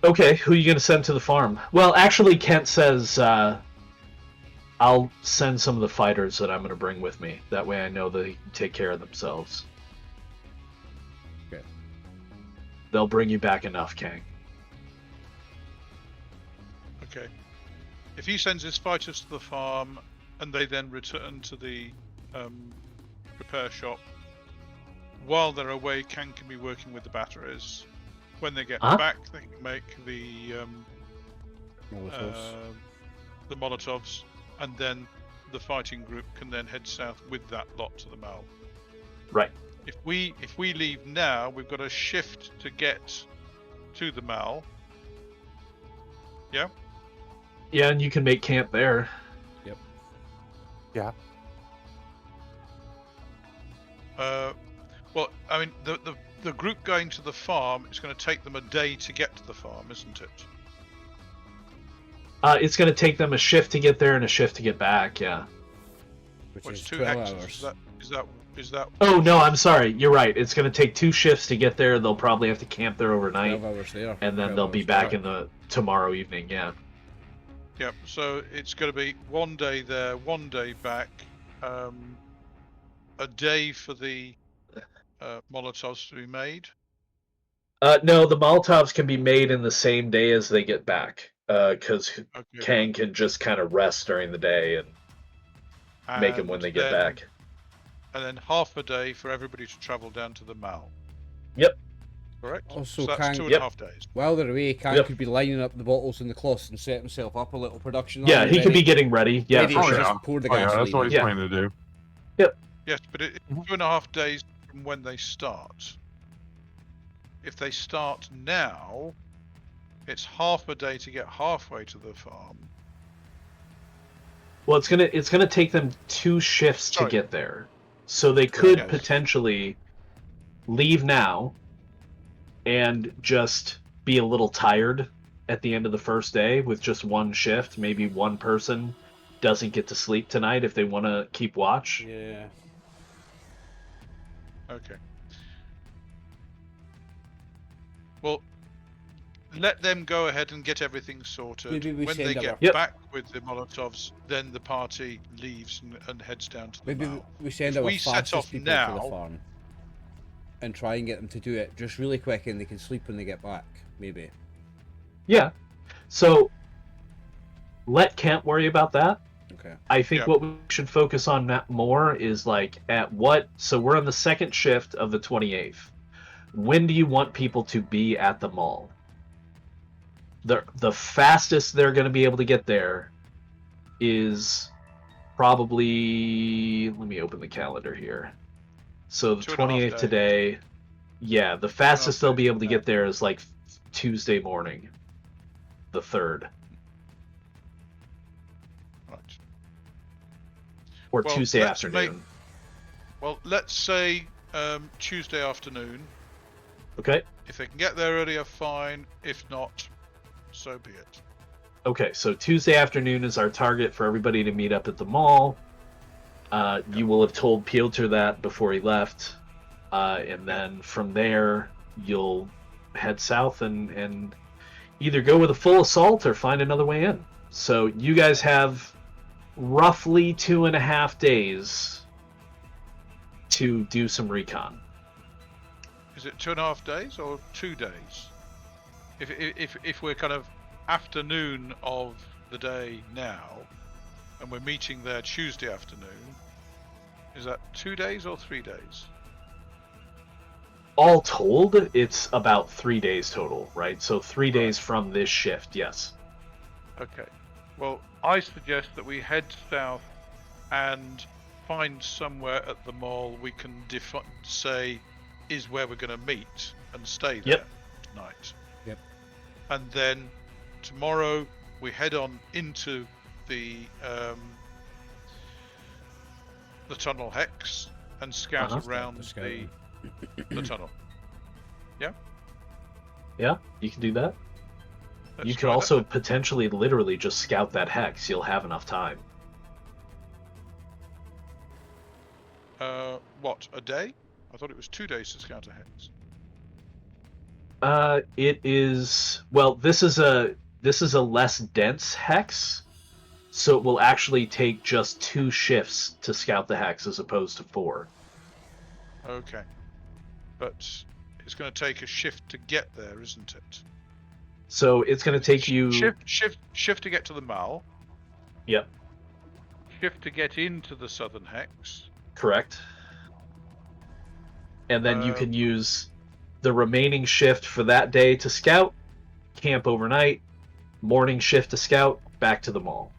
Okay, who are you going to send to the farm? Well, actually, Kent says, I'll send some of the fighters that I'm going to bring with me. That way I know they can take care of themselves. Okay. They'll bring you back enough, Kang. Okay. If he sends his fighters to the farm and they then return to the repair shop, while they're away, Kang can be working with the batteries. When they get back, they can make the Molotovs, and then the fighting group can then head south with that lot to the Mall. Right. If we leave now, we've got a shift to get to the Mall. Yeah. Yeah, and you can make camp there. Yep. Yeah. Well, I mean, the group going to the farm is going to take them a day to get to the farm, isn't it? It's going to take them a shift to get there and a shift to get back. Yeah. Which is 12 hours. hours. Is that? Oh no, I'm sorry. You're right. It's going to take 2 shifts to get there. They'll probably have to camp there overnight. 12 hours there. And then they'll be back in the tomorrow evening. Yeah. Yep. So it's going to be 1 day there, 1 day back, a day for the Molotovs to be made. No, the Molotovs can be made in the same day as they get back, because Kang can just kind of rest during the day and make them when they get back. And then half a day for everybody to travel down to the Mall. Yep. Correct? Also, so that's Kang, 2.5 days. While they're away, Kang could be lining up the bottles and the cloths and set himself up a little production. Yeah, he could be getting ready. Yeah, for sure. Just pour the gasoline. That's what he's planning to do. Yep. Yes, but it's 2.5 days from when they start. If they start now, it's half a day to get halfway to the farm. Well, it's gonna take them 2 shifts to get there, so they could potentially leave now, and just be a little tired at the end of the first day with just one shift. Maybe one person doesn't get to sleep tonight if they want to keep watch. Yeah. Okay. Well, let them go ahead and get everything sorted. When they get back with the Molotovs, then the party leaves and heads down to the Mall. We send our fastest people to the farm and try and get them to do it just really quick, and they can sleep when they get back, maybe. Yeah. So let Kent worry about that. Okay. I think what we should focus on more is like so we're on the second shift of the 28th. When do you want people to be at the mall? The fastest they're going to be able to get there is probably, let me open the calendar here. So the 28th today, the fastest they'll be able to get there is like Tuesday morning, the 3rd. Right. Or Tuesday afternoon. Let's say Tuesday afternoon. Okay. If they can get there earlier, fine. If not, so be it. Okay, so Tuesday afternoon is our target for everybody to meet up at the mall. You will have told Piotr that before he left. And then from there, you'll head south and either go with a full assault or find another way in. So you guys have roughly 2.5 days to do some recon. Is it 2.5 days or 2 days? If we're kind of afternoon of the day now, and we're meeting there Tuesday afternoon, is that 2 days or 3 days? All told, it's about 3 days total, right? So 3 days from this shift, yes. Okay. Well, I suggest that we head south and find somewhere at the mall we can say is where we're going to meet and stay there tonight. Yep. And then tomorrow we head on into the tunnel hex and scout around the tunnel. Yeah? Yeah, you can do that. You could also potentially literally just scout that hex. You'll have enough time. What, a day? I thought it was 2 days to scout a hex. It is, well, this is a less dense hex, so it will actually take just 2 shifts to scout the hex as opposed to 4. Okay. But it's going to take a shift to get there, isn't it? So it's going to take you shift to get to the mall. Yep. Shift to get into the southern hex. Correct. And then you can use the remaining shift for that day to scout, camp overnight, morning shift to scout, back to the mall.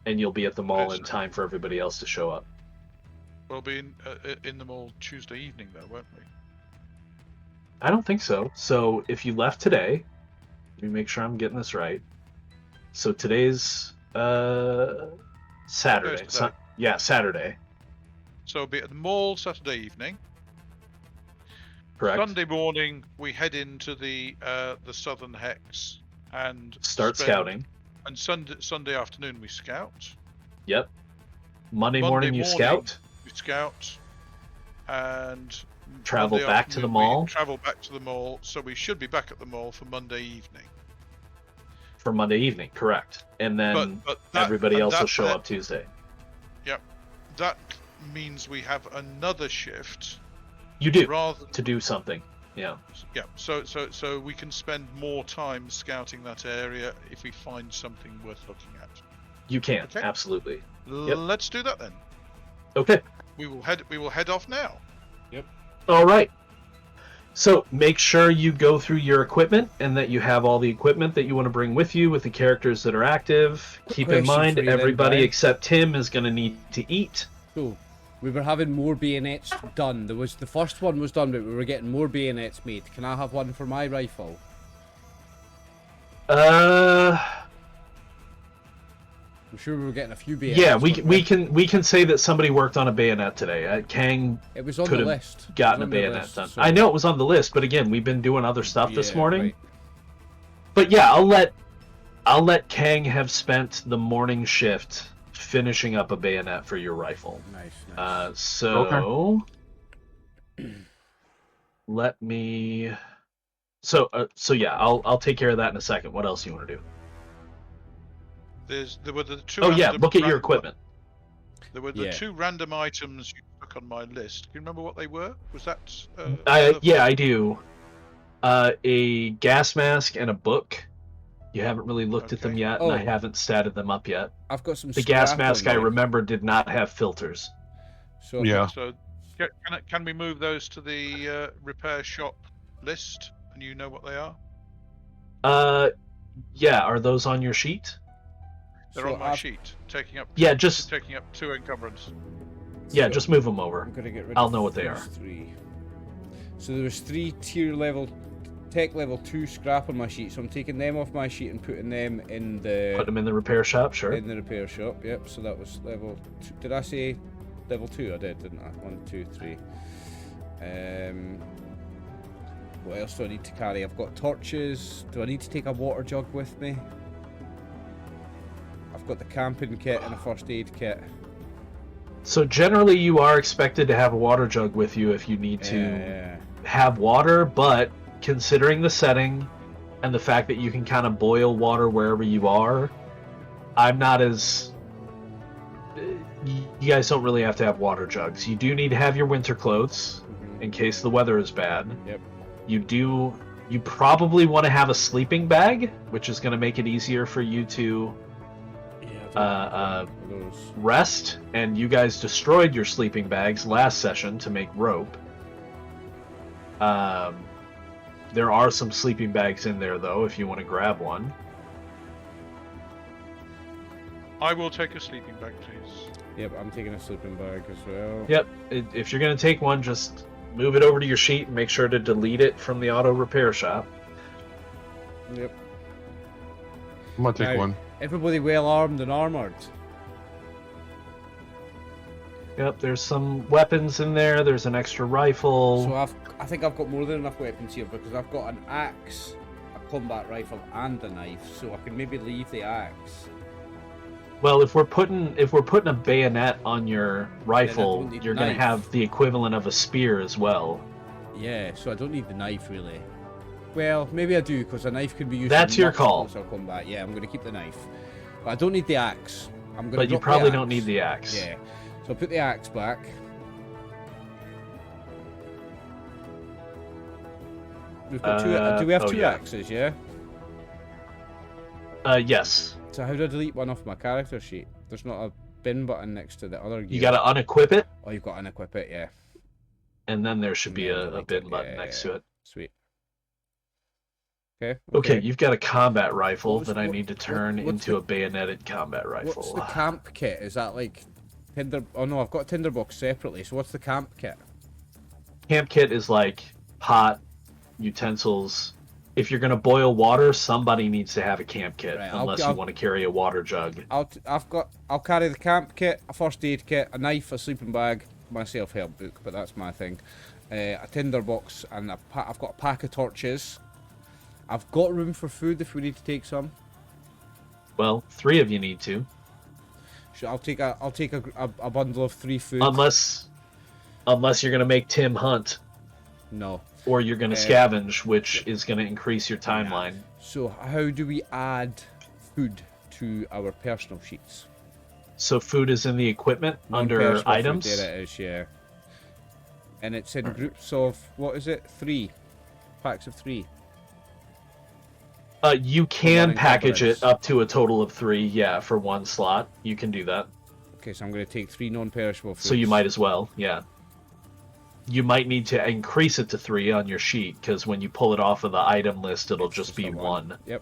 And you'll be at the mall in time for everybody else to show up. We'll be in the mall Tuesday evening, though, won't we? I don't think so. So if you left today, let me make sure I'm getting this right. So today's Saturday. Saturday. So we'll be at the mall Saturday evening. Correct. Sunday morning, we head into the southern hex and start scouting. And Sunday afternoon, we scout. Yep. Monday morning, you scout. We scout, and travel back to the mall. Travel back to the mall, so we should be back at the mall for Monday evening. For Monday evening, correct. And then everybody else will show up Tuesday. Yep. That means we have another shift. You do to do something, yeah. Yeah. So we can spend more time scouting that area if we find something worth looking at. You can, absolutely. Yep. Let's do that then. Okay. We will head off now. Yep. All right. So make sure you go through your equipment and that you have all the equipment that you want to bring with you with the characters that are active. Keep in mind, everybody except Tim is going to need to eat. Cool. We were having more bayonets done. The first one was done, but we were getting more bayonets made. Can I have one for my rifle? I'm sure we were getting a few bayonets. Yeah, we can say that somebody worked on a bayonet today. Kang it was on could the have list. gotten a bayonet done. So... I know it was on the list, but again, we've been doing other stuff this morning. Right. But yeah, I'll let Kang have spent the morning shift finishing up a bayonet for your rifle. Nice. So let me. So yeah, I'll take care of that in a second. What else do you want to do? There were the two. Oh yeah, look at your equipment. There were the two random items you took on my list. Do you remember what they were? Was that? I do. A gas mask and a book. You haven't really looked at them yet, and I haven't statted them up yet. I've got some. The gas mask I remember did not have filters. So yeah. So can we move those to the repair shop list, and you know what they are? Yeah. Are those on your sheet? They're on my sheet, taking up. Just taking up 2 encumbrance. Yeah, just move them over. I'm gonna get rid I'll of know what they are. 3. So there was 3 tech level 2 scrap on my sheet, so I'm taking them off my sheet and putting them in the. Put them in the repair shop, sure. In the repair shop, yep. So that was level 2. Did I say level 2? I did, didn't I? 1, 2, 3. What else do I need to carry? I've got torches. Do I need to take a water jug with me? I've got the camping kit and a first aid kit. So generally you are expected to have a water jug with you if you need to have water, but considering the setting and the fact that you can kind of boil water wherever you are, I'm not as... You guys don't really have to have water jugs. You do need to have your winter clothes in case the weather is bad. Yep. You probably want to have a sleeping bag, which is going to make it easier for you to rest, and you guys destroyed your sleeping bags last session to make rope. There are some sleeping bags in there though if you want to grab one. I will take a sleeping bag, please. Yep, I'm taking a sleeping bag as well. Yep, if you're going to take one, just move it over to your sheet and make sure to delete it from the auto repair shop. Yep. I'm gonna take one. Everybody well armed and armored. Yep, there's some weapons in there. There's an extra rifle. So I think I've got more than enough weapons here because I've got an axe, a combat rifle, and a knife. So I can maybe leave the axe. Well, if we're putting a bayonet on your rifle, you're going to have the equivalent of a spear as well. Yeah, so I don't need the knife really. Well, maybe I do, because a knife can be used. That's your call. Combat. Yeah, I'm going to keep the knife, but I don't need the axe. But you probably don't need the axe. Yeah, so I'll put the axe back. We've got two. Do we have two axes? Yeah. Yes. So how do I delete one off my character sheet? There's not a bin button next to the other gear. You got to unequip it. Oh, you've got to unequip it, yeah. And then there should be a bin button next to it. Sweet. Okay, you've got a combat rifle that I need to turn into a bayoneted combat rifle. What's the camp kit? Is that like tinder? Oh no, I've got a tinderbox separately. So what's the camp kit? Camp kit is like pot, utensils. If you're gonna boil water, somebody needs to have a camp kit, unless you want to carry a water jug. I'll carry the camp kit, a first aid kit, a knife, a sleeping bag, my self-help book, but that's my thing. A tinderbox, and I've got a pack of torches. I've got room for food if we need to take some. Well, 3 of you need to. Sure, I'll take a bundle of 3 food. Unless you're gonna make Tim hunt. No. Or you're gonna scavenge, which is gonna increase your timeline. So how do we add food to our personal sheets? So food is in the equipment under items. Food, there it is, yeah. And it's in groups of, what is it? 3 packs of 3. You can package it up to a total of 3, yeah, for 1 slot. You can do that. Okay, so I'm going to take 3 non-perishable foods. So you might as well, yeah. You might need to increase it to 3 on your sheet, because when you pull it off of the item list, it'll just be 1. Yep.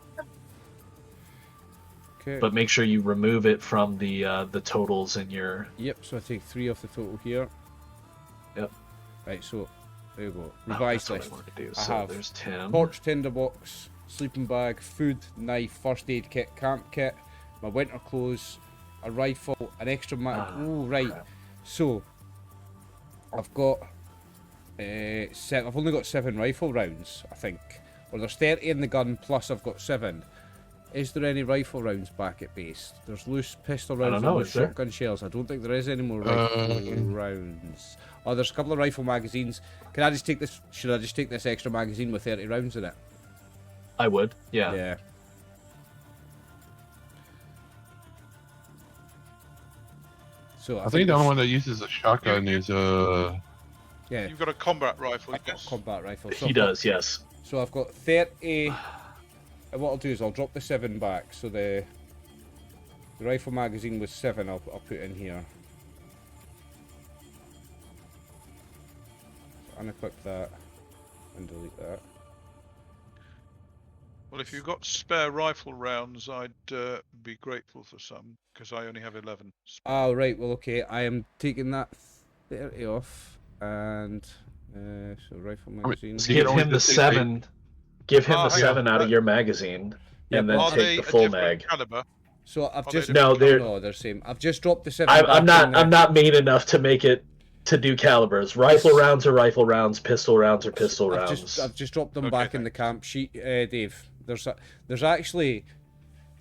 Okay. But make sure you remove it from the totals in your... Yep, so I take 3 off the total here. Yep. Right, so there you go. Revised list. I have there's Tim. Torch, tinderbox, sleeping bag, food, knife, first aid kit, camp kit, my winter clothes, a rifle, an extra mag. Oh, right. Crap. So, I've got I've only got 7 rifle rounds, I think. Or there's 30 in the gun, plus I've got 7. Is there any rifle rounds back at base? There's loose pistol rounds and loose shotgun shells. I don't think there is any more rifle rounds. Oh, there's a couple of rifle magazines. Can I just take this? Should I just take this extra magazine with 30 rounds in it? I would, yeah. Yeah. So I think the only one that uses a shotgun is yeah. You've got a combat rifle. I've got a combat rifle. So He does, yes. So I've got 30. And what I'll do is I'll drop the 7 back. So the rifle magazine was 7. I'll put in here. So unequip that and delete that. Well, if you've got spare rifle rounds, I'd be grateful for some, because I only have 11. Oh, right. Well, okay. I am taking that 30 off. And so rifle magazine. Give him the 7. Give him the 7 out of your magazine, and then take the full mag. Caliber? So I've just no, they're same. I've just dropped the 7. I'm not mean enough to make it to do calibers. Rifle rounds are rifle rounds. Pistol rounds are pistol rounds. I've just dropped them back in the camp sheet, Dave. There's actually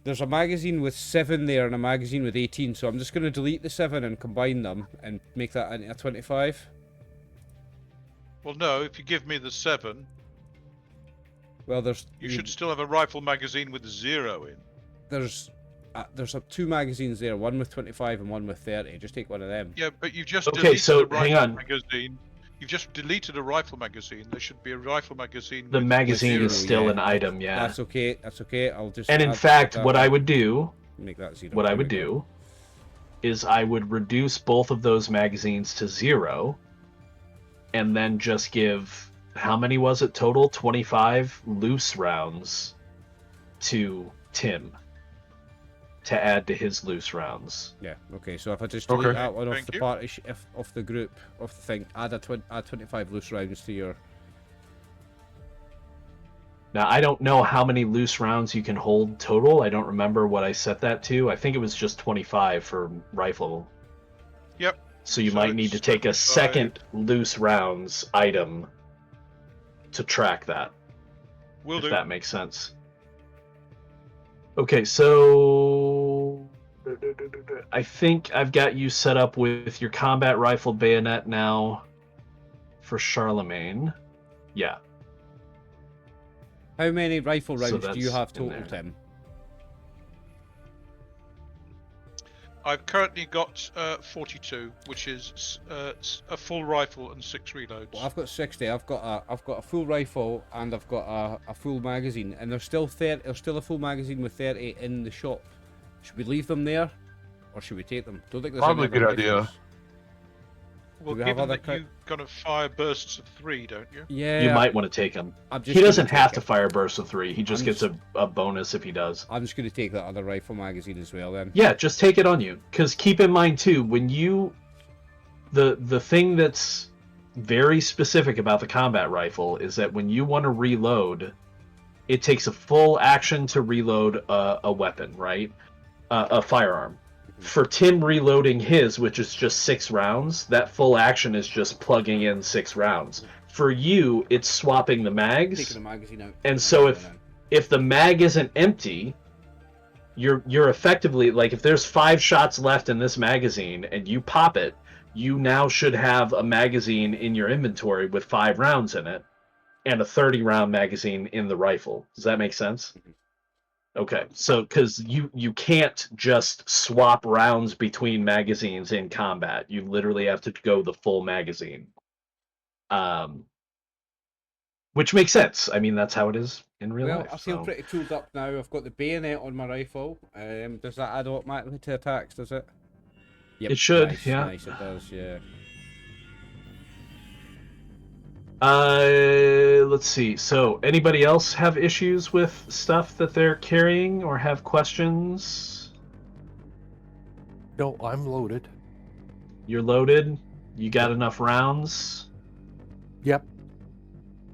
a magazine with 7 there and a magazine with 18. So I'm just going to delete the 7 and combine them and make that into a 25. Well, no. If you give me the 7. Well, you should still have a rifle magazine with 0 in. There's 2 magazines there, one with 25 and one with 30. Just take one of them. Yeah, but you've just deleted a rifle hang on. magazine. You've just deleted a rifle magazine. There should be a rifle magazine. The magazine is still an item, yeah. That's okay. That's okay. I'll just. And in fact, what I would do, make that 0. what I would do, is I would reduce both of those magazines to 0, and then just give. How many was it total? 25 loose rounds to Tim to add to his loose rounds. Yeah. Okay. So if I just delete that one off the party, off the group, off the thing, add 25 loose rounds to your. Now I don't know how many loose rounds you can hold total. I don't remember what I set that to. I think it was just 25 for rifle. Yep. So you might need to take a second loose rounds item to track that. Will do. If that makes sense. Okay, so I think I've got you set up with your combat rifle bayonet now for Charlemagne. Yeah. How many rifle rounds do you have total, Tim? I've currently got 42, which is a full rifle and 6 reloads. Well, I've got 60. I've got a full rifle and I've got a full magazine, and there's still 30. There's still a full magazine with 30 in the shop. Should we leave them there, or should we take them? Don't think there's probably a good rifles. idea. Well, given that you've got to fire bursts of 3, don't you? Yeah. You might want to take him. He doesn't have to fire bursts of 3. He just gets a bonus if he does. I'm just going to take that other rifle magazine as well then. Yeah, just take it on you. Because keep in mind too, when you... The thing that's very specific about the combat rifle is that when you want to reload, it takes a full action to reload a weapon, right? A firearm. For Tim reloading his, which is just 6 rounds, that full action is just plugging in 6 rounds. For you, it's swapping the mags. Taking the magazine out. And so if the mag isn't empty, you're effectively, like, if there's 5 shots left in this magazine and you pop it, you now should have a magazine in your inventory with 5 rounds in it and a 30-round magazine in the rifle. Does that make sense? Okay, so because you can't just swap rounds between magazines in combat. You literally have to go the full magazine. Which makes sense. I mean, that's how it is in real life. I feel pretty tooled up now. I've got the bayonet on my rifle. Does that add automatically to attacks, does it? Yep, it should, nice, yeah. Nice, it does, yeah. Let's see. So, anybody else have issues with stuff that they're carrying or have questions? No, I'm loaded. You're loaded? You got enough rounds? Yep.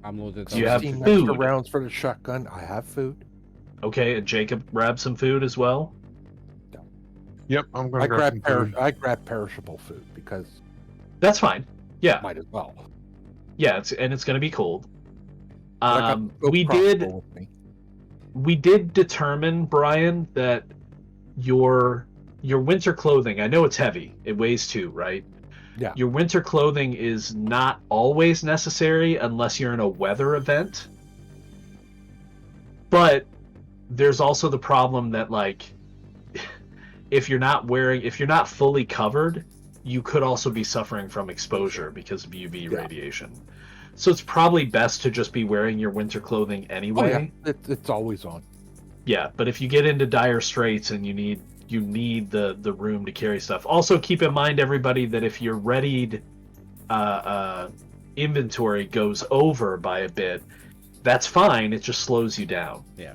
I'm loaded. Do you have 15 food? extra rounds for the shotgun. I have food. Okay, and Jacob grab some food as well? No. Yep, I'm going to grab some food. I grab perishable food because that's fine. Yeah, might as well. Yeah, it's going to be cold. We did determine, Brian, that your winter clothing, I know it's heavy. It weighs 2, right? Yeah. Your winter clothing is not always necessary unless you're in a weather event. But there's also the problem that, like, if you're not fully covered, you could also be suffering from exposure because of UV radiation. So it's probably best to just be wearing your winter clothing anyway. Oh, yeah. It's always on. Yeah, but if you get into dire straits and you need the room to carry stuff. Also, keep in mind, everybody, that if your readied inventory goes over by a bit, that's fine. It just slows you down. Yeah.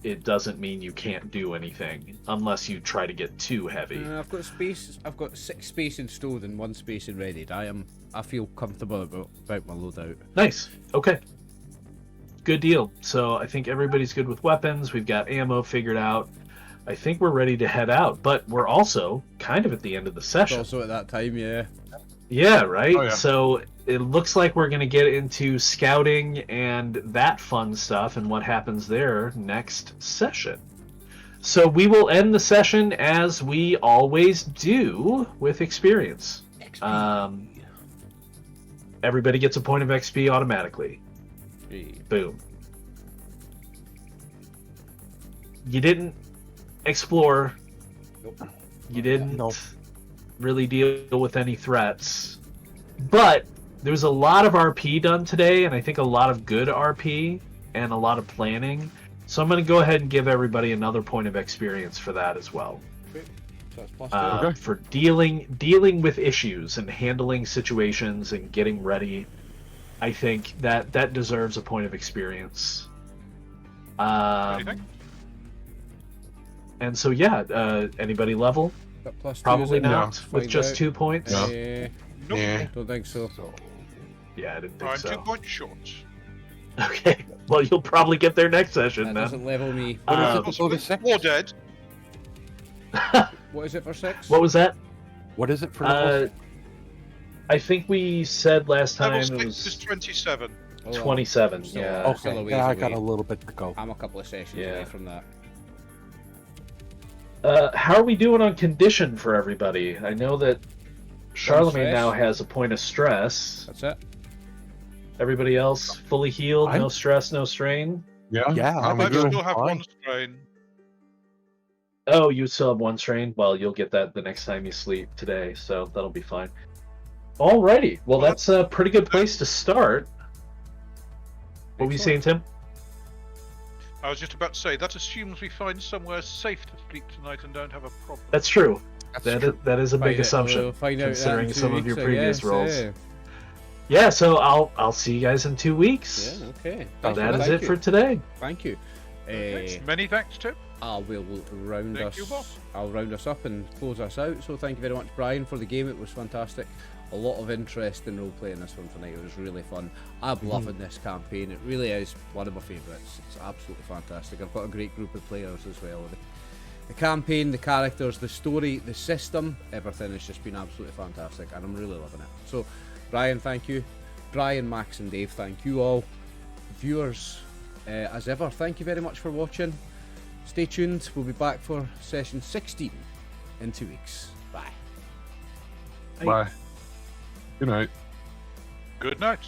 It doesn't mean you can't do anything unless you try to get too heavy. I've got space. I've got 6 space installed and 1 space in readied. I feel comfortable about my loadout. Nice. Okay. Good deal. So I think everybody's good with weapons. We've got ammo figured out. I think we're ready to head out, but we're also kind of at the end of the session. Also at that time, yeah. Yeah, right? Oh, yeah. So it looks like we're going to get into scouting and that fun stuff and what happens there next session. So we will end the session as we always do with experience. Everybody gets a point of XP automatically. Boom. You didn't explore. Nope. You didn't really deal with any threats. But there's a lot of RP done today, and I think a lot of good RP and a lot of planning. So I'm going to go ahead and give everybody another point of experience for that as well. Okay. So that's for dealing with issues and handling situations and getting ready. I think that deserves a point of experience. And so yeah, anybody level? Probably not with just 2 points. No. Nope. Yeah. Don't think so. Yeah, I didn't think I'm so. 2 points short. Okay, well you'll probably get there next session That then. doesn't level me. Or dead. What is it for 6? What was that? What is it for level? I think we said last time Level it 6 was is 27. 27. Still- Yeah. still a Okay, ways yeah, I got away. a little bit to go. I'm a couple of sessions away from that. How are we doing on condition for everybody? I know that Charlemagne stress. now has a point of stress. That's it. Everybody else fully healed, no stress, no strain. Yeah. Yeah, I'm I good. still have fine. 1 strain. Oh, you still have 1 strain? Well, you'll get that the next time you sleep today, so that'll be fine. Alrighty, well that's a pretty good place to start. What were you saying, Tim? I was just about to say, that assumes we find somewhere safe to sleep tonight and don't have a problem. That's true. That's true. That is a big Find it- assumption, we'll find out that in considering 2 some of your weeks, I previous guess, rolls. yeah. Yeah, so I'll see you guys in 2 weeks. Yeah, okay. That is Thank it you. for today. Thank you. Many thanks, Tim. I will round Thank us. you, Bob. I'll round us up and close us out. So thank you very much, Brian, for the game. It was fantastic. A lot of interest in role playing this one tonight. It was really fun. I'm loving this campaign. It really is one of my favourites. It's absolutely fantastic. I've got a great group of players as well. The campaign, the characters, the story, the system, everything has just been absolutely fantastic, and I'm really loving it. So, Brian, thank you. Brian, Max, and Dave, thank you all. Viewers, as ever, thank you very much for watching. Stay tuned. We'll be back for session 16 in 2 weeks. Bye. Bye. Good night. Good night.